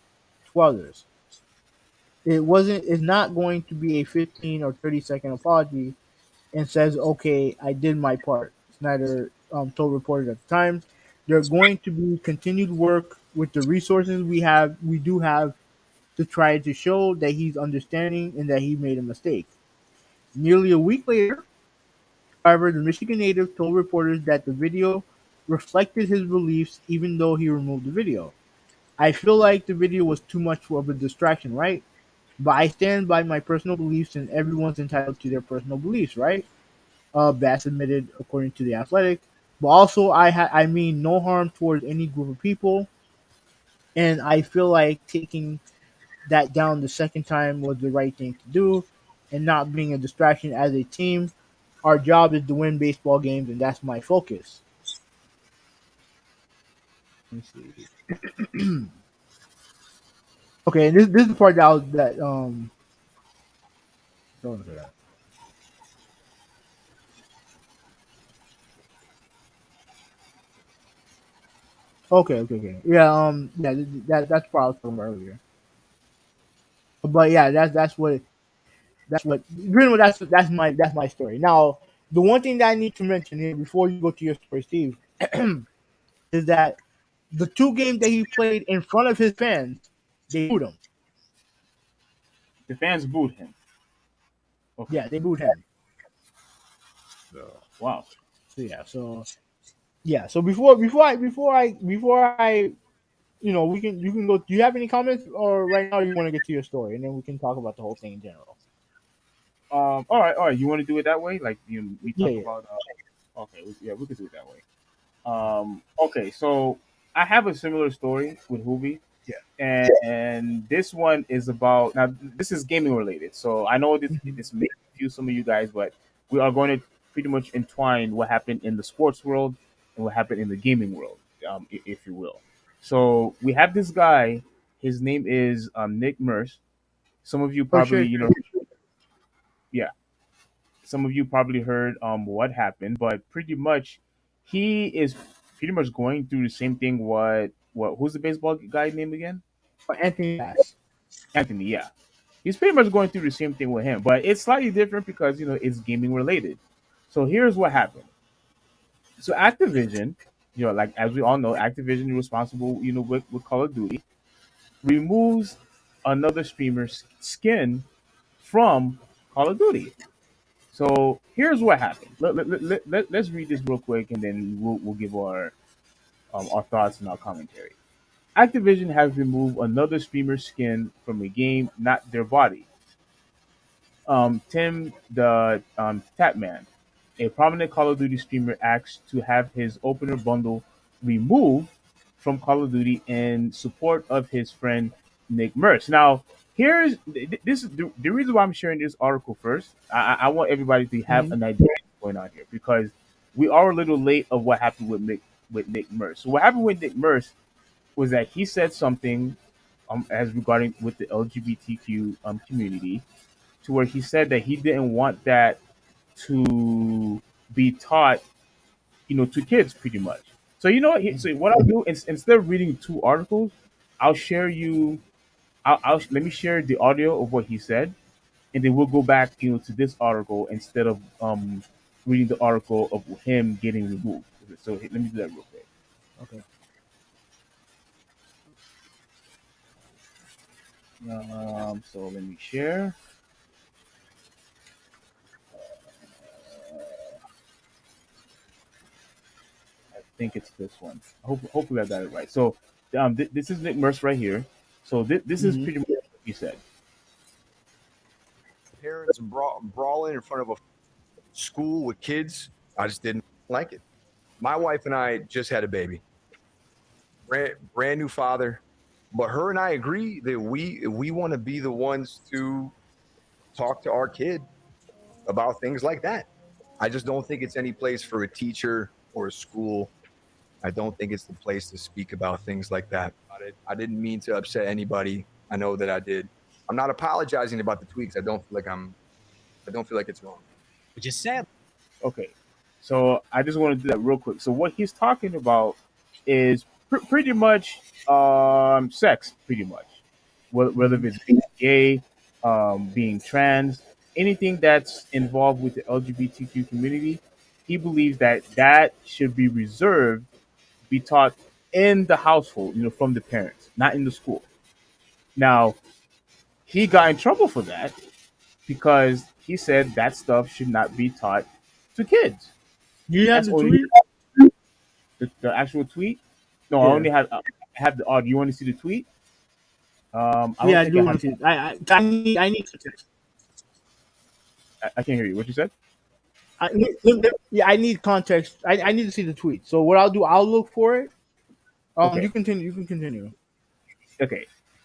to others. It's not going to be a 15 or 30-second apology and says, okay, I did my part. Snyder told reporters at the time. There are going to be continued work with the resources we do have to try to show that he's understanding and that he made a mistake. Nearly a week later, however, the Michigan native told reporters that the video reflected his beliefs even though he removed the video. I feel like the video was too much of a distraction, right? But I stand by my personal beliefs and everyone's entitled to their personal beliefs, right? Bass admitted, according to the Athletic. But also, I mean no harm towards any group of people, and I feel like taking that down the second time was the right thing to do, and not being a distraction as a team. Our job is to win baseball games, and that's my focus. Let's see. Okay, and this is the part that. Hold on for that. Okay. Yeah, yeah, that's what I was talking about earlier. But yeah, that's what pretty much that's my story. Now, the one thing that I need to mention here before you go to your story, Steve, is that the two games that he played in front of his fans, they booed him. The fans booed him. Okay. Yeah, they booed him. So, Wow. so before I we can go. Do you have any comments, or right now you want to get to your story, and then we can talk about the whole thing in general? All right. You want to do it that way? Like we Yeah, talk yeah. about. Okay. Yeah, we could do it that way. Okay. So I have a similar story with Hubi, Yeah. and this one is about now. This is gaming related, so I know this may confuse some of you guys, but we are going to pretty much entwine what happened in the sports world and what happened in the gaming world, if you will. So we have this guy. His name is Nick Merce. Some of you Oh, probably, sure. yeah, some of you probably heard what happened, but pretty much he is pretty much going through the same thing. What who's the baseball guy name again? Anthony Bass. Anthony. Yeah, he's pretty much going through the same thing with him, but it's slightly different because it's gaming related. So here's what happened. So Activision, like as we all know, Activision is responsible, with Call of Duty, removes another streamer's skin from Call of Duty. So here's what happened. Let's read this real quick, and then we'll give our thoughts and our commentary. Activision has removed another streamer's skin from a game, not their body. Tim the Tapman, a prominent Call of Duty streamer, asked to have his opener bundle removed from Call of Duty in support of his friend Nick Merce. Now, this is the reason why I'm sharing this article first. I want everybody to have Mhm. an idea of what's going on here because we are a little late of what happened with Nick Merce. So what happened with Nick Merce was that he said something as regarding with the LGBTQ community, to where he said that he didn't want that to be taught, to kids pretty much. So you know what? So what I'll do is instead of reading two articles, I'll share you. I'll let me share the audio of what he said, and then we'll go back, to this article instead of reading the article of him getting removed. So let me do that real quick. Okay. So let me share. I think it's this one. Hopefully I got it right. So this is Nick Merce right here. So this is Mhm. pretty much what he said. Parents brawling in front of a school with kids. I just didn't like it. My wife and I just had a baby, brand new father, but her and I agree that we want to be the ones to talk to our kid about things like that. I just don't think it's any place for a teacher or a school. I don't think it's the place to speak about things like that. I didn't mean to upset anybody. I know that I did. I'm not apologizing about the tweaks. I don't feel like it's wrong. which is sad. Okay. So I just want to do that real quick. So what he's talking about is pretty much sex, pretty much. Whether Mhm. it's being gay, being trans, anything that's involved with the LGBTQ community, he believes that that should be reserved, be taught in the household, from the parents, not in the school. Now, he got in trouble for that because he said that stuff should not be taught to kids. You have That's the only tweet? the actual tweet. No, I Yeah. only have I have the audio. You want to see the tweet? I don't Yeah, I think I do want have. to see it. I need context. I can't hear you. What you said? Yeah, I need context. I need to see the tweet. So what I'll do, I'll look for it. Okay. You continue. You can continue. Okay.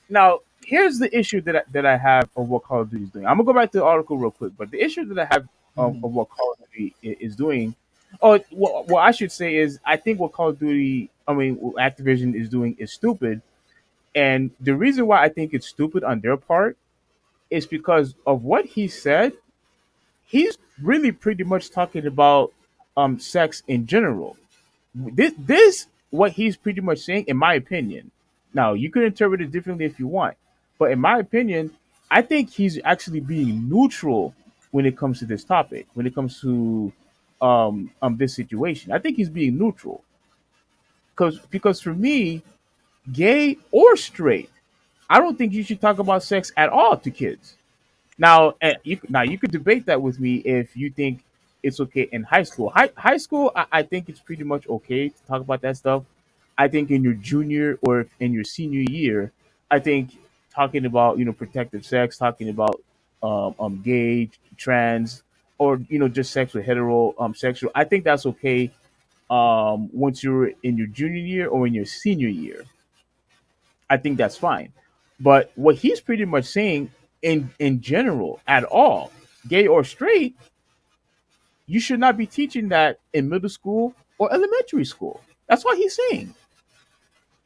Now here's the issue that I have of what Call of Duty is doing. I'm gonna go back to the article real quick, but the issue that I have Mhm. of what Call of Duty is doing, oh, what I should say is I think what Call of Duty, I mean, what Activision is doing is stupid, and the reason why I think it's stupid on their part is because of what he said. He's really pretty much talking about sex in general. This what he's pretty much saying, in my opinion. Now you could interpret it differently if you want, but in my opinion, I think he's actually being neutral when it comes to this topic. When it comes to this situation, I think he's being neutral because for me, gay or straight, I don't think you should talk about sex at all to kids. Now you could debate that with me if you think it's okay in high school. High school, I think it's pretty much okay to talk about that stuff. I think in your junior or in your senior year, I think talking about protective sex, talking about gay, trans, or just sex with hetero sexual. I think that's okay once you're in your junior year or in your senior year. I think that's fine. But what he's pretty much saying in general, at all, gay or straight, you should not be teaching that in middle school or elementary school. That's what he's saying.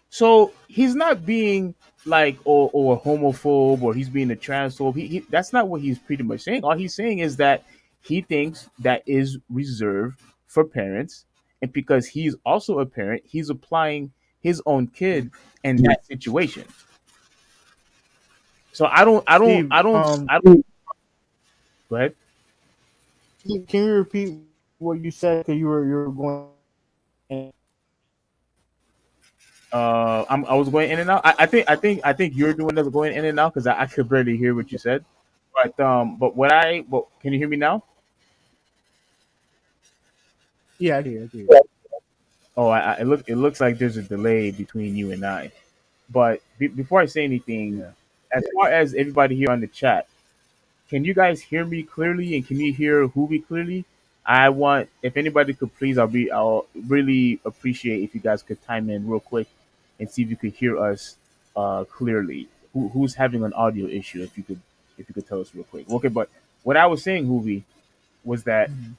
So he's not being like or a homophobe or he's being a transphobe. That's not what he's pretty much saying. All he's saying is that he thinks that is reserved for parents, and because he's also a parent, he's applying his own kid in that situation. So Steve, I don't. Go ahead. can you repeat what you said? Because you were going. I was going in and out. I think you're doing the going in and out because I could barely hear what you said. But can you hear me now? Yeah, I did. I did. Oh, it looks like there's a delay between you and I. But before I say anything, Yeah. as far as everybody here on the chat, can you guys hear me clearly and can you hear Hoobie clearly? I want if anybody could please, I'll really appreciate if you guys could time in real quick and see if you could hear us clearly. who's having an audio issue. If you could tell us real quick. Okay, but what I was saying, Hoovy, was that Mhm.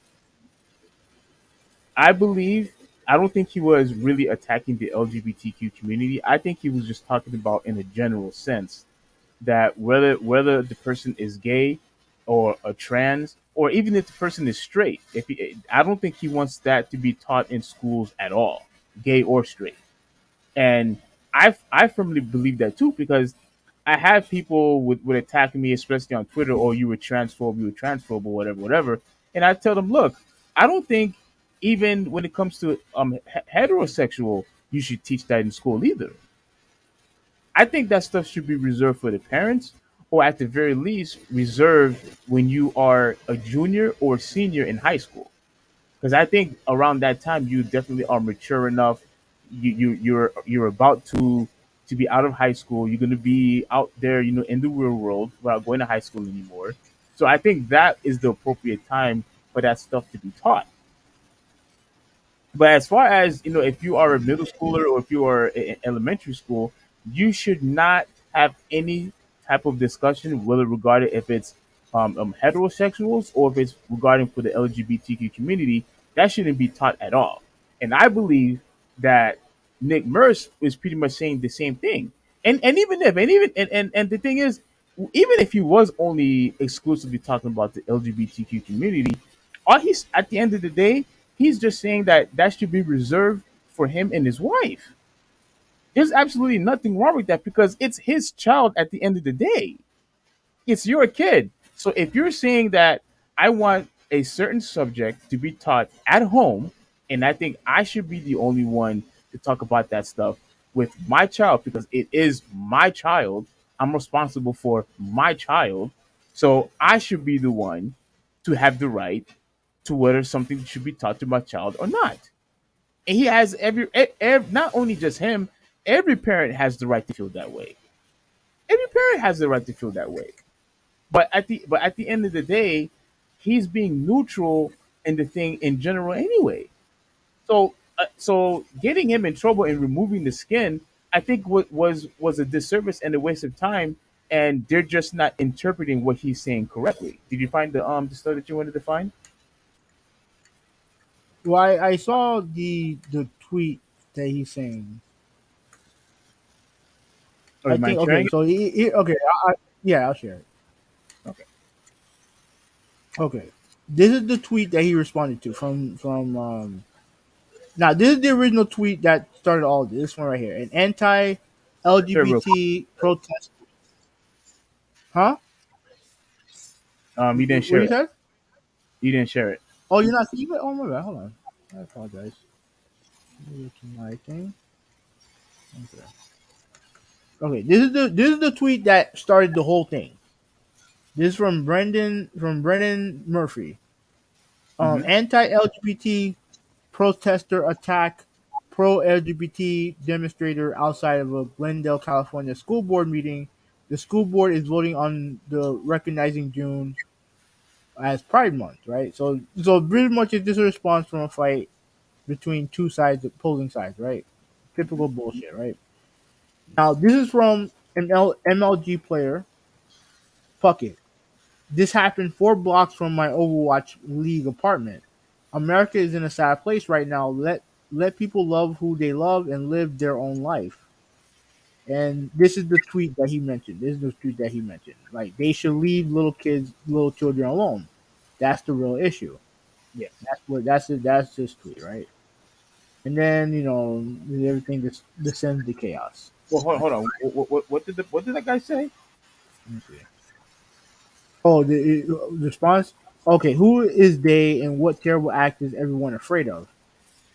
I believe I don't think he was really attacking the LGBTQ community. I think he was just talking about in a general sense that whether the person is gay or a trans or even if the person is straight, I don't think he wants that to be taught in schools at all, gay or straight. And I firmly believe that too because I have people would attack me, especially on Twitter, or you were transphobe, or whatever, whatever. And I tell them, look, I don't think even when it comes to heterosexual, you should teach that in school either. I think that stuff should be reserved for the parents, or at the very least, reserved when you are a junior or senior in high school. Because I think around that time you definitely are mature enough. You're about to be out of high school. You're going to be out there, in the real world without going to high school anymore. So I think that is the appropriate time for that stuff to be taught. But as far as if you are a middle schooler or if you are in elementary school, you should not have any type of discussion, whether regarding if it's heterosexuals or if it's regarding for the LGBTQ community. That shouldn't be taught at all. And I believe that Nick Merce is pretty much saying the same thing. And the thing is, even if he was only exclusively talking about the LGBTQ community, all he's at the end of the day, he's just saying that that should be reserved for him and his wife. There's absolutely nothing wrong with that because it's his child at the end of the day. It's your kid. So if you're saying that I want a certain subject to be taught at home, and I think I should be the only one to talk about that stuff with my child because it is my child, I'm responsible for my child. So I should be the one to have the right to whether something should be taught to my child or not. And he has not only just him, every parent has the right to feel that way. Every parent has the right to feel that way. But at the end of the day, he's being neutral in the thing in general anyway. So getting him in trouble and removing the skin, I think was a disservice and a waste of time. And they're just not interpreting what he's saying correctly. Did you find the stuff that you wanted to find? Well, I saw the tweet that he's saying. Or I you think mind okay. sharing it? So okay. Yeah, I'll share it. Okay. Okay, this is the tweet that he responded to from. Now this is the original tweet that started all this. This one right here. An Share it real quick. anti-LGBT protest. Huh? You didn't What share you it. said? You didn't share it. Oh, you're not seeing it? Oh my bad. Hold on. I apologize. Go to my thing. Okay. Okay. This is the tweet that started the whole thing. This is from Brendan Murphy. Hmm. Anti-LGBT protester attack pro-LGBT demonstrator outside of a Glendale, California school board meeting. The school board is voting on the recognizing June as Pride Month, right? So pretty much it's just a response from a fight between two sides, opposing sides, right? Typical bullshit, right? Now this is from an MLG player. Fuck it. This happened 4 blocks from my Overwatch League apartment. America is in a sad place right now. Let people love who they love and live their own life. And this is the tweet that he mentioned. This is the tweet that he mentioned. Like they should leave little children alone. That's the real issue. Yes. That's his tweet, right? And then everything just descends to chaos. Well, hold on. What did that guy say? Let me see. Oh, the response. Okay, who is they and what terrible act is everyone afraid of?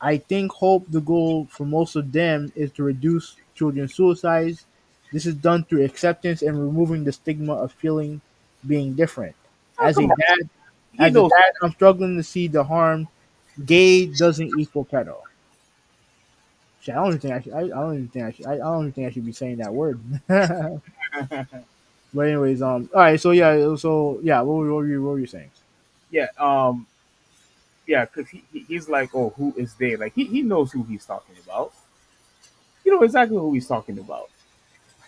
I think hope the goal for most of them is to reduce children's suicides. This is done through acceptance and removing the stigma of feeling being different. Oh, As a come on. dad, He as a knows. dad, I'm struggling to see the harm. Gay doesn't equal pedo. Shit, I don't even think I should. I don't even think I should. I don't even think I should be saying that word. But anyways, all right. So yeah. What were you saying? Yeah. Yeah. Because he's like, oh, who is they? Like he knows who he's talking about. You know exactly who he's talking about.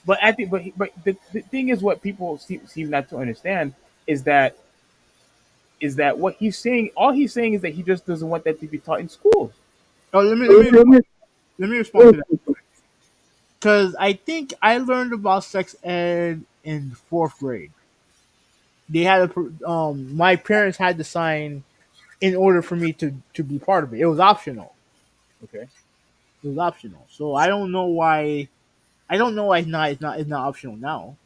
But I think, but the thing is, what people seem not to understand is that what he's saying. All he's saying is that he just doesn't want that to be taught in schools. Oh, let me respond to that because I think I learned about sex ed in fourth grade. They had my parents had to sign in order for me to be part of it. It was optional. Okay, It was optional. So I don't know why. I don't know why it's not optional now.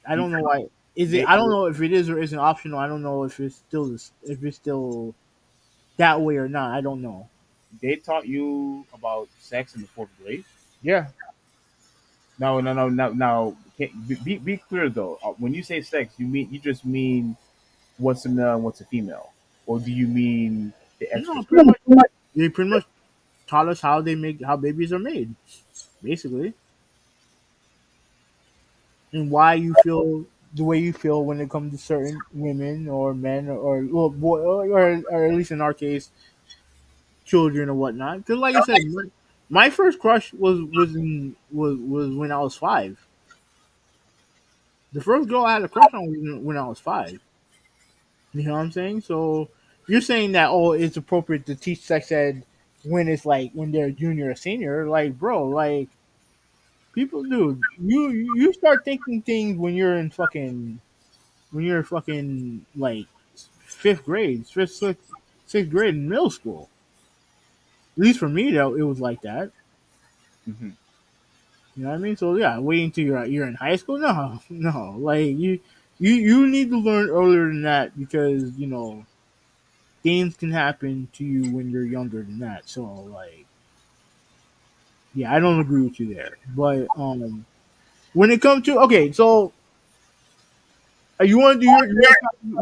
I don't know why. Is it? they I don't know if it is or isn't optional. I don't know if it's still that way or not. I don't know. they taught you about sex in the fourth grade. Yeah. No, no, no, no, no. Be clear though. When you say sex, you just mean what's a male and what's a female, or do you mean the extra No, stuff? pretty much. They pretty much taught us how babies are made, basically, and why you feel the way you feel when it comes to certain women or men or well, boy or at least in our case, children or whatnot. Because like I said, my first crush was when I was 5. The first girl I had a crush on was when I was 5. You know what I'm saying? So you're saying that it's appropriate to teach sex ed when it's like when they're junior or senior, like bro, like people do. You start thinking things when you're fucking like fifth grade, sixth grade in middle school. At least for me, though, it was like that. Hmm. You know what I mean? So yeah, waiting till you're in high school. No, no, like you need to learn earlier than that because things can happen to you when you're younger than that. So like, yeah, I don't agree with you there. But when it comes to okay, so you want to do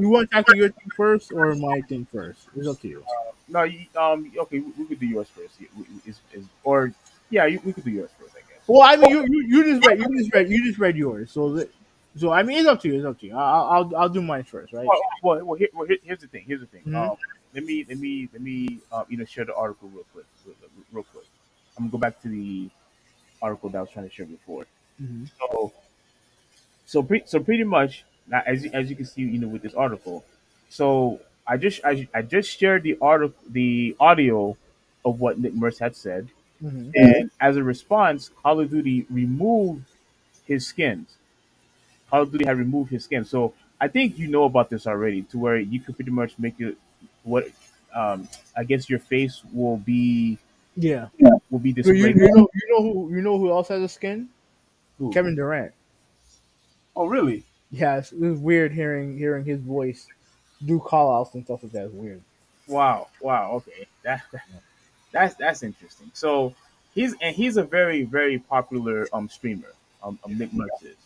you want to tackle your thing first or my thing first? It's up to you. No, okay, we could do yours first. Yeah, or yeah, we could do yours first, I guess. Well, I mean, you just read yours. So I mean, it's up to you. It's up to you. I'll do mine first, right? Here's the thing. Here's the thing. Mm-hmm. Let me share the article real quick. Real quick. I'm gonna go back to the article that I was trying to share before. Mm-hmm. So so pretty much now, as you can see, with this article. So I just shared the article, the audio of what Nick Merce had said, Mm-hmm. and as a response, Call of Duty removed his skins. Call of Duty had removed his skin. So I think you know about this already, to where you could pretty much make it what I guess your face Yeah. will be So displayed. you know who else has a skin? Who? Kevin Durant. Oh, really? Yes, it was weird hearing his voice do call outs and stuff like that. It's weird. Wow, wow. Okay, that's interesting. So he's a very popular streamer. Nick Mertz is.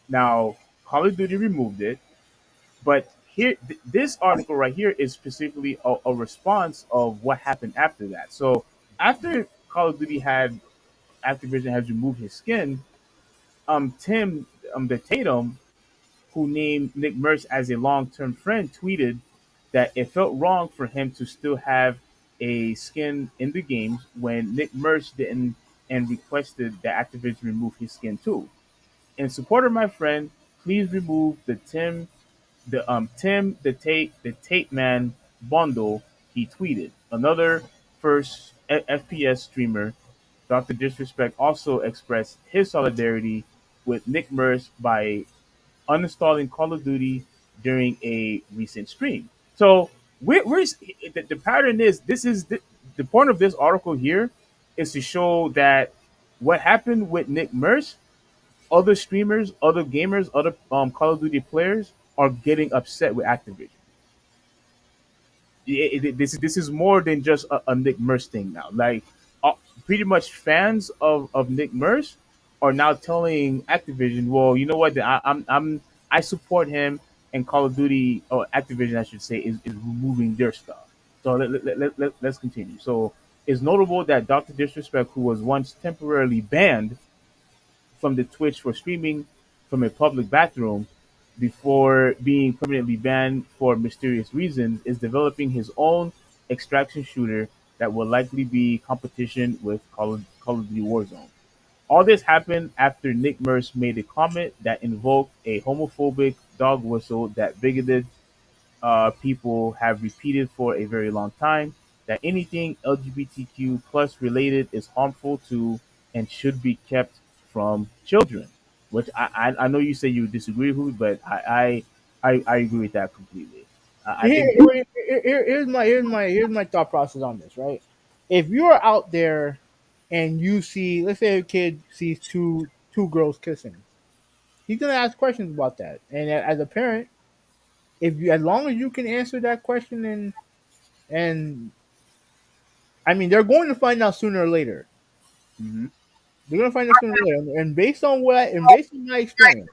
Now Call of Duty removed it, but this article right here is specifically a response of what happened after that. So after Call of Duty had Activision has removed his skin, Tim the Tatum, who named Nick Merckx as a long-term friend, tweeted that it felt wrong for him to still have a skin in the games when Nick Merckx didn't, and requested that Activision remove his skin too. In support of my friend, please remove the Tate Man bundle. He tweeted. Another first FPS streamer, Dr. Disrespect, also expressed his solidarity with Nick Merckx by uninstalling Call of Duty during a recent stream. So the pattern is this is the point of this article here is to show that what happened with Nick Merckx, other streamers, other gamers, other Call of Duty players are getting upset with Activision. This is more than just a Nick Merckx thing now. Like uh, pretty much fans of Nick Merckx are now telling Activision, well, you know what? I support him, and Call of Duty or Activision, I should say, is removing their stuff. So let's continue. So it's notable that Dr. Disrespect, who was once temporarily banned from the Twitch for streaming from a public bathroom before being permanently banned for mysterious reasons, is developing his own extraction shooter that will likely be competition with Call of Duty Warzone. All this happened after Nick Merce made a comment that invoked a homophobic dog whistle that bigoted people have repeated for a very long time, that anything LGBTQ plus related is harmful to and should be kept from children. Which I know you say you disagree with, but I agree with that completely. I Here, think here's my thought process on this. Right, if you're out there and you see, let's say a kid sees two girls kissing, he's gonna ask questions about that. And as a parent, if you, as long as you can answer that question, and I mean, they're going to find out sooner or later. mhm, They're gonna find out sooner or later. And based on and based on my experience,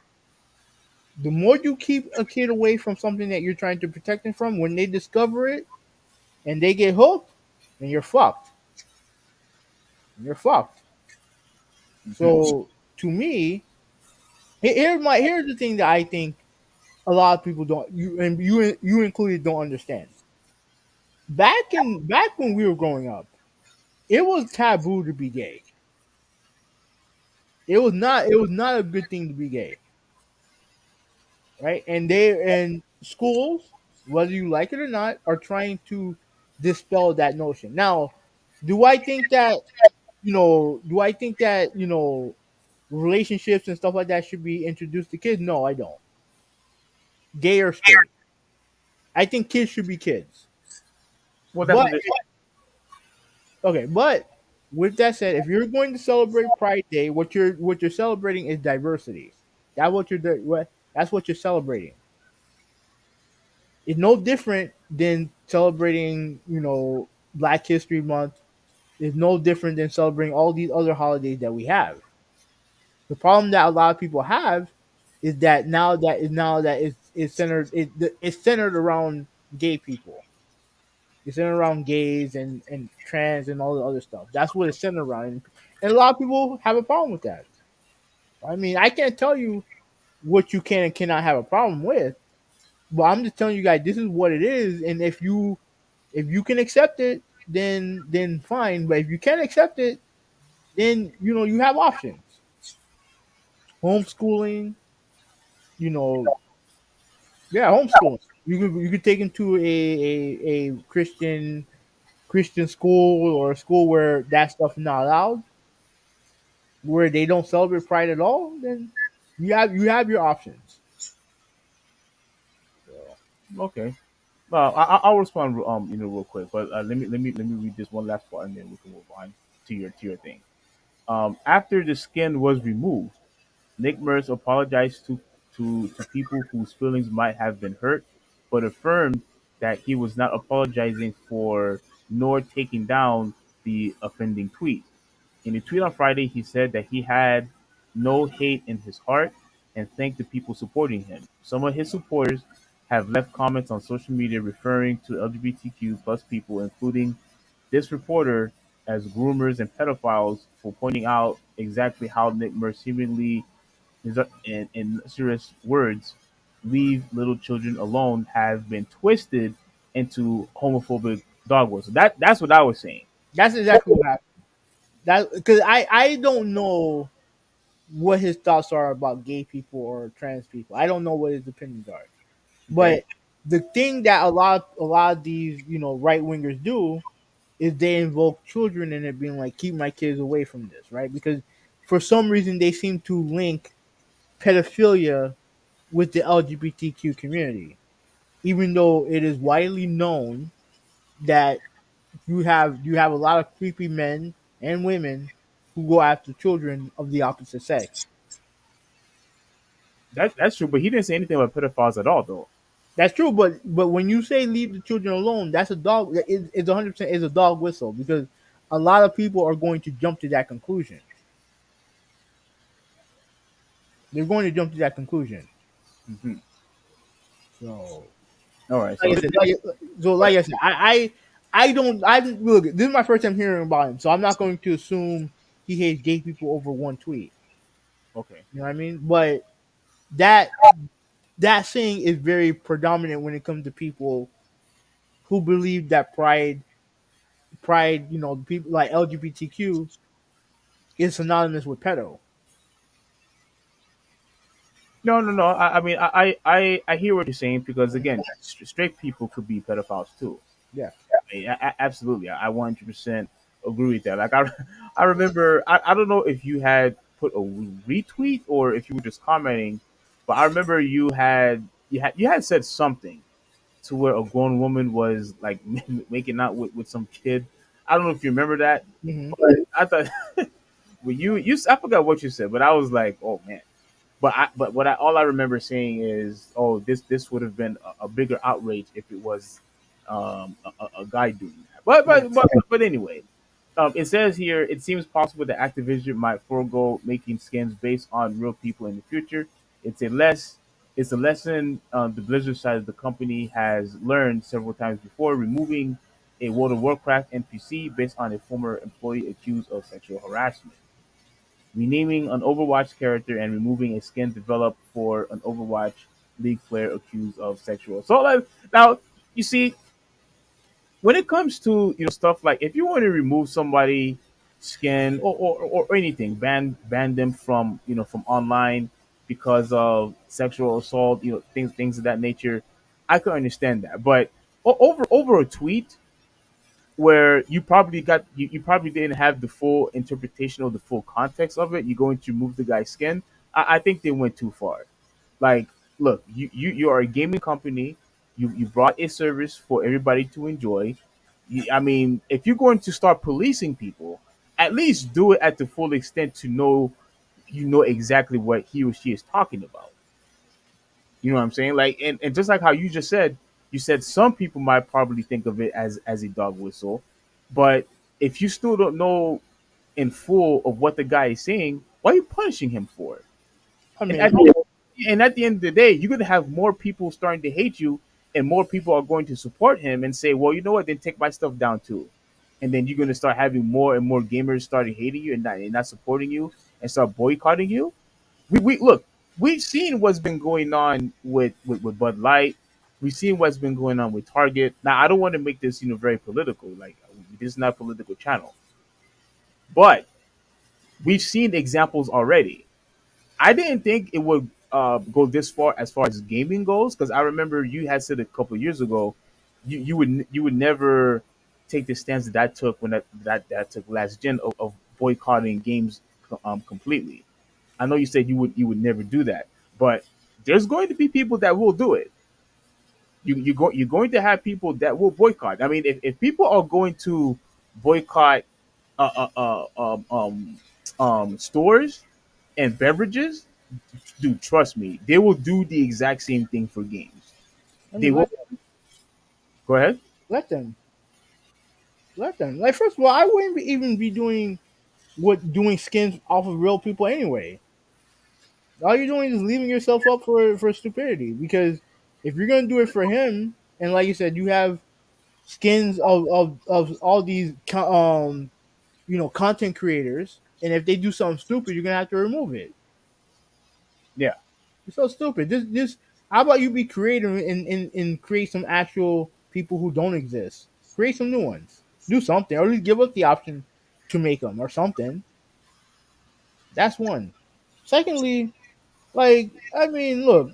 the more you keep a kid away from something that you're trying to protect them from, when they discover it and they get hooked, then you're fucked. You're fucked. mhm, So to me, here's the thing that I think a lot of people don't, you included, don't understand. Back when we were growing up, it was taboo to be gay. It was not a good thing to be gay, right? And schools, whether you like it or not, are trying to dispel that notion. Now, do I think that do I think that relationships and stuff like that should be introduced to kids? No, I don't. Gay or straight, I think kids should be kids. well, that's But what. okay, but with that said, if you're going to celebrate Pride Day, what you're celebrating is diversity. That's what you're celebrating. It's no different than celebrating, Black History Month. It's no different than celebrating all these other holidays that we have. The problem that a lot of people have is that now that it's centered around gay people. It's centered around gays and trans and all the other stuff. That's what it's centered around, and a lot of people have a problem with that. I mean, I can't tell you what you can and cannot have a problem with, but I'm just telling you guys this is what it is, and if you can accept it, then fine. But if you can't accept it, then you have options. Homeschooling, you know, yeah, homeschooling. You could take him to a Christian school, or a school where that stuff is not allowed, where they don't celebrate Pride at all. Then you have your options. So, Okay. Well, I'll respond, real quick. But let me read this one last part, and then we can move on to your thing. After the skin was removed, Nick Merce apologized to people whose feelings might have been hurt, but affirmed that he was not apologizing for nor taking down the offending tweet. In a tweet on Friday, he said that he had no hate in his heart and thanked the people supporting him. Some of his supporters have left comments on social media referring to LGBTQ plus people, including this reporter, as groomers and pedophiles, for pointing out exactly how Nick Merce seemingly, in serious words, leave little children alone, have been twisted into homophobic dog whistles. That's what I was saying. that's exactly what happened. That because I don't know what his thoughts are about gay people or trans people. I don't know what his opinions are. Okay. But the thing that a lot of these right wingers do is they invoke children, and it being like, keep my kids away from this, right? Because for some reason they seem to link pedophilia with the LGBTQ community, even though it is widely known that you have a lot of creepy men and women who go after children of the opposite sex. That's true, but he didn't say anything about pedophiles at all, though. That's true, but when you say leave the children alone, that's a dog. It's 100% is a dog whistle, because a lot of people are going to jump to that conclusion. They're going to jump to that conclusion. Hmm. So, All right, like so I said, like I said, I don't. I look. This is my first time hearing about him, so I'm not going to assume he hates gay people over one tweet. okay, You know what I mean? But that that saying is very predominant when it comes to people who believe that pride, people like LGBTQ is synonymous with pedo. No, no, no. I mean, I hear what you're saying because again, straight people could be pedophiles too. Yeah. I mean, absolutely, I 100% agree with that. Like I remember, I don't know if you had put a retweet or if you were just commenting, but I remember you had said something to where a grown woman was like making out with some kid. I don't know if you remember that, Hmm. but I thought well, you I forgot what you said, but I was like, oh man. But what I all I remember saying is, oh, this would have been a bigger outrage if it was a guy doing that. Yeah. But anyway, it says here it seems possible that Activision might forego making skins based on real people in the future. It's a less it's a lesson the Blizzard side of the company has learned several times before, removing a World of Warcraft NPC based on a former employee accused of sexual harassment, renaming an Overwatch character and removing a skin developed for an Overwatch League player accused of sexual assault. Now, you see, when it comes to stuff like if you want to remove somebody skin or anything, ban them from from online because of sexual assault, things of that nature, I could understand that. But over a tweet where you probably didn't have the full interpretation or the full context of it, you're going to remove the guy's skin. I think they went too far. Like, look, you are a gaming company. You brought a service for everybody to enjoy. I mean, if you're going to start policing people, at least do it at the full extent to know exactly what he or she is talking about. You know what I'm saying? Like, and just like how you just said, you said some people might probably think of it as a dog whistle, but if you still don't know in full of what the guy is saying, why are you punishing him for it? I And mean, at the end of the day, you're gonna have more people starting to hate you, and more people are going to support him and say, well, you know what? Then take my stuff down too. And then you're gonna start having more and more gamers starting hating you and not supporting you and start boycotting you. We look, we've seen what's been going on with Bud Light. We've seen what's been going on with Target. Now, I don't want to make this very political. Like, this is not a political channel, but we've seen examples already. I didn't think it would go this far as gaming goes, because I remember you had said a couple of years ago you would never take the stance that took when that took last gen of boycotting games completely. I know you said you would never do that, but there's going to be people that will do it. You're going to have people that will boycott. I mean, if people are going to boycott stores and beverages, dude, trust me, they will do the exact same thing for games. I They mean, will. Go ahead. let them, let them. Like, first of all, I wouldn't even be doing skins off of real people anyway. All you're doing is leaving yourself up for stupidity. Because if you're gonna do it for him, and like you said, you have skins of all these content creators, and if they do something stupid, you're gonna have to remove it. Yeah. It's so stupid. This. How about you be creative and create some actual people who don't exist? Create some new ones. Do something, or at least give us the option to make them or something. That's one. Secondly, like, I mean, look,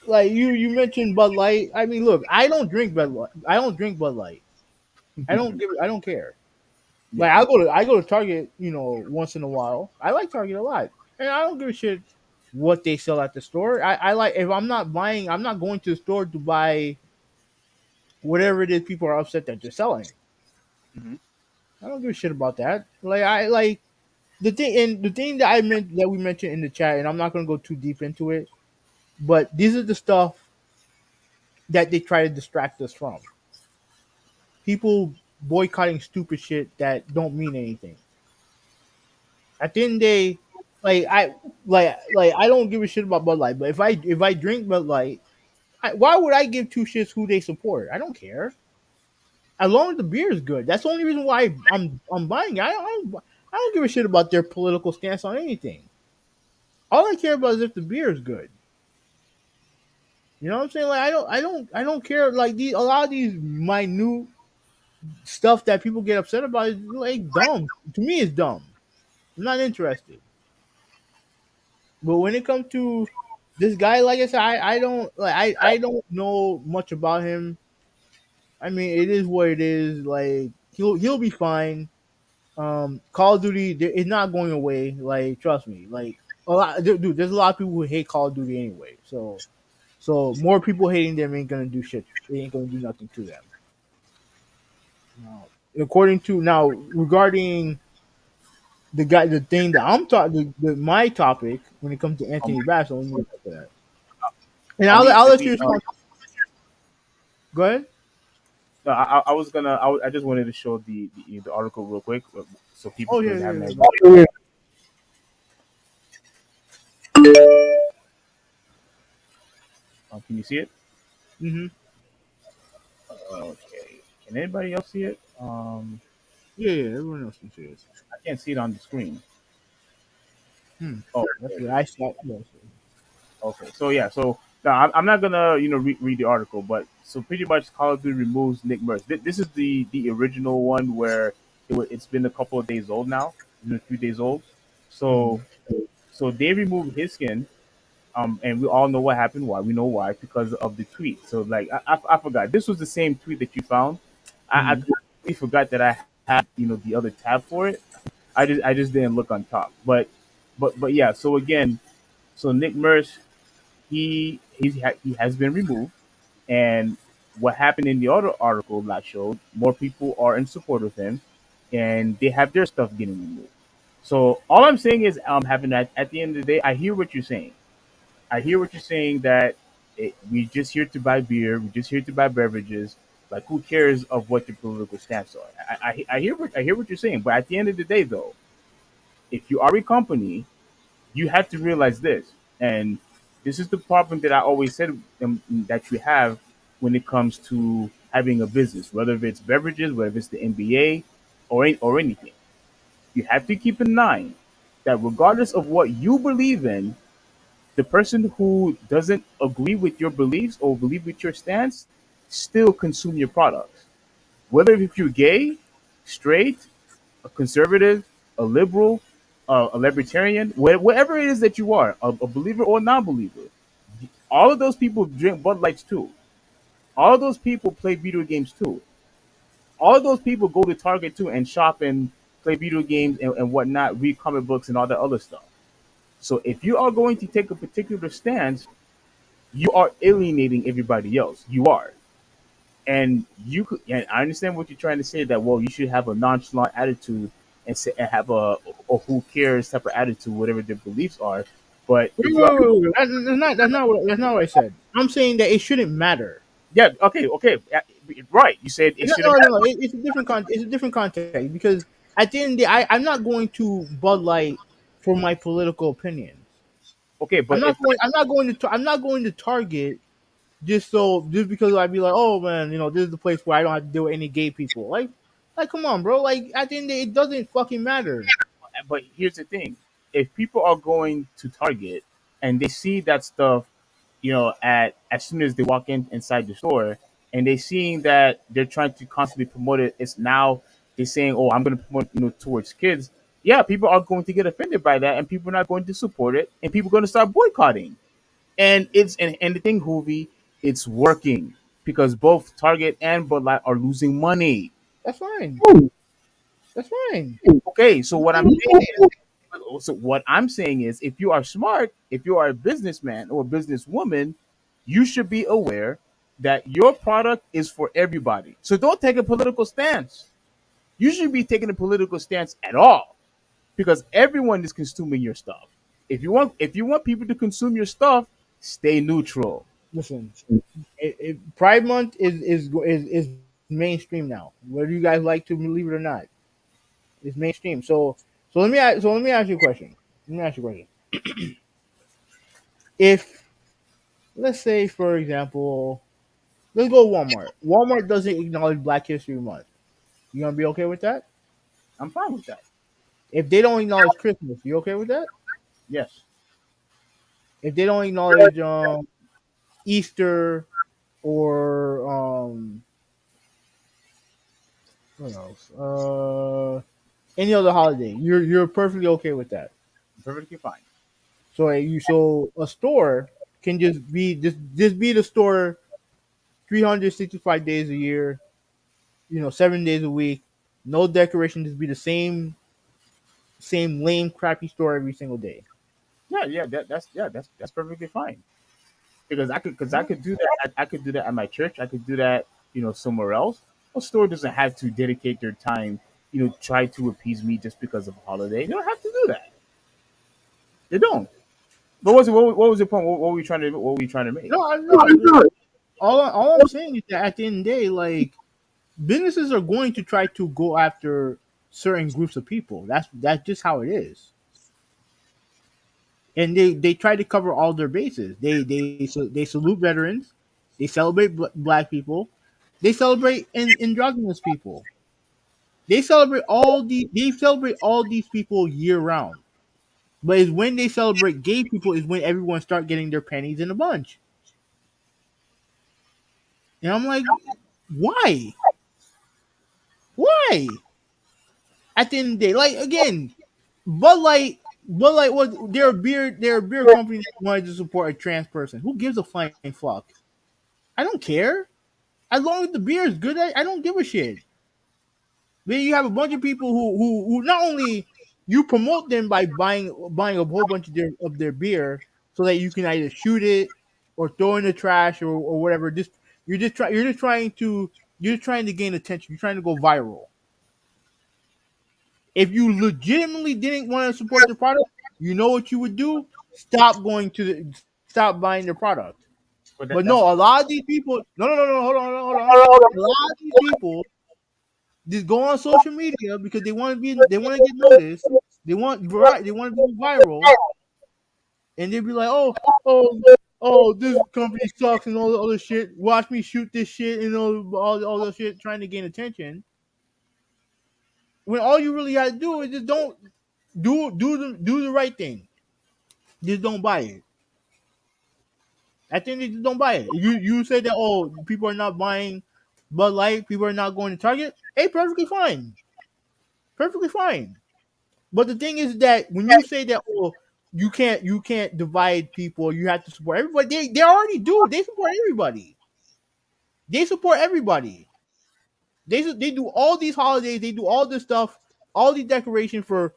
like you mentioned Bud Light. I mean, look, I don't drink Bud Light. I don't drink Bud Light. I don't care. Like, Yeah. I go to Target, once in a while. I like Target a lot, and I don't give a shit what they sell at the store. I like, if I'm not buying, I'm not going to the store to buy whatever it is people are upset that they're selling. Hmm. I don't give a shit about that. Like, I like the thing that I meant that we mentioned in the chat, and I'm not going to go too deep into it. But these are the stuff that they try to distract us from. People boycotting stupid shit that don't mean anything. At the end of the day, like I don't give a shit about Bud Light, but if I drink Bud Light, why would I give two shits who they support? I don't care. As long as the beer is good, that's the only reason why I'm buying it. I don't give a shit about their political stance on anything. All I care about is if the beer is good. You know what I'm saying? Like, I don't care. Like, a lot of these minute stuff that people get upset about is like dumb. To me, it's dumb. I'm not interested. But when it comes to this guy, like I said, I don't like I don't know much about him. I mean, it is what it is. Like he'll be fine. Call of Duty it's not going away. Like trust me. Like dude, there's a lot of people who hate Call of Duty anyway. So more people hating them ain't gonna do shit. It ain't gonna do nothing to them. Now, according to now regarding the thing that I'm talking, my topic when it comes to Um, Anthony Bass, let me get back to that. And I mean, I'll to let you be respond. Go ahead. no, I was gonna. I just wanted to show the article real quick, so people Oh yeah, could yeah, have an yeah. idea. Go. Can you see it? Mm-hmm. Okay. Can anybody else see it? Yeah, yeah. Everyone else can see it. I can't see it on the screen. Hmm. Oh, That's there it what is. I saw. Yes. Okay. So yeah. So now I'm not gonna read the article, but so pretty much Call of Duty removes Nick Merckx. This is the original one where it's been a couple of days old now. It's been a few days old. So Mm-hmm. so they removed his skin. And we all know what happened. Why? We know why, because of the tweet. So like I forgot. This was the same tweet that you found. I Mm-hmm. completely forgot that I had the other tab for it. I just didn't look on top. But yeah. So again, so Nick Mersch, he has been removed, and what happened in the other article that showed more people are in support of him, and they have their stuff getting removed. So all I'm saying is, having that at the end of the day, I hear what you're saying. I hear what you're saying that we just here to buy beer, we just here to buy beverages. Like, who cares of what your political stance are? I hear what you're saying, but at the end of the day, though, if you are a company, you have to realize this, and this is the problem that I always said, that you have when it comes to having a business, whether it's beverages, whether it's the NBA, or anything. You have to keep in mind that regardless of what you believe in, the person who doesn't agree with your beliefs or believe with your stance still consume your products. Whether if you're gay, straight, a conservative, a liberal, a libertarian, whatever it is that you are, a believer or non-believer, all of those people drink Bud Lights too. All of those people play video games too. All of those people go to Target too and shop and play video games and whatnot, read comic books and all that other stuff. So if you are going to take a particular stance, you are alienating everybody else. You are. And you could, and I understand what you're trying to say, that well, you should have a nonchalant attitude and say, and have a who cares type of attitude, whatever their beliefs are. But Wait, if you are, wait, wait, wait. That's not what I said. I'm saying that it shouldn't matter. yeah, okay, right. You said it No, shouldn't no, no, matter. no. It's a different it's a different context because at the end of the day, I'm not going to Bud Light for my political opinions. Okay, I'm but not if going. I'm not going to Target just because I'd be like, oh man, this is the place where I don't have to deal with any gay people. Like, come on, bro. Like, at the end of the day, it doesn't fucking matter. but here's the thing: if people are going to Target and they see that stuff, at as soon as they walk inside the store, and they seeing that they're trying to constantly promote it, it's now they're saying, "Oh, I'm going to promote towards kids." Yeah, people are going to get offended by that, and people are not going to support it, and people are going to start boycotting. And the thing, Hoovy, it's working because both Target and Bud Light are losing money. That's fine. That's fine. Okay, so what I'm saying Fine. is, if you are smart, if you are a businessman or a businesswoman, you should be aware that your product is for everybody. So don't take a political stance. You should be taking a political stance at all because everyone is consuming your stuff. If you want people to consume your stuff, stay neutral. Listen, Pride Month is mainstream now. Whether you guys like to believe it or not, it's mainstream. So let me ask you a question. Let me ask you a question. If let's say, for example, let's go Walmart. Walmart doesn't acknowledge Black History Month. You gonna be okay with that? I'm fine with that. If they don't acknowledge Christmas, you okay with that? Yes. If they don't acknowledge Easter or what else? any other holiday. You're perfectly okay with that. Perfectly fine. So a store can just be the store 365 days a year, 7 days a week. No decoration, just be the same lame crappy store every single day. Yeah, yeah, that's perfectly fine. Because I could do that. I could do that at my church. I could do that, somewhere else. A store doesn't have to dedicate their time, try to appease me just because of a holiday. They don't have to do that. They don't. But what was the point? What were we trying to make? No, I know. All I'm saying is that at the end of the day, like businesses are going to try to go after certain groups of people. That's just how it is. And they try to cover all their bases. They salute veterans, they celebrate black people, they celebrate androgynous people. They celebrate all these people year round. But it's when they celebrate gay people is when everyone start getting their panties in a bunch. And I'm like, why? Why? At the end of the day, like again, Bud Light was they're a beer company that wanted to support a trans person. Who gives a flying fuck? I don't care. As long as the beer is good, I don't give a shit. Then you have a bunch of people who not only you promote them by buying a whole bunch of their beer so that you can either shoot it or throw in the trash or whatever. Just you're just trying to gain attention. You're trying to go viral. If you legitimately didn't want to support the product, you know what you would do? Stop buying their product. But But that's no, a lot of these people, no, hold on. A lot of these people just go on social media because they want to get noticed. They want to be viral, and they be like, oh, this company sucks and all the other shit. Watch me shoot this shit and all the shit, trying to gain attention. When all you really got to do is just don't do the right thing. Just don't buy it. At the end, just don't buy it. You say that people are not buying Bud Light, people are not going to Target. Hey, perfectly fine, perfectly fine. But the thing is that when you say that, you can't divide people, you have to support everybody. They already do. They support everybody. They support everybody. They do all these holidays. They do all this stuff, all these decorations for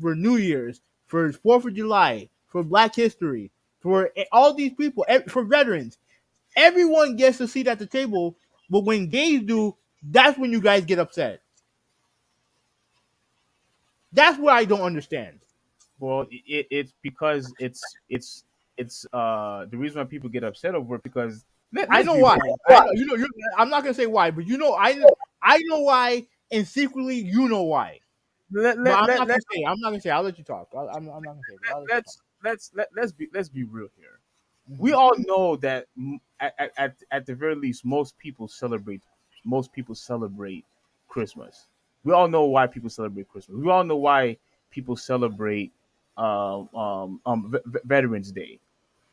New Year's, for Fourth of July, for Black History, for all these people, for veterans. Everyone gets a seat at the table, but when gays do, that's when you guys get upset. That's what I don't understand. well, it's because it's the reason why people get upset over it because I let's know be why. real. I know, I'm not gonna say why, but I know why, and secretly you know why. Let, But let, let, let, I'm not gonna say. I'll let you talk. I'm not gonna say. But I'll let you talk. let's be real here. We Mhm. all know that at the very least most people celebrate Christmas. We all know why people celebrate Christmas. We all know why people celebrate Veterans Day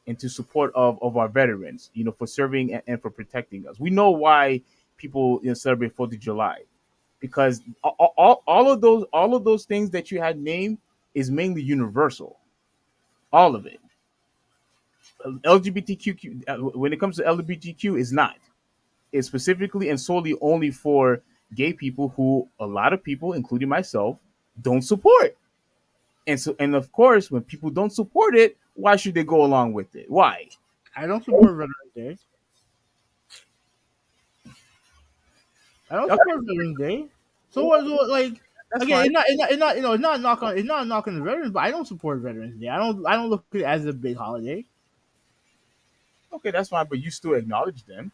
and to support of our veterans, for serving and for protecting us. We know why people celebrate 4th of July because all of those things that you had named is mainly universal. All of it. LGBTQ when it comes to LGBTQ is not. It's specifically and solely only for gay people who a lot of people, including myself, don't support. And of course, when people don't support it, why should they go along with it? Why? I don't support Veterans Day. I don't Okay, support Veterans Day. So what? Like that's again, fine. it's not it's not a knock on the veterans, but I don't support Veterans Day. I don't look at it as a big holiday. Okay, that's fine. But you still acknowledge them.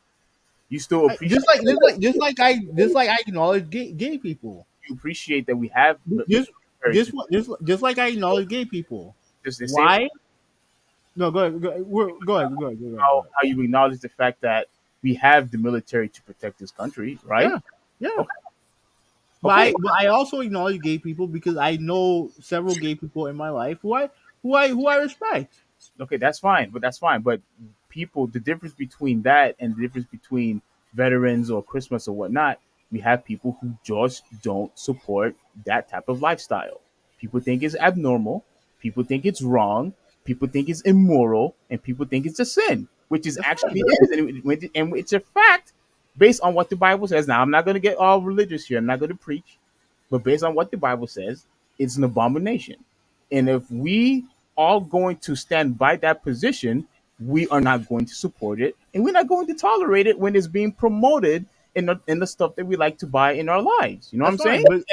You still appreciate Just like I acknowledge gay people. you appreciate that we have Just military to just like I acknowledge gay people. just the same Why? No, go ahead. Go ahead. how you acknowledge the fact that we have the military to protect this country, right? Yeah, yeah. Okay. Okay. But I also acknowledge gay people because I know several gay people in my life who I respect. Okay, that's fine, but that's fine. But people, the difference between that and the difference between veterans or Christmas or whatnot, we have people who just don't support that type of lifestyle. People think it's abnormal. People think it's wrong. People think it's immoral, and people think it's a sin, which is That's actually fine. is, and it's a fact based on what the Bible says. Now, I'm not going to get all religious here. I'm not going to preach, but based on what the Bible says, it's an abomination. And if we are going to stand by that position, we are not going to support it, and we're not going to tolerate it when it's being promoted in the stuff that we like to buy in our lives. You know what That's I'm saying? fine.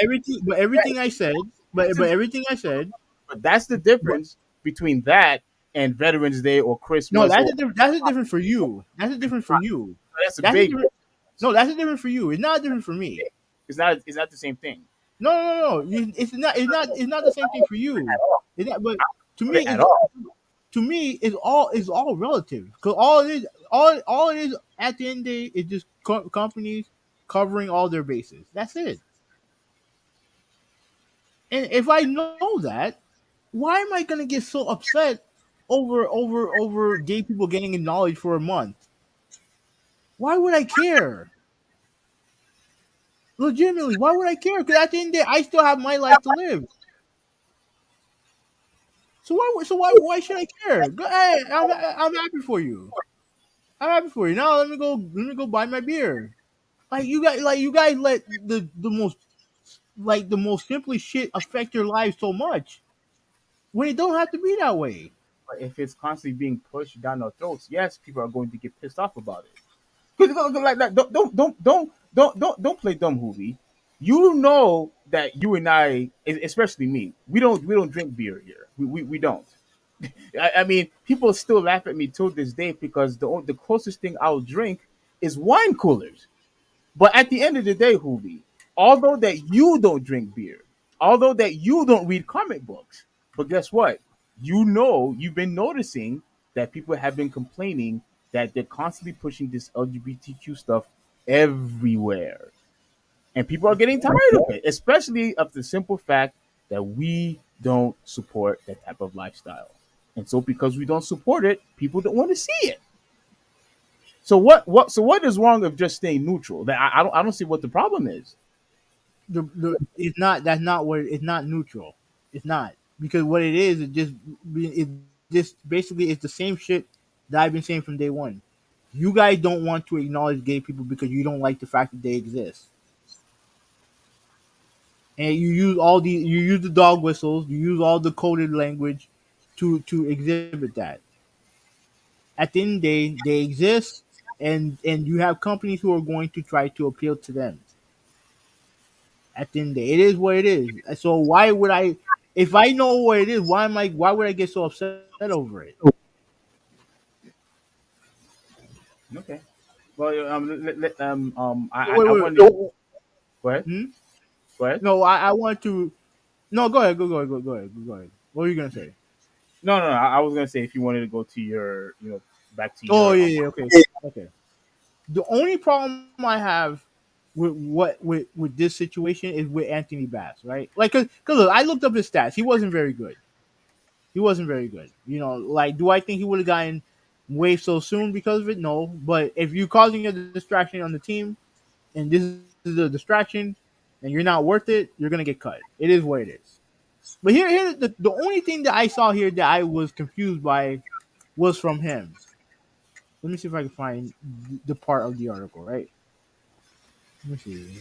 But everything I said, That's but a- everything I said, but that's the but difference between that and Veterans Day or no, Christmas, or that's a different for you. That's a different for you. that's a That's a big. different. No, that's a different for you. It's not different for me. It's not the same thing. No. It's not the same thing for you. It's not, but to me, At it's all. it's all relative because all it is at the end of the day is just companies covering all their bases. That's it. And if I know that, why am I gonna get so upset over gay people getting acknowledged for a month? Why would I care? Legitimately, why would I care? Because at the end of the day, I still have my life to live. Why should I care? Go ahead. I'm happy for you. I'm happy for you. Now let me go buy my beer. Like you guys let the most simplest shit affect your lives so much when it don't have to be that way. But if it's constantly being pushed down our throats, yes, people are going to get pissed off about it. Because like that, don't play dumb, Hoovy. You know that you and I, especially me, we don't drink beer here. We don't. I mean, people still laugh at me till this day because the closest thing I'll drink is wine coolers. But at the end of the day, Hoovy, although that you don't drink beer, although that you don't read comic books, but guess what? You know, you've been noticing that people have been complaining that they're constantly pushing this LGBTQ stuff everywhere. And people are getting tired of it, especially of the simple fact that we don't support that type of lifestyle. And so because we don't support it, people don't want to see it. So what is wrong of just staying neutral? That I don't see what the problem is. The it's not that's not what it's not neutral. It's not because what it is just basically it's the same shit that I've been saying from day one. You guys don't want to acknowledge gay people because you don't like the fact that they exist, and you use the dog whistles, you use all the coded language to exhibit that. At the end of the day, they exist, and you have companies who are going to try to appeal to them. At the end of the day, it is what it is. So why would I, if I know what it is, why would I get so upset over it? Okay. Well, I Wait. want to go ahead. Hmm? Go ahead. No, I want to. No, go ahead. Go ahead. What were you gonna say? No. I was gonna say if you wanted to go to your, back to Oh your yeah. Okay. Okay. The only problem I have with this situation is with Anthony Bass, right? Like, cause look, I looked up his stats. He wasn't very good. He wasn't very good. Like, do I think he would have gotten waived so soon because of it? No. But if you're causing a distraction on the team, and this is a distraction, and you're not worth it, you're gonna get cut. It is what it is. But here the only thing that I saw here that I was confused by was from him. Let me see if I can find the part of the article. Right. Let me see.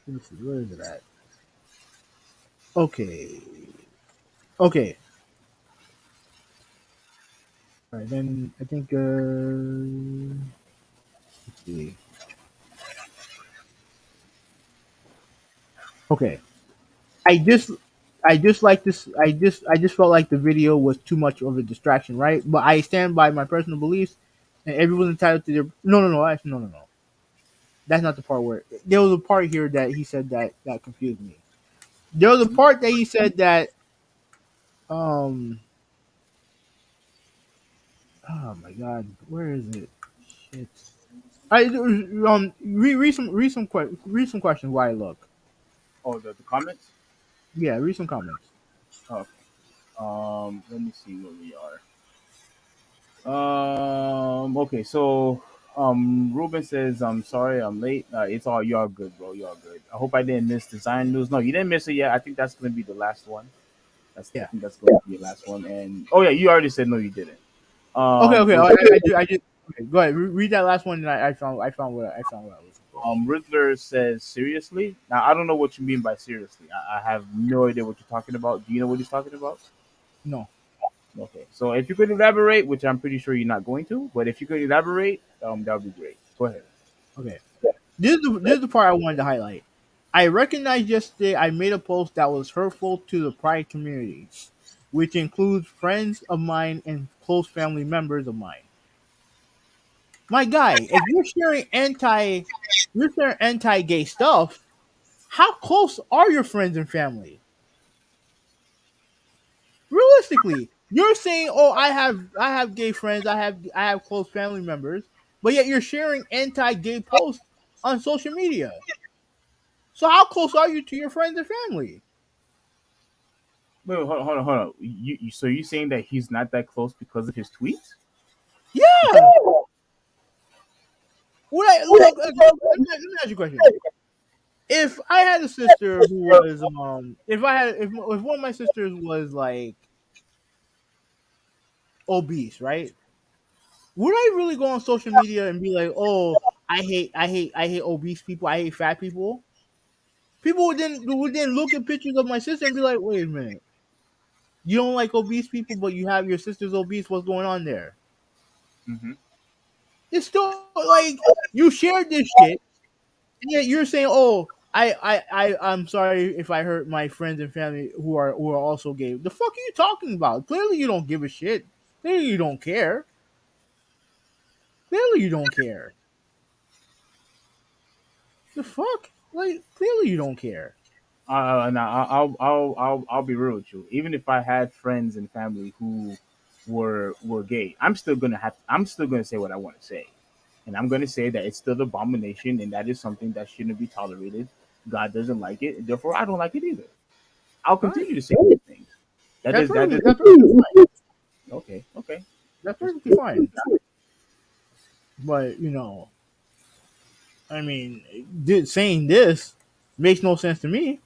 Let me see. Where is it at? Okay. Okay. All right. Then I think. Let's see. Okay. I just I just like this. I just felt like the video was too much of a distraction, right? But I stand by my personal beliefs, and everyone's entitled to their. No. Actually, no. That's not the part where there was a part here that he said that confused me. There was a part that he said that um. Oh my god, where is it? Shit. I read some questions while I look. Oh, the comments. Yeah, read some comments. Oh, let me see where we are. Okay, so Ruben says, "I'm sorry, I'm late. It's all y'all good, bro. Y'all good. I hope I didn't miss design news. No, you didn't miss it yet. I think that's gonna be the last one. I Yeah. think that's going to be the last one. And oh yeah, you already said no, you didn't. Okay. Okay. With I just. Okay, go ahead. Read that last one. And I found what I was looking for. Riddler says seriously. Now I don't know what you mean by seriously. I have no idea what you're talking about. Do you know what he's talking about? No. Okay, so if you could elaborate, which I'm pretty sure you're not going to, but if you could elaborate, that would be great. Go ahead. Okay. This is the part I wanted to highlight. I recognized yesterday I made a post that was hurtful to the Pride community, which includes friends of mine and close family members of mine. My guy, if you're sharing anti-gay stuff, how close are your friends and family? Realistically, you're saying, "Oh, I have gay friends, I have close family members," but yet you're sharing anti-gay posts on social media. So how close are you to your friends and family? Wait, hold on. So you saying that he's not that close because of his tweets? Yeah. Would I look? Let me ask you a question. If I had a sister who was if one of my sisters was like obese, right? Would I really go on social media and be like, "Oh, I hate obese people. I hate fat people." People would then look at pictures of my sister and be like, "Wait a minute, you don't like obese people, but you have your sister's obese. What's going on there?" Hmm. It's still like you shared this shit, and yet you're saying, "Oh, I'm sorry if I hurt my friends and family who are also gay." The fuck are you talking about? Clearly, you don't give a shit. Clearly, you don't care. Clearly, you don't care. The fuck? Like, clearly, you don't care. Now I'll be real with you. Even if I had friends and family who were gay, I'm still gonna say what I want to say, and I'm gonna say that it's still an abomination, and that is something that shouldn't be tolerated. God doesn't like it, and therefore I don't like it either. I'll All right, continue to say these things. that's perfectly fine. Okay, okay. That's Just perfectly fine. But I mean, saying this makes no sense to me.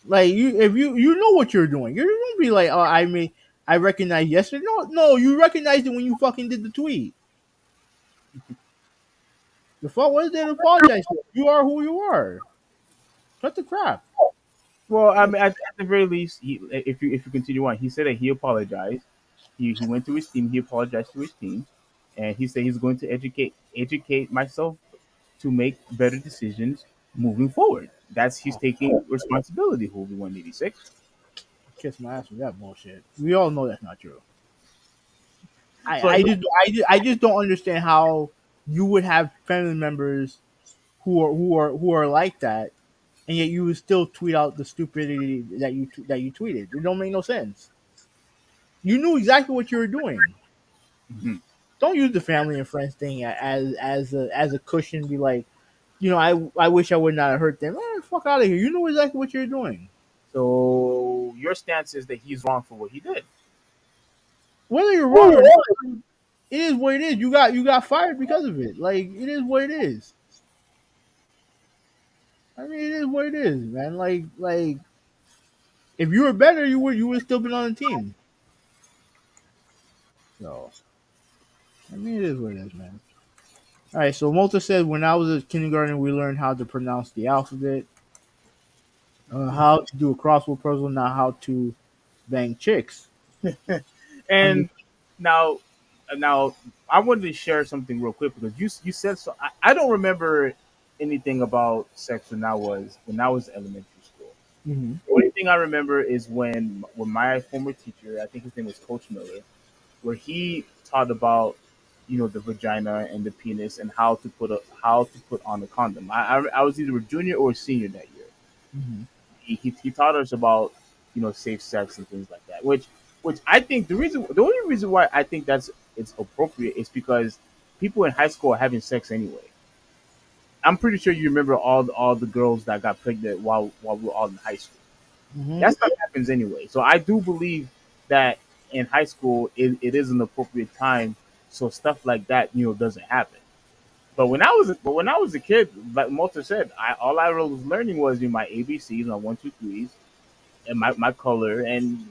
Like if you know what you're doing, you're gonna be like, "Oh, I recognize yesterday." No, you recognized it when you fucking did the tweet. The fuck, what is there to apologize for? You are who you are. Cut the crap. well, I mean, at the very least, if you continue on, he said that he apologized. He went to his team. He apologized to his team, and he said he's going to educate myself to make better decisions moving forward. That's he's Oh, taking responsibility. Holy 186. kiss my ass with that bullshit. We all know that's not true. So I just don't understand how you would have family members who are like that, and yet you would still tweet out the stupidity that you tweeted. It don't make no sense. You knew exactly what you were doing. mhm. Don't use the family and friends thing as a cushion. Be like, I wish I would not have hurt them. Fuck out of here. You know exactly what you're doing. So your stance is that he's wrong for what he did. Whether you're wrong or not, it is what it is. You got fired because of it. Like it is what it is. I mean, it is what it is, man. Like if you were better, you would still been on the team. So I mean, it is what it is, man. All right. So Malta said, when I was in kindergarten, we learned how to pronounce the alphabet, how to do a crossword puzzle, not how to bang chicks. Under And now, now I wanted to share something real quick because you said so. I don't remember anything about sex when I was in elementary school. mhm. The only thing I remember is when my former teacher, I think his name was Coach Miller, where he taught about the vagina and the penis and how to put on a condom. I was either a junior or a senior that year. Mhm. He taught us about safe sex and things like that, which I think the only reason why I think that's it's appropriate is because people in high school are having sex anyway. I'm pretty sure you remember all the girls that got pregnant while we were all in high school. Mhm. That stuff happens anyway. So I do believe that in high school it is an appropriate time so stuff like that doesn't happen. When I was a kid, like Malta said, all I was learning was my ABCs, my one two threes, and my color, and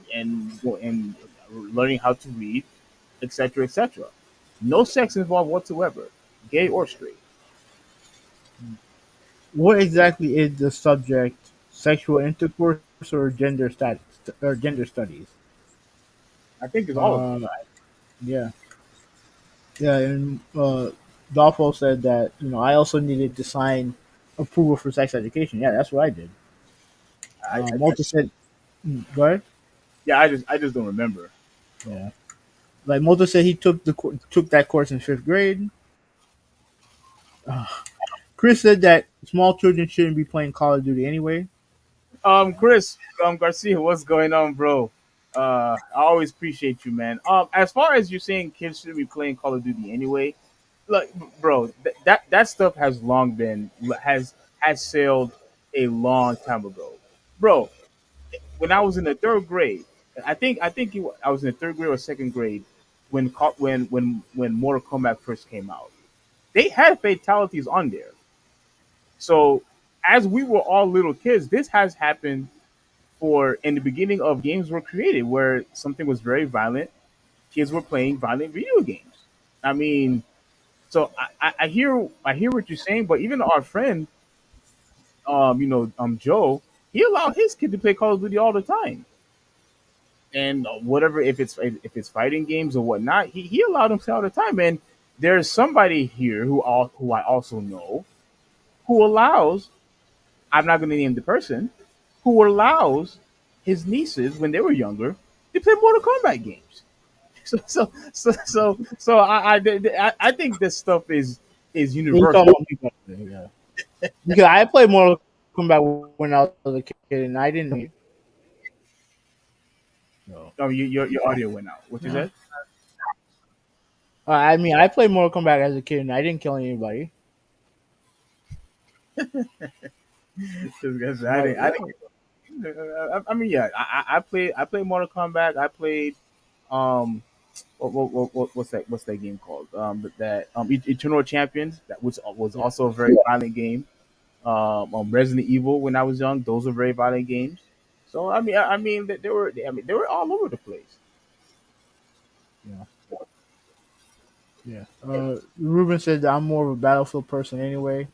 learning how to read, etc., etc. No sex involved whatsoever, gay or straight. What exactly is the subject? Sexual intercourse or gender studies? I think it's all of Uh, yeah, yeah. And Dolfo said that I also needed to sign approval for sex education. Yeah, that's what I did. I Malta said, go ahead. yeah, I just don't remember. So Yeah, like Malta said, he took that course in fifth grade. Chris said that small children shouldn't be playing Call of Duty anyway. Chris, Garcia, what's going on, bro? I always appreciate you, man. As far as you're saying kids should be playing Call of Duty anyway, look, bro, that stuff has long been has sailed a long time ago, bro. When I was in the third grade, I was in the third grade or second grade when when Mortal Kombat first came out. They had fatalities on there. So as we were all little kids, this has happened for in the beginning of games were created where something was very violent. Kids were playing violent video games. I mean, so I hear what you're saying, but even our friend, Joe, he allowed his kid to play Call of Duty all the time, and whatever if it's fighting games or whatnot, he allowed him to all the time. And there's somebody here who I also know who allows. I'm not going to name the person who allows his nieces when they were younger to play Mortal Kombat games. I think this stuff is You universal. talking about me, yeah. Because I played Mortal Kombat when I was a kid, and I didn't know any. So, Oh, your audio went out. What you yeah. said? I mean, I played Mortal Kombat as a kid, and I didn't kill anybody. 'Cause But I yeah, didn't. I mean, yeah. I played Mortal Kombat. I played what's that game called? That Eternal Champions. That was yeah, also a very violent game. Resident Evil when I was young. Those were very violent games. So I mean they were all over the place. yeah, yeah. Ruben said that I'm more of a Battlefield person anyway.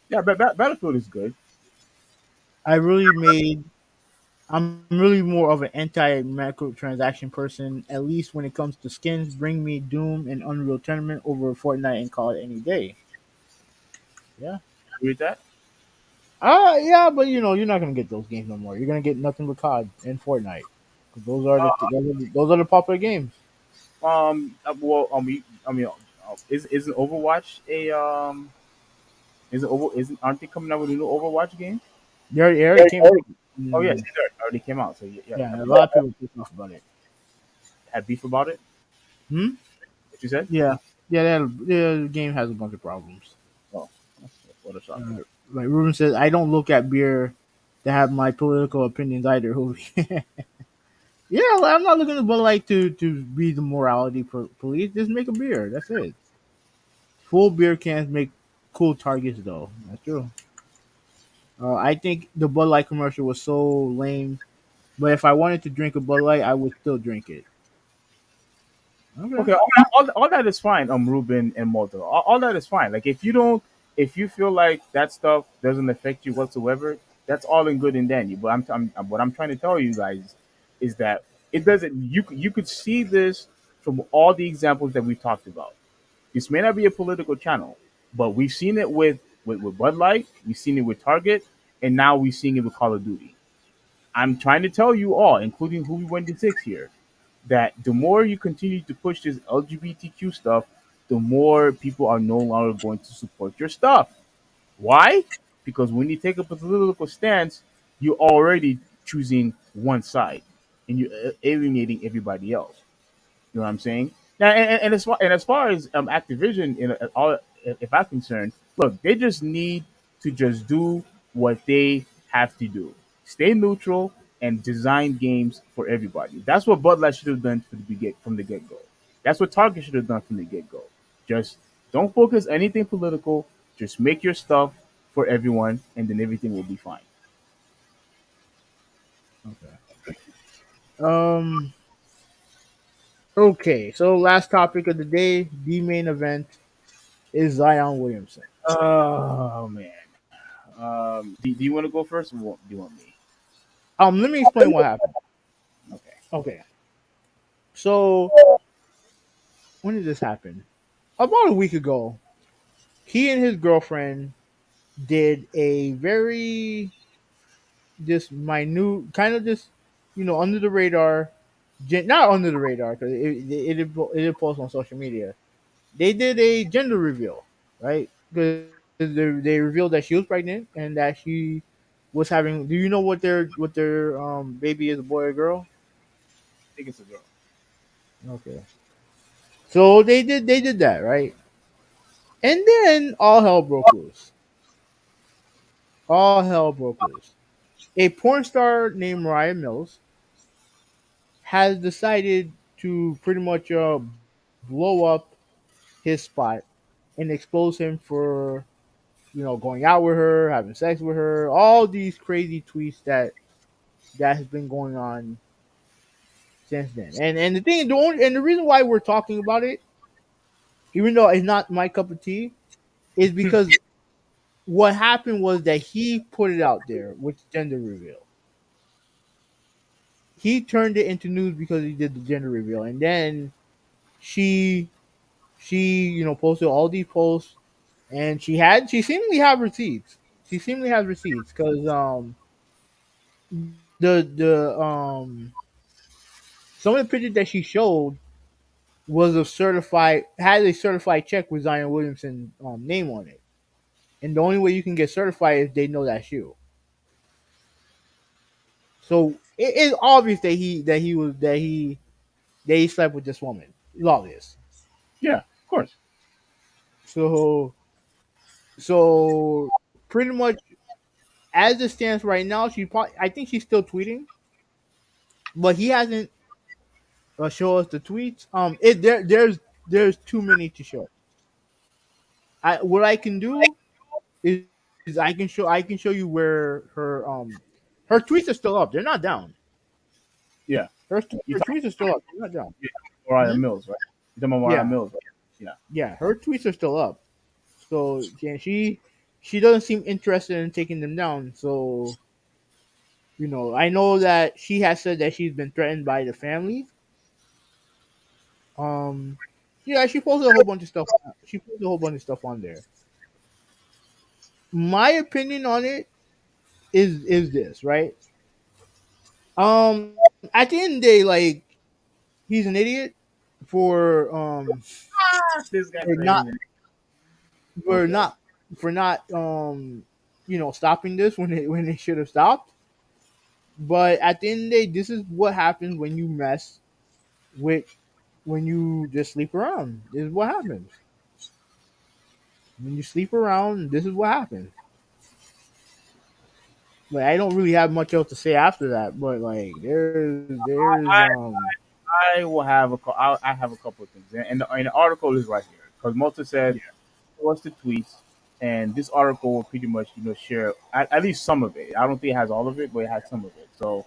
Yeah, but Battlefield is good. I really made. I'm really more of an anti-microtransaction person. At least when it comes to skins, bring me Doom and Unreal Tournament over Fortnite and call it any day. Yeah. Agree with that. Yeah, but you're not gonna get those games no more. You're gonna get nothing but COD and Fortnite. 'Cause those are the popular games. Well, isn't Overwatch a isn't aren't they coming out with a new Overwatch game? They already came out. Oh yes, Mm, it already came out. So yeah, yeah, a lot of people pissed off about it. had beef about it. Hmm. What you said? Yeah, yeah. The game has a bunch of problems. Oh, that's Photoshop. Like Ruben says, I don't look at beer to have my political opinions either. Yeah, like, I'm not looking to Bud Light to be the morality police. Just make a beer. That's it. Full beer cans make cool targets, though. That's true. I think the Bud Light commercial was so lame. But if I wanted to drink a Bud Light, I would still drink it. Okay. Okay, all that is fine. Ruben and Malta, all that is fine. Like if you feel like that stuff doesn't affect you whatsoever, that's all in good and dandy. But what I'm trying to tell you guys is that it doesn't. You could see this from all the examples that we've talked about. This may not be a political channel, but we've seen it with Bud Light, we've seen it with Target, and now we're seeing it with Call of Duty. I'm trying to tell you all, including who we went to six here, that the more you continue to push this LGBTQ stuff, the more people are no longer going to support your stuff. Why? Because when you take up a political stance, you're already choosing one side and you're alienating everybody else. You know what I'm saying? Now, and as far as Activision, all if I'm concerned, look, they just need to just do what they have to do. Stay neutral and design games for everybody. That's what Bud Light should have done from the get go. That's what Target should have done from the get go. Just don't focus anything political. Just make your stuff for everyone, and then everything will be fine. Okay. Um. Okay. So last topic of the day, the main event is Zion Williamson. Oh man. Do you want to go first, or do you want me? Let me explain what happened. Okay. Okay. So when did this happen? About a week ago, he and his girlfriend did a very just minute, kind of just under the radar, not under the radar because it did post on social media. They did a gender reveal, right? Because they revealed that she was pregnant and that she was having. Do you know what their baby is, a boy or girl? I think it's a girl. Okay, so they did that, right? And then all hell broke loose. All hell broke loose. A porn star named Mariah Mills has decided to pretty much blow up his spot and expose him for going out with her, having sex with her, all these crazy tweets that has been going on since then. And the reason why we're talking about it, even though it's not my cup of tea, is because what happened was that he put it out there with gender reveal. He turned it into news because he did the gender reveal, and then she posted all these posts, and she seemingly have receipts. She seemingly has receipts because the some of the pictures that she showed was a certified had a certified check with Zion Williamson name on it, and the only way you can get certified is they know that's you. So it is obvious that he slept with this woman. It's obvious. Yeah, of course. So pretty much as it stands right now, I think she's still tweeting, but he hasn't show us the tweets. There's too many to show. What I can do is I can show you where her tweets are still up. They're not down. Yeah. You Her talking tweets are still up. They're not down. about Mariah Mhm. Mills, right? You talking about Mariah Yeah, Mills, right? Yeah. yeah. Her tweets are still up. So yeah, she doesn't seem interested in taking them down. So I know that she has said that she's been threatened by the family. Um, yeah, she posted a whole bunch of stuff. She posted a whole bunch of stuff on there. My opinion on it is this, right? At the end of the day, like, he's an idiot for This guy for not crazy. for Okay. not for not stopping this when they should have stopped. But at the end of the day, this is what happens when you mess with when you just sleep around. This is what happens. When you sleep around, this is what happens. Like, I don't really have much else to say after that, but like there's I will have I have a couple of things, and the article is right here because Malta said yeah. what's the tweets, and this article will pretty much share at least some of it. I don't think it has all of it, but it has some of it. So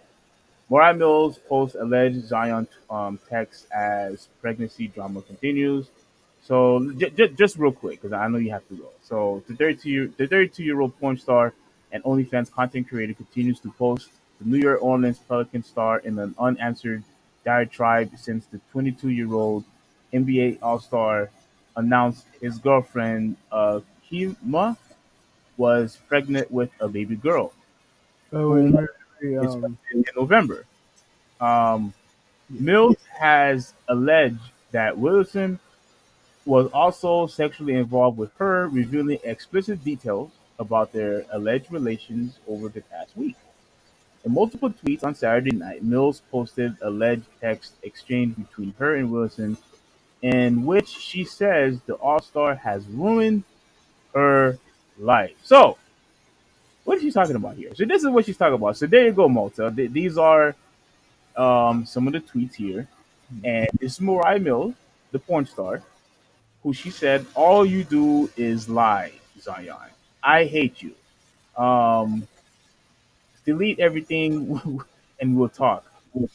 Mariah Mills posts alleged Zion text as pregnancy drama continues. So just real quick, because I know you have to go. So the 32-year-old porn star and OnlyFans content creator continues to post the New York Orleans Pelican star in an unanswered diatribe since the 22-year-old NBA All-Star announced his girlfriend Kima was pregnant with a baby girl, Oh, it's whom very, is expected in November. Um, yeah. Mills has alleged that Wilson was also sexually involved with her, revealing explicit details about their alleged relations over the past week. In multiple tweets on Saturday night, Mills posted alleged text exchange between her and Wilson, in which she says the All Star has ruined her life. So, what is she talking about here? So, this is what she's talking about. So, there you go, Malta. These are some of the tweets here, and this is Mariah Mills. the porn star, who she said, "All you do is lie, Zion. I hate you. Um, delete everything and we'll talk.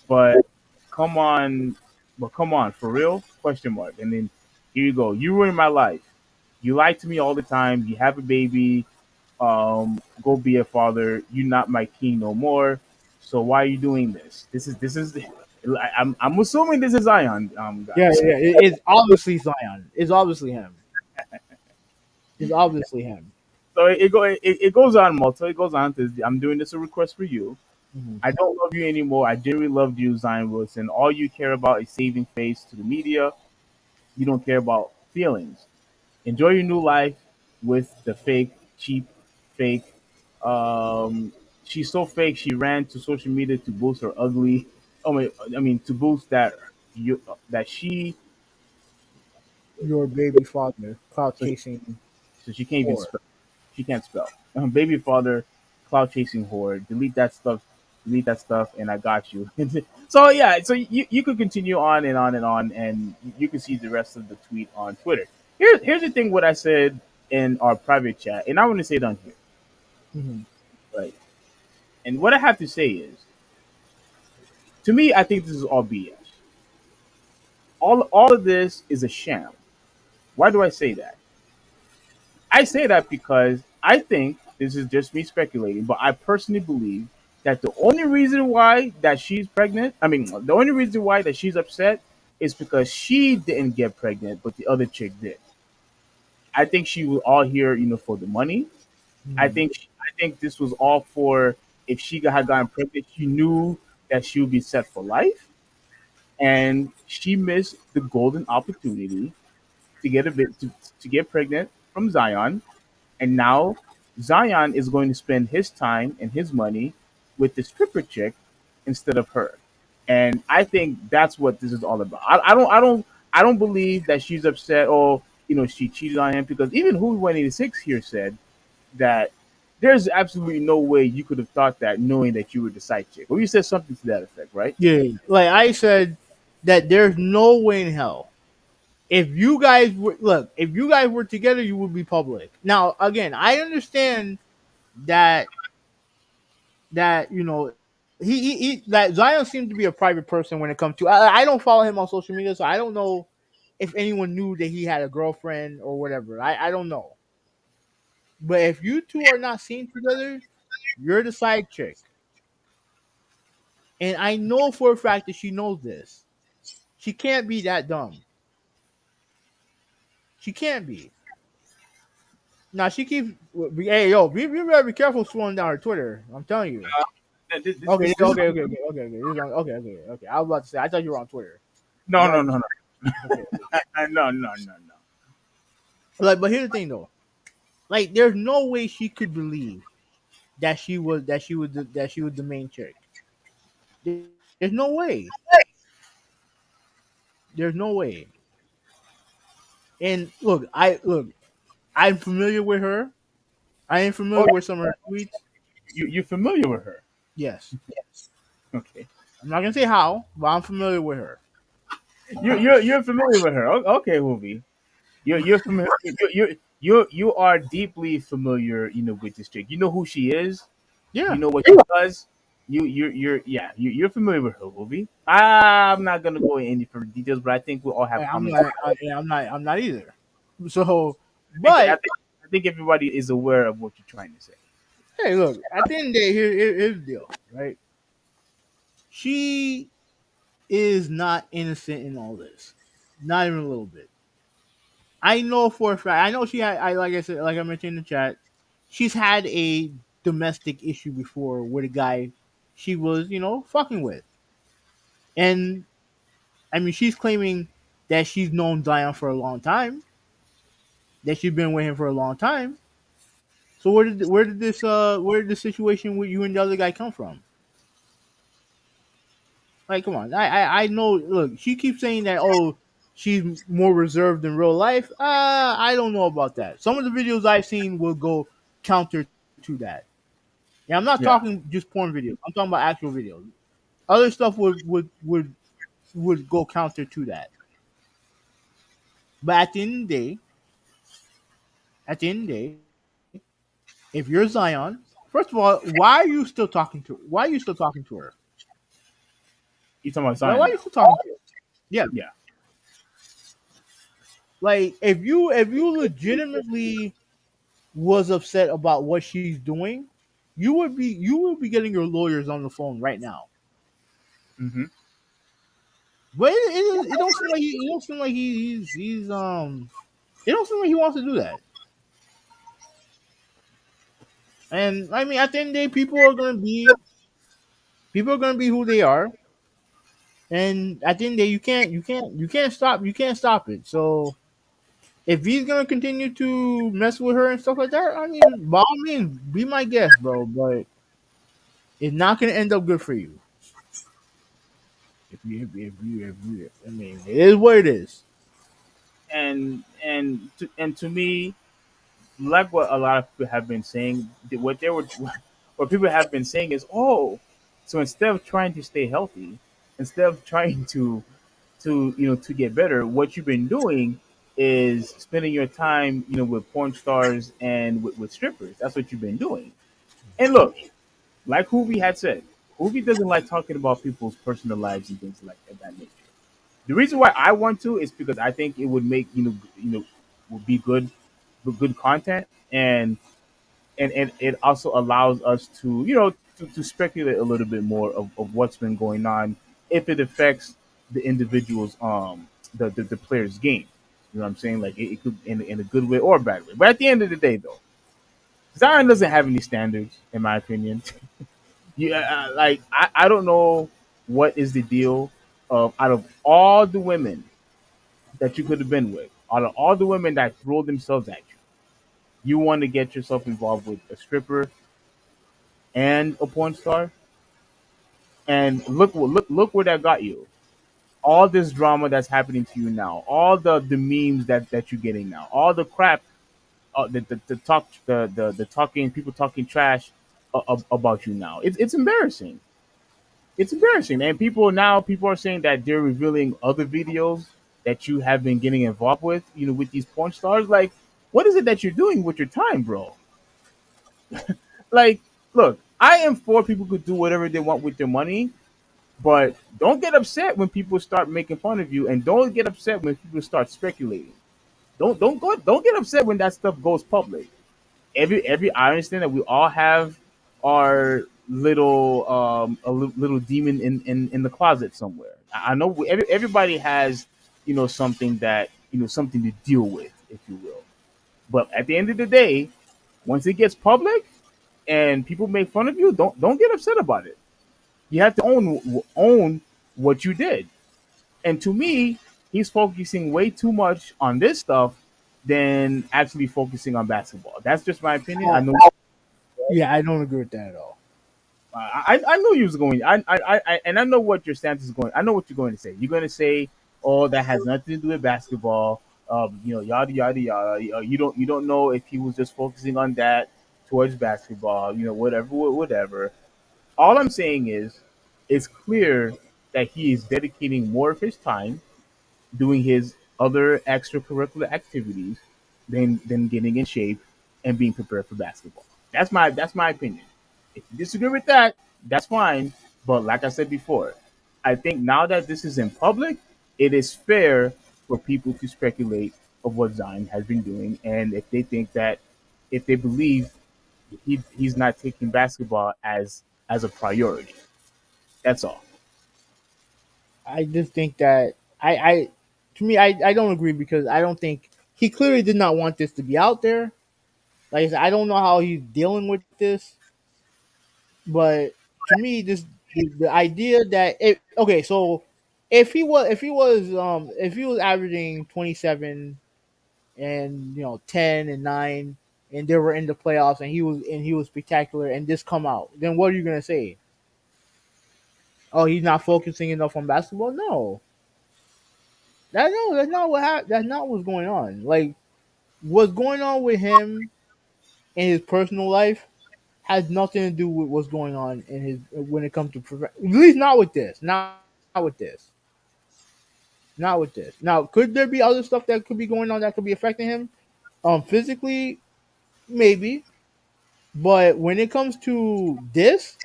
But come on, come on, for real? Question mark. And then here you go. You ruined my life. You lie to me all the time. You have a baby. Go be a father. You're not my king no more. So why are you doing this? This is. I'm assuming this is Zion, Yeah, guys. yeah. It's obviously Zion. It's obviously him. It's obviously him. So it goes on, Malta. It goes on. I'm doing this a request for you. Hmm. I don't love you anymore. I genuinely loved you, Zion Wilson. All you care about is saving face to the media. You don't care about feelings. Enjoy your new life with the fake, cheap, fake. Um, she's so fake. She ran to social media to boost her ugly. I mean, to boost that she Your baby father, clout so chasing so she can't even whore. spell. She can't spell. Baby father, cloud chasing whore. Delete that stuff. Delete that stuff, and I got you. So yeah, so you could continue on and on and on, and you can see the rest of the tweet on Twitter. Here's the thing. What I said in our private chat, and I want to say it on here, Hmm. right? And what I have to say is, to me, I think this is all BS. All of this is a sham. Why do I say that? I say that because I think this is just me speculating, but I personally believe that the only reason why that she's pregnant, I mean, the only reason why that she's upset is because she didn't get pregnant, but the other chick did. I think she was all here, for the money. Hmm. I think this was all for if she had gotten pregnant, she knew that she would be set for life, and she missed the golden opportunity to get a bit to get pregnant from Zion, and now Zion is going to spend his time and his money with the stripper chick instead of her. And I think that's what this is all about. I don't believe that she's upset or she cheated on him, because even who 186 here said that there's absolutely no way you could have thought that knowing that you were the side chick. Or you said something to that effect, right? Yeah, like I said, that there's no way in hell. If you guys were together, you would be public. Now, again, I understand that that that Zion seems to be a private person when it comes to. I don't follow him on social media, so I don't know if anyone knew that he had a girlfriend or whatever. I don't know. But if you two are not seen together, you're the side chick. And I know for a fact that she knows this. She can't be that dumb. She can't be. Now she keeps. Hey, yo, be better be careful scrolling down her Twitter. I'm telling you. Okay, This is okay. Okay. I was about to say. I thought you were on Twitter. no, no, no, no, Okay. no, no, no, no. But here's the thing though. Like, there's no way she could believe that she was the main chick. There's no way. There's no way. And I'm familiar with her. I am Oh, familiar with some of her tweets. you're familiar with her? Yes. Okay, I'm not gonna say how, but I'm familiar with her. you're familiar with her. Okay, Hoovy. You're familiar. You are deeply familiar, with this chick. You know who she is. You Yeah. know what she does. You're familiar with her, Hoovy. I'm not gonna go into any further details, but I think we all have I'm comments. not. I'm not either. So, I think I but think I think everybody is aware of what you're trying to say. hey, look. At the end of the day, here's the deal, right? She is not innocent in all this. Not even a little bit. I know for a fact. I know she had. I like I said, like I mentioned in the chat, she's had a domestic issue before with a guy she was, fucking with, and I mean, she's claiming that she's known Zion for a long time, that she's been with him for a long time. So where did this situation with you and the other guy come from? Like, come on. I know. Look, she keeps saying that. Oh, she's more reserved in real life. I don't know about that. Some of the videos I've seen will go counter to that. Yeah, I'm not Yeah. talking just porn videos. I'm talking about actual videos. Other stuff would go counter to that. But at the end of the day, if you're Zion, first of all, why are you still talking to? Why are you still talking to her? You talking about Why Zion are you now? still talking to her? Yeah, Yeah. like if you legitimately was upset about what she's doing, you would be getting your lawyers on the phone right now. Hmm. But it don't seem like it don't seem like it don't seem like he wants to do that. And I mean, at the end of the day, people are gonna be who they are, and at the end of the day, you can't stop it. So if he's gonna continue to mess with her and stuff like that, I mean, by all means, be my guest, bro. But it's not gonna end up good for you. I mean, it is what it is. And to me, like what a lot of people have been saying, what they were, what people have been saying is, oh, so instead of trying to stay healthy, instead of trying to get better, what you've been doing is spending your time, with porn stars and with strippers. That's what you've been doing. And look, like Hoovy had said, Hoovy doesn't like talking about people's personal lives and things like that nature. The reason why I want to is because I think it would make would be good content, and it also allows us to to speculate a little bit more of what's been going on if it affects the individual's the player's game. You know what I'm saying? Like it could in a good way or a bad way. But at the end of the day, though, Zion doesn't have any standards, in my opinion. Yeah, like I don't know what is the deal of out of all the women that you could have been with, out of all the women that throw themselves at you, you want to get yourself involved with a stripper and a porn star, and look where that got you. All this drama that's happening to you now, all the memes that you're getting now, all the crap, the talk, the talking, people talking trash about you now. It's embarrassing. It's embarrassing, and people are saying that they're revealing other videos that you have been getting involved with, with these porn stars. Like, what is it that you're doing with your time, bro? Like, look, I am for people could do whatever they want with their money, but don't get upset when people start making fun of you, and don't get upset when people start speculating. Don't get upset when that stuff goes public. Every I understand that we all have our little demon in the closet somewhere. I know everybody has something that something to deal with, if you will. But at the end of the day, once it gets public and people make fun of you, don't get upset about it. You have to own what you did. And to me, he's focusing way too much on this stuff than actually focusing on basketball. That's just my opinion. I Uh, know. yeah, I don't agree with that at all. I know you was going. And I know what your stance is going. I know what you're going to say. You're going to say, "Oh, that has nothing to do with basketball." Yada yada yada. You don't know if he was just focusing on that towards basketball. Whatever, whatever. All I'm saying is, it's clear that he is dedicating more of his time doing his other extracurricular activities than getting in shape and being prepared for basketball. That's my opinion. If you disagree with that, that's fine. But like I said before, I think now that this is in public, it is fair for people to speculate of what Zion has been doing, and if they believe he's not taking basketball as a priority. That's all. I just think that to me, I don't agree because I don't think he clearly did not want this to be out there. Like I said, I don't know how he's dealing with this, but to me, this the idea that okay, so if he was averaging 27 and 10 and 9 and they were in the playoffs and he was spectacular and this come out, then what are you gonna say? Oh, he's not focusing enough on basketball? No, that's not what's going on. Like what's going on with him in his personal life has nothing to do with what's going on in his when it comes to at least not with this. Not with this. Not with this. Now, could there be other stuff that could be going on that could be affecting him? Physically, maybe. But when it comes to this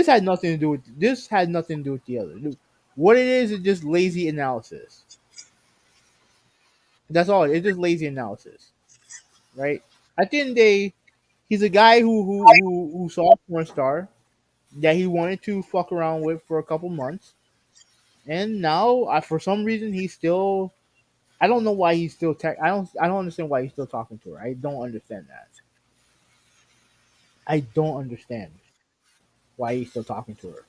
had nothing to do with this had nothing to do with the other. What it is just lazy analysis. That's all. It's just lazy analysis, right? At the end of the day, he's a guy who saw a porn star that he wanted to fuck around with for a couple months, and now for some reason he's still. I don't know why he's still. I don't understand why he's still talking to her. I don't understand that. I don't understand why he's still talking to her.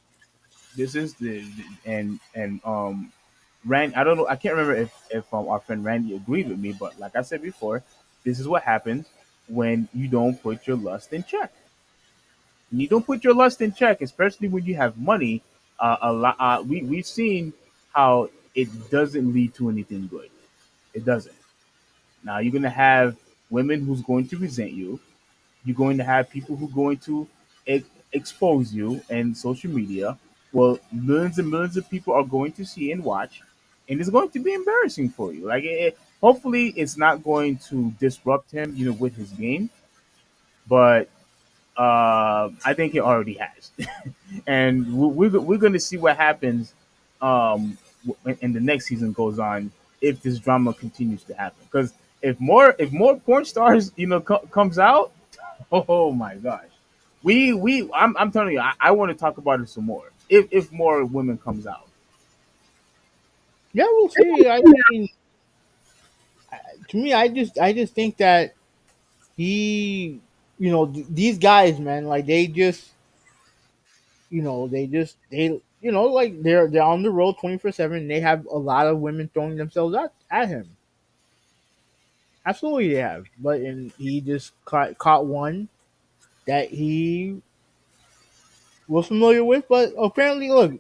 This is and Rand. I don't know. I can't remember if our friend Randy agreed with me, but like I said before, this is what happens when you don't put your lust in check. When you don't put your lust in check, especially when you have money, a lot. We've seen how it doesn't lead to anything good. It doesn't. Now you're gonna have women who's going to resent you. You're going to have people who are going to expose you and social media. Well, millions and millions of people are going to see and watch, and it's going to be embarrassing for you. Hopefully, it's not going to disrupt him, with his game. But I think it already has, and we're going to see what happens when the next season goes on if this drama continues to happen. Because if more porn stars comes out, oh my gosh, I'm telling you, I want to talk about it some more. If more women comes out, Yeah, we'll see. I mean, to me, I just think that he, these guys, man, like like they're on the road 24/7. And they have a lot of women throwing themselves at him. Absolutely, they have. But and he just caught one that he was familiar with. But apparently, look,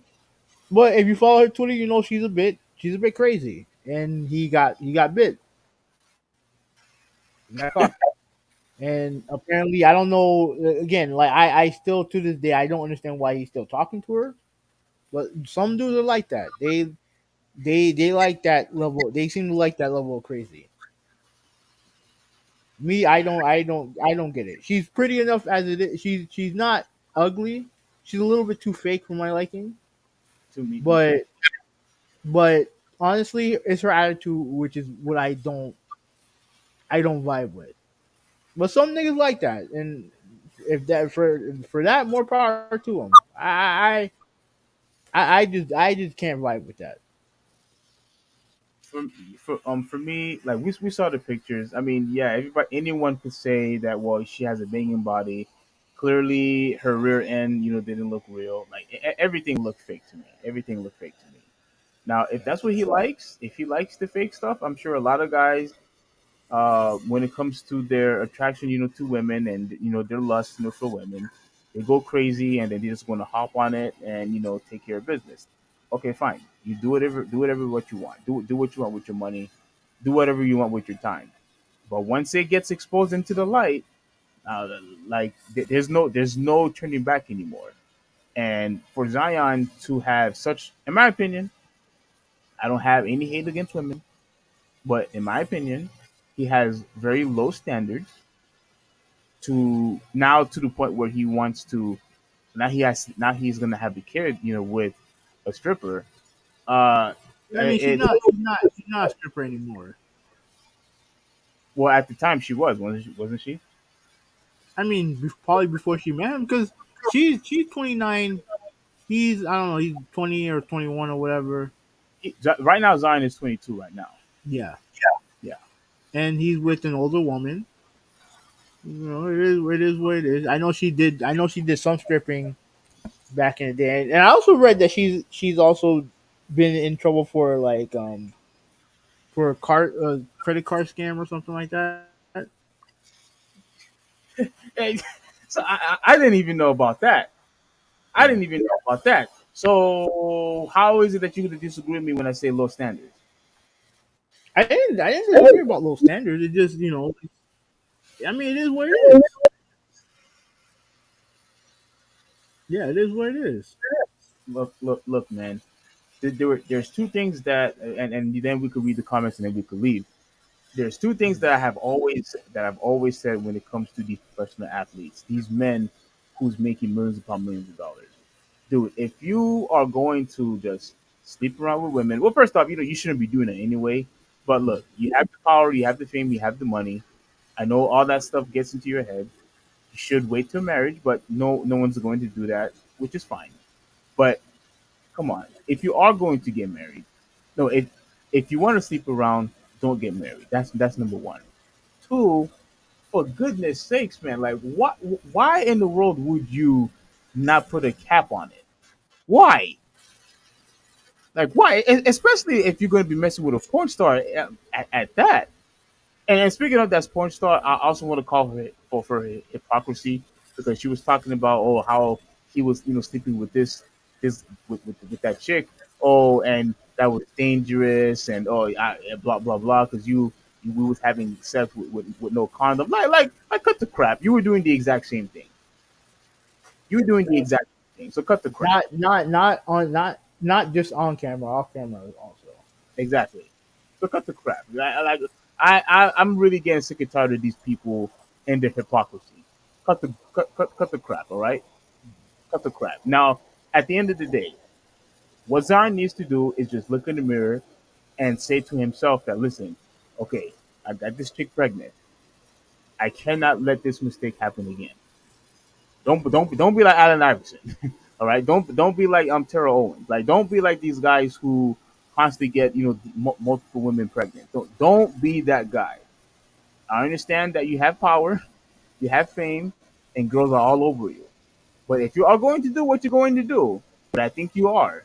but if you follow her Twitter, she's a bit crazy, and he got bit, he got caught. And apparently, I don't know. Again, like I still to this day, I don't understand why he's still talking to her. But some dudes are like that. They like that level. They seem to like that level of crazy. Me, I don't get it. She's pretty enough as it is. She's not ugly. She's a little bit too fake for my liking. to me too. But honestly, it's her attitude, which is what I don't vibe with. But some niggas like that, and if that for that, more power to them. I just can't vibe with that. for for me, like we saw the pictures. I mean, yeah, everybody, anyone could say that. Well, she has a banging body. Clearly, her rear end, didn't look real. Like everything looked fake to me. Everything looked fake to me. Now, if that's what he likes, if he likes the fake stuff, I'm sure a lot of guys, when it comes to their attraction, to women and their lust, for women, they go crazy and then they just want to hop on it and take care of business. Okay, fine. You do whatever what you want. Do what you want with your money. Do whatever you want with your time. But once it gets exposed into the light, uh, like there's no turning back anymore. And for Zion to have such, in my opinion, I don't have any hate against women, but in my opinion, he has very low standards to the point where he wants to now he's gonna have to carry with a stripper. Uh, I mean, she's it not she's not she's not a stripper anymore. Well, at the time she wasn't she? I mean, probably before she met him, because she's 29. He's I don't know. He's 20 or 21 or whatever. Right now Zion is 22 right now. Yeah, Yeah. and he's with an older woman. It is what it is. I know she did some stripping back in the day, and I also read that she's also been in trouble for like for a credit card scam or something like that. Hey, so I didn't even know about that. I Yeah. didn't even know about that. So how is it that you're gonna disagree with me when I say low standards? I didn't disagree about low standards. It just I mean it is what it is. Yeah, it is what it is. Look, man. there's two things and then we could read the comments and then we could leave. There's two things that I've always said when it comes to these professional athletes, these men who's making millions upon millions of dollars. Dude, if you are going to just sleep around with women, well, first off, you shouldn't be doing it anyway. But look, you have the power, you have the fame, you have the money. I know all that stuff gets into your head. You should wait till marriage, but no one's going to do that, which is fine. But come on, if you are going to get married, no, if you want to sleep around, don't get married. That's number one. Two, for goodness sakes, man, like what? Why in the world would you not put a cap on it? Why? Like why? Especially if you're going to be messing with a porn star at that. And speaking of that porn star, I also want to call her for her hypocrisy because she was talking about how he was sleeping with with that chick, and that was dangerous, and blah blah blah because we was having sex with no condom. Like cut the crap. You were doing the exact same thing. You were doing the exact same thing. So cut the crap. Not just on camera, off camera also. Exactly. So cut the crap. I'm really getting sick and tired of these people and their hypocrisy. Cut the crap. All right, cut the crap. Now, at the end of the day, what Zion needs to do is just look in the mirror and say to himself that, listen, okay, I got this chick pregnant. I cannot let this mistake happen again. Don't be like Allen Iverson. All right, don't be like Terrell Owens. Like don't be like these guys who constantly get multiple women pregnant. Don't be that guy. I understand that you have power, you have fame, and girls are all over you. But if you are going to do what you're going to do, but I think you are,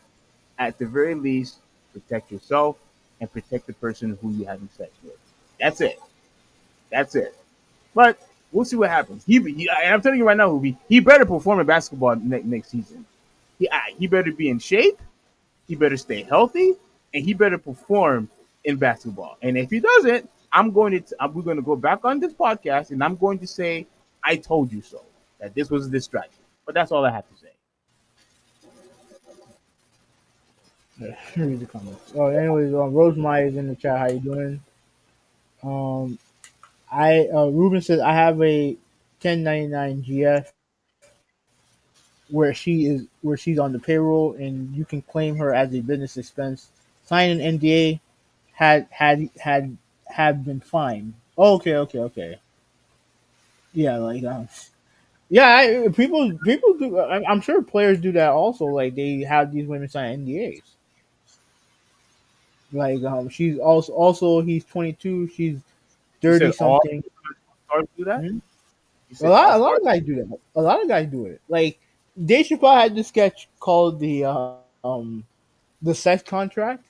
at the very least, protect yourself and protect the person who you're having sex with. That's it. That's it. But we'll see what happens. I'm telling you right now, Hubi, he better perform in basketball next season. He better be in shape. He better stay healthy, and he better perform in basketball. And if he doesn't, we're going to go back on this podcast, and I'm going to say, I told you so. That this was a distraction. But that's all I have to say. Yeah, read the comments. Oh, anyways, Rose Myers in the chat. How you doing? Um, I Ruben says I have a 1099 GF where she's on the payroll and you can claim her as a business expense. Sign an NDA. Had been fined. Oh, okay. Yeah, like yeah, people do. I'm sure players do that also. Like they have these women sign NDAs. Like she's also he's 22. She's You 30 said all something. stars do that? Hmm? You said all A lot stars? of guys do that. A lot of guys do it. Like Dave Chappelle had this sketch called the sex contract.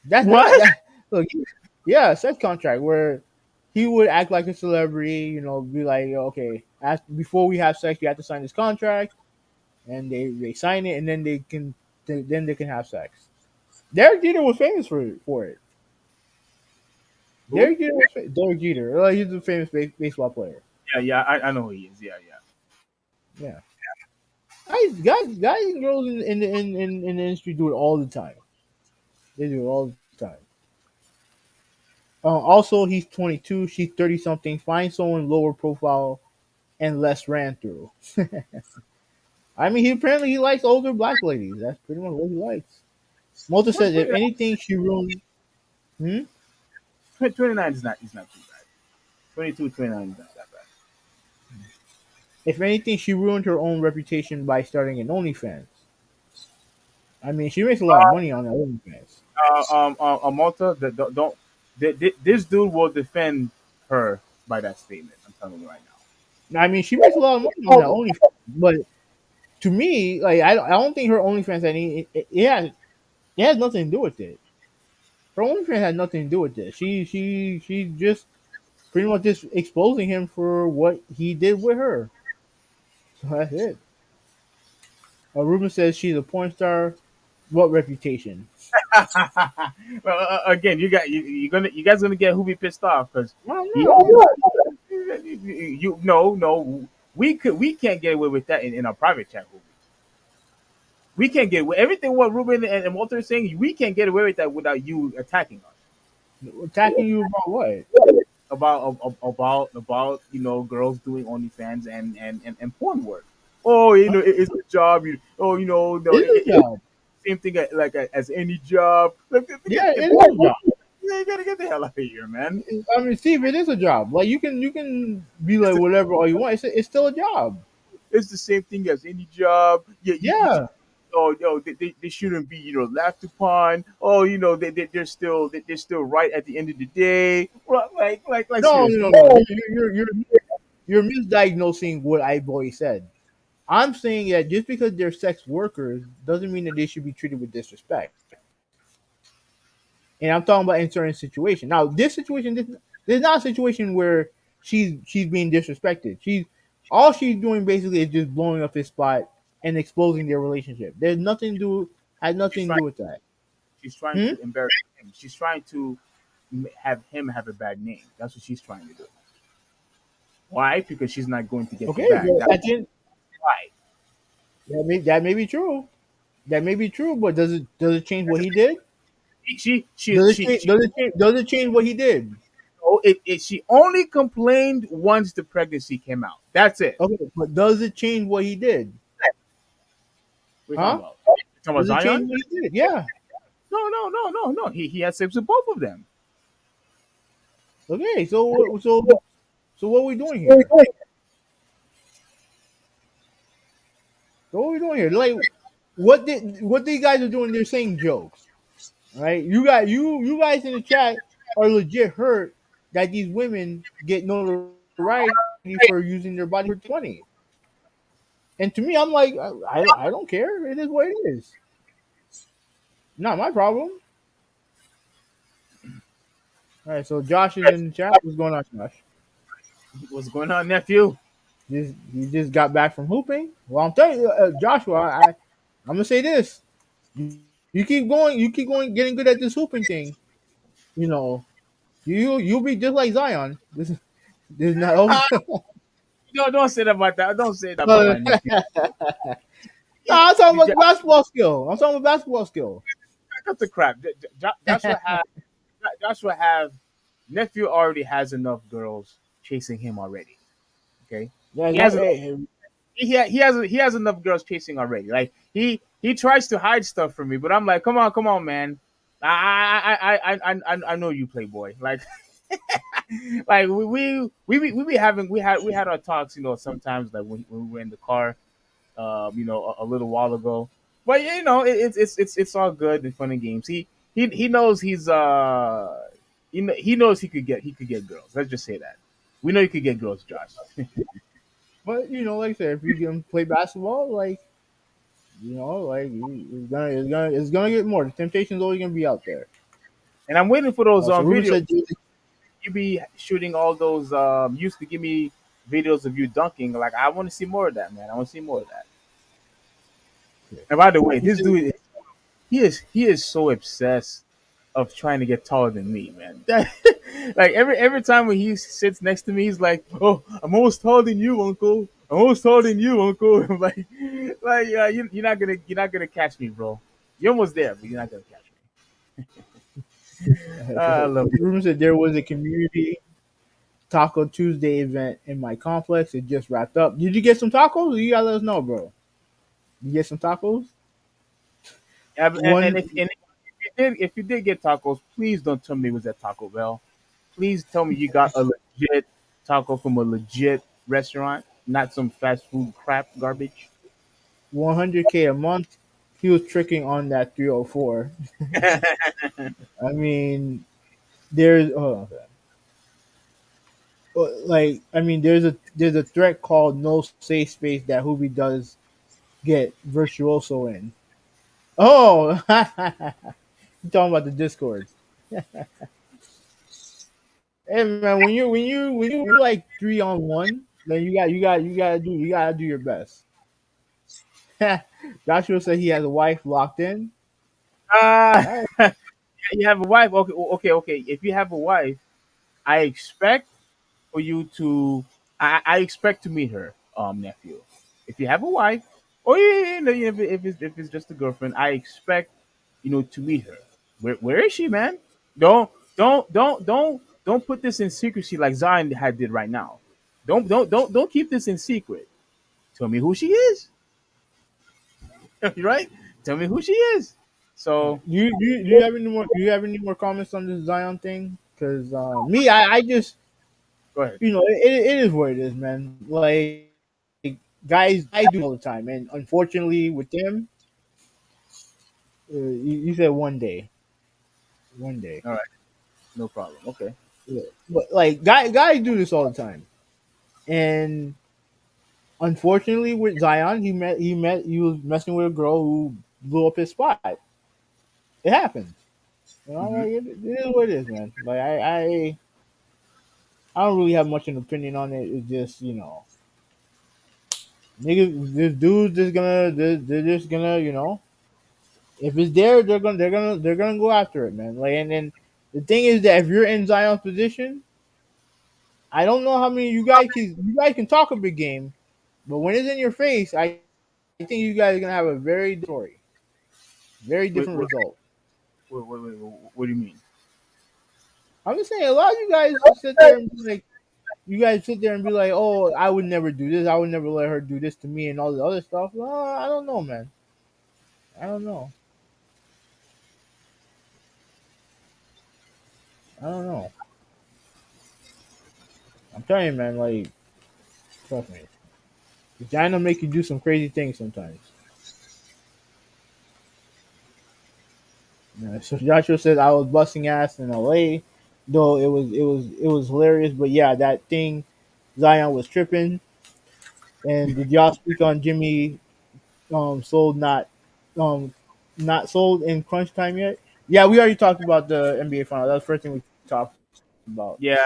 That What? look, yeah, sex contract where he would act like a celebrity. Be like, okay, before we have sex, you have to sign this contract, and they sign it, and then they can have sex. Derek Jeter was famous for it. Who? Derek Jeter. He's a famous baseball player. Yeah. I know who he is. Yeah. Yeah, guys, and girls in the industry do it all the time. They do it all the time. Also, he's 22. She's 30 something. Find someone lower profile and less ran through. I mean, he likes older black ladies. That's pretty much what he likes. Malta says if 29, anything, she ruined. Hmm? 29 is not too bad. 22, 29 is not that bad. If anything, she ruined her own reputation by starting an OnlyFans. I mean, she makes a lot of money on that OnlyFans. Malta, don't this dude will defend her by that statement. I'm telling you right I mean, she makes a lot of money on that OnlyFans, but to me, like I don't think her OnlyFans any it has nothing to do with it. Her OnlyFans had nothing to do with this. She just pretty much just exposing him for what he did with her. So that's it. Ruben says she's a porn star. What reputation? now. Well, again, you guys gonna get Hoobie pissed off because I he know. no we can't get away with that in our private chat, Hoobie. We can't get away. Everything what Ruben and Walter is saying, we can't get away with that without you attacking us. Attacking you about what? About girls doing OnlyFans and porn work. Oh, it's a job. Oh, no, It's a job. same thing as any job. Look, Yeah, it is a job. you gotta get the hell out of here, man. I mean, Steve, it is a job. Like you can be like whatever all you want. It's still a job. It's the same thing as any job. Yeah, Yeah. oh, they shouldn't be laughed upon. Oh, they're still right at the end of the day. Well, like No, seriously. no, no, no. You're misdiagnosing what I've always said. I'm saying that just because they're sex workers doesn't mean that they should be treated with disrespect. And I'm talking about in certain situations. Now, this is not a situation where she's being disrespected. She's doing basically is just blowing up his spot and exposing their relationship. There's nothing to do has She's nothing to trying do with that. she's trying Hmm? to embarrass him. She's trying to have him have a bad name. That's what she's trying to do. Why? Because she's not going to get the Okay, bag. but That's at the end, why. that may be true. That may be true, but does it change what he did? She she Does it she, change? she Does it change what he did? oh, she only complained once the pregnancy came out. That's it. Okay, but does it change what he did? What are you talking Huh? about? You talking about Does it change Zion? what he did? Yeah. No. He had sex with both of them. Okay. So what are we doing here? So what are we doing here? Like, what these guys are doing? They're saying jokes, right? You guys in the chat are legit hurt that these women get notoriety for using their body for 20. And to me, I'm like, I don't care. It is what it is. Not my problem. All right. So Josh is in the chat. What's going on, Josh? What's going on, nephew? You just got back from hooping. Well, I'm telling you, Joshua, I'm gonna say this: you keep going, getting good at this hooping thing. You know, you'll be just like Zion. This is not over. No, don't say that about that. Don't say that about No, my nephew. I'm talking Jack, about basketball skill. I'm talking about basketball skill. cut the crap. Joshua have nephew already has enough girls chasing him already. Okay, Yeah, he has hey, he has enough girls chasing already. Like he tries to hide stuff from me, but I'm like, come on, man. I know you, Playboy. Like like we be having we had our talks, sometimes like when we were in the car, a little while ago. But it's all good and fun and games. He knows he knows he could get girls. Let's just say that. We know you could get girls, Josh. but like I said, if you can play basketball, like it's gonna get more. The temptation's always gonna be out there. And I'm waiting for those So Ruben videos. said, You be shooting all those. Used to give me videos of you dunking. Like I want to see more of that, man. I want to see more of that. And by the way, he this said, dude, he is so obsessed of trying to get taller than me, man. Like every time when he sits next to me, he's like, "Oh, I'm almost taller than you, Uncle. I'm almost taller than you, Uncle." I'm like, you're not gonna catch me, bro. You're almost there, but you're not gonna catch me. I love it. Ruben said there was a community Taco Tuesday event in my complex. It just wrapped up. Did you get some tacos? You gotta let us know, bro. You get some tacos? And One if you did get tacos, please don't tell me it was at Taco Bell. Please tell me you got a legit taco from a legit restaurant, not some fast food crap garbage. 100K a month. He was tricking on that 304. I mean, there's there's a threat called no safe space that Hoobie does get virtuoso in. Oh, you talking about the Discord? Hey man, when you're like 3-on-1, then you gotta do your best. Joshua said he has a wife locked in. Ah, All right. you have a wife. Okay, okay. If you have a wife, I expect for you to. I expect to meet her, nephew. If you have a wife, Oh yeah, no, if it's just a girlfriend, I expect to meet her. Where is she, man? Don't put this in secrecy like Zion had did right now. Don't keep this in secret. Tell me who she is. Right? Tell me who she is. So Do you have any more? Do you have any more comments on this Zion thing? Because me, I just go ahead. it is what it is, man. Like guys do this all the time, and unfortunately with them, you said one day. All right, no problem. Okay. Yeah. But like guys do this all the time, and unfortunately with Zion, he was messing with a girl who blew up his spot. It happens. Hmm. Like it is what it is, man. Like I don't really have much an opinion on it. It's just niggas, this dude's just gonna they're just gonna if it's there they're gonna go after it, man. Like and the thing is that if you're in Zion's position, I don't know how many you guys can talk a big game, but when it's in your face, I think you guys are gonna have a very different story, very different Wait, wait, result. what do you mean? I'm just saying a lot of you guys just sit there and be like, oh, I would never do this. I would never let her do this to me and all the other stuff. Well, I don't know, man. I don't know. I don't know. I'm telling you, man. Like, trust me. Vagina make you do some crazy things sometimes. Yeah, so Joshua says I was busting ass in LA, though it was hilarious. But yeah, that thing, Zion was tripping. And did y'all speak on Jimmy sold not sold in crunch time yet? Yeah, we already talked about the NBA final. That's the first thing we talked about. Yeah,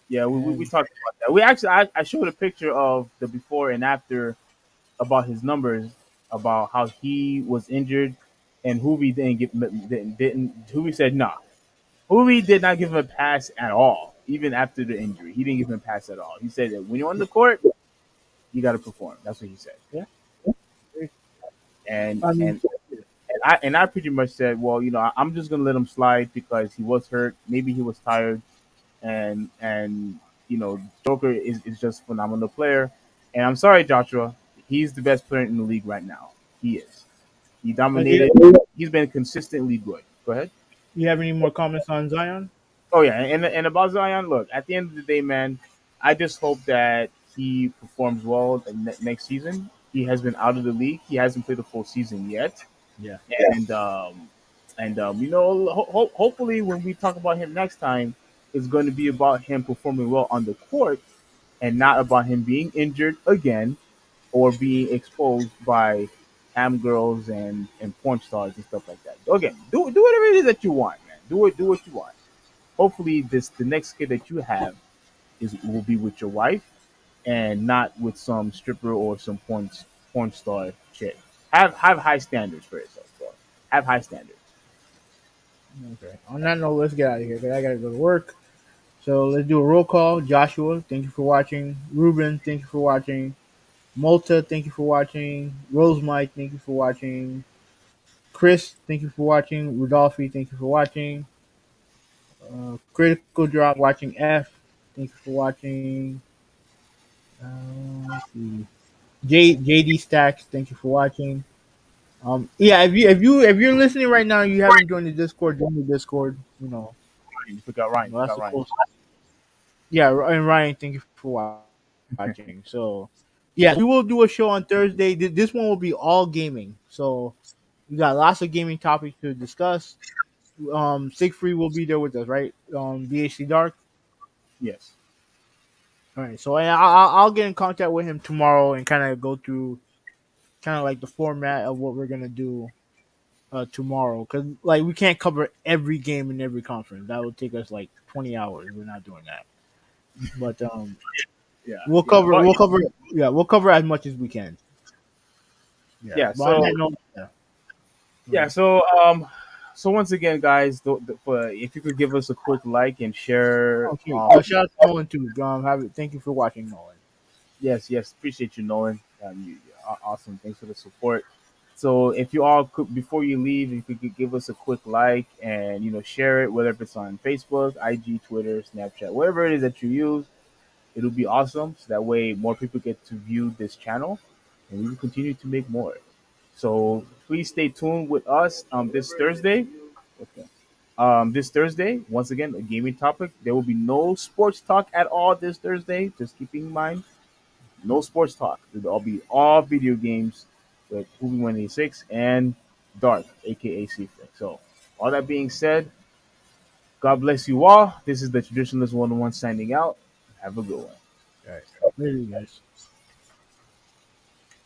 yeah, And we talked about that. We actually I showed a picture of the before and after about his numbers, about how he was injured, and Hoovy didn't Hoovy said nah. Hoovy did not give him a pass at all, even after the injury. He didn't give him a pass at all. He said that when you're on the court, you got to perform. That's what he said. yeah, And I mean, and and I pretty much said, well, I'm just gonna let him slide because he was hurt. Maybe he was tired, and Joker is just a phenomenal player. And I'm sorry, Joshua, he's the best player in the league right now. He is. He you dominated. He's been consistently good. Go ahead. have any more comments on Zion? Oh yeah, and about Zion, look, at the end of the day, man, I just hope that he performs well next season. He has been out of the league. He hasn't played a full season yet, Yeah, and hopefully when we talk about him next time, it's going to be about him performing well on the court and not about him being injured again or being exposed by ham girls and porn stars and stuff like that. Again, do whatever it is that you want, man. Do what you want. Hopefully, the next kid that you have is will be with your wife and not with some stripper or some porn star chick. Have high standards for yourself, bro. Have high standards. okay. On that note, let's get out of here because I gotta go to work. So let's do a roll call. Joshua, thank you for watching. Ruben, thank you for watching. Malta, thank you for watching. Rose Mike, thank you for watching. Chris, thank you for watching. Rudolphi, thank you for watching. Critical Drop watching F, thank you for watching. Let's see. JD Stacks, thank you for watching. Yeah, if you're listening right now, and you haven't joined the Discord. Join the Discord. You forgot Ryan. You That's forgot the Ryan. post. Yeah, and Ryan, thank you for watching. So, yes, we will do a show on Thursday. This one will be all gaming. So, we got lots of gaming topics to discuss. Siegfried will be there with us, right? BHC Dark. Yes. All right, so I'll get in contact with him tomorrow and kind of go through kind of like the format of what we're gonna do tomorrow because like we can't cover every game in every conference. That would take us like 20 hours. We're not doing that. But Yeah. we'll Yeah. cover we'll cover yeah we'll cover as much as we can. Yeah. Yeah. But on that So note, yeah. yeah. Okay. So once again, guys, if you could give us a quick like and share. Okay. Shout out to Nolan too. Thank you for watching, Nolan. Yes. Yes. Appreciate you, Nolan. Awesome. Thanks for the support. So if you all could, before you leave, if you could give us a quick like and share it, whether if it's on Facebook, IG, Twitter, Snapchat, whatever it is that you use, it'll be awesome. So that way more people get to view this channel, and we will continue to make more. So please stay tuned with us this Thursday. Okay. This Thursday, once again, a gaming topic. There will be no sports talk at all this Thursday. Just keeping in mind, no sports talk. It'll all be all video games with Movie 186 and Dark, aka Secret. So, all that being said, God bless you all. This is the Traditionalist 101 signing out. Have a good one. All right. Later, guys.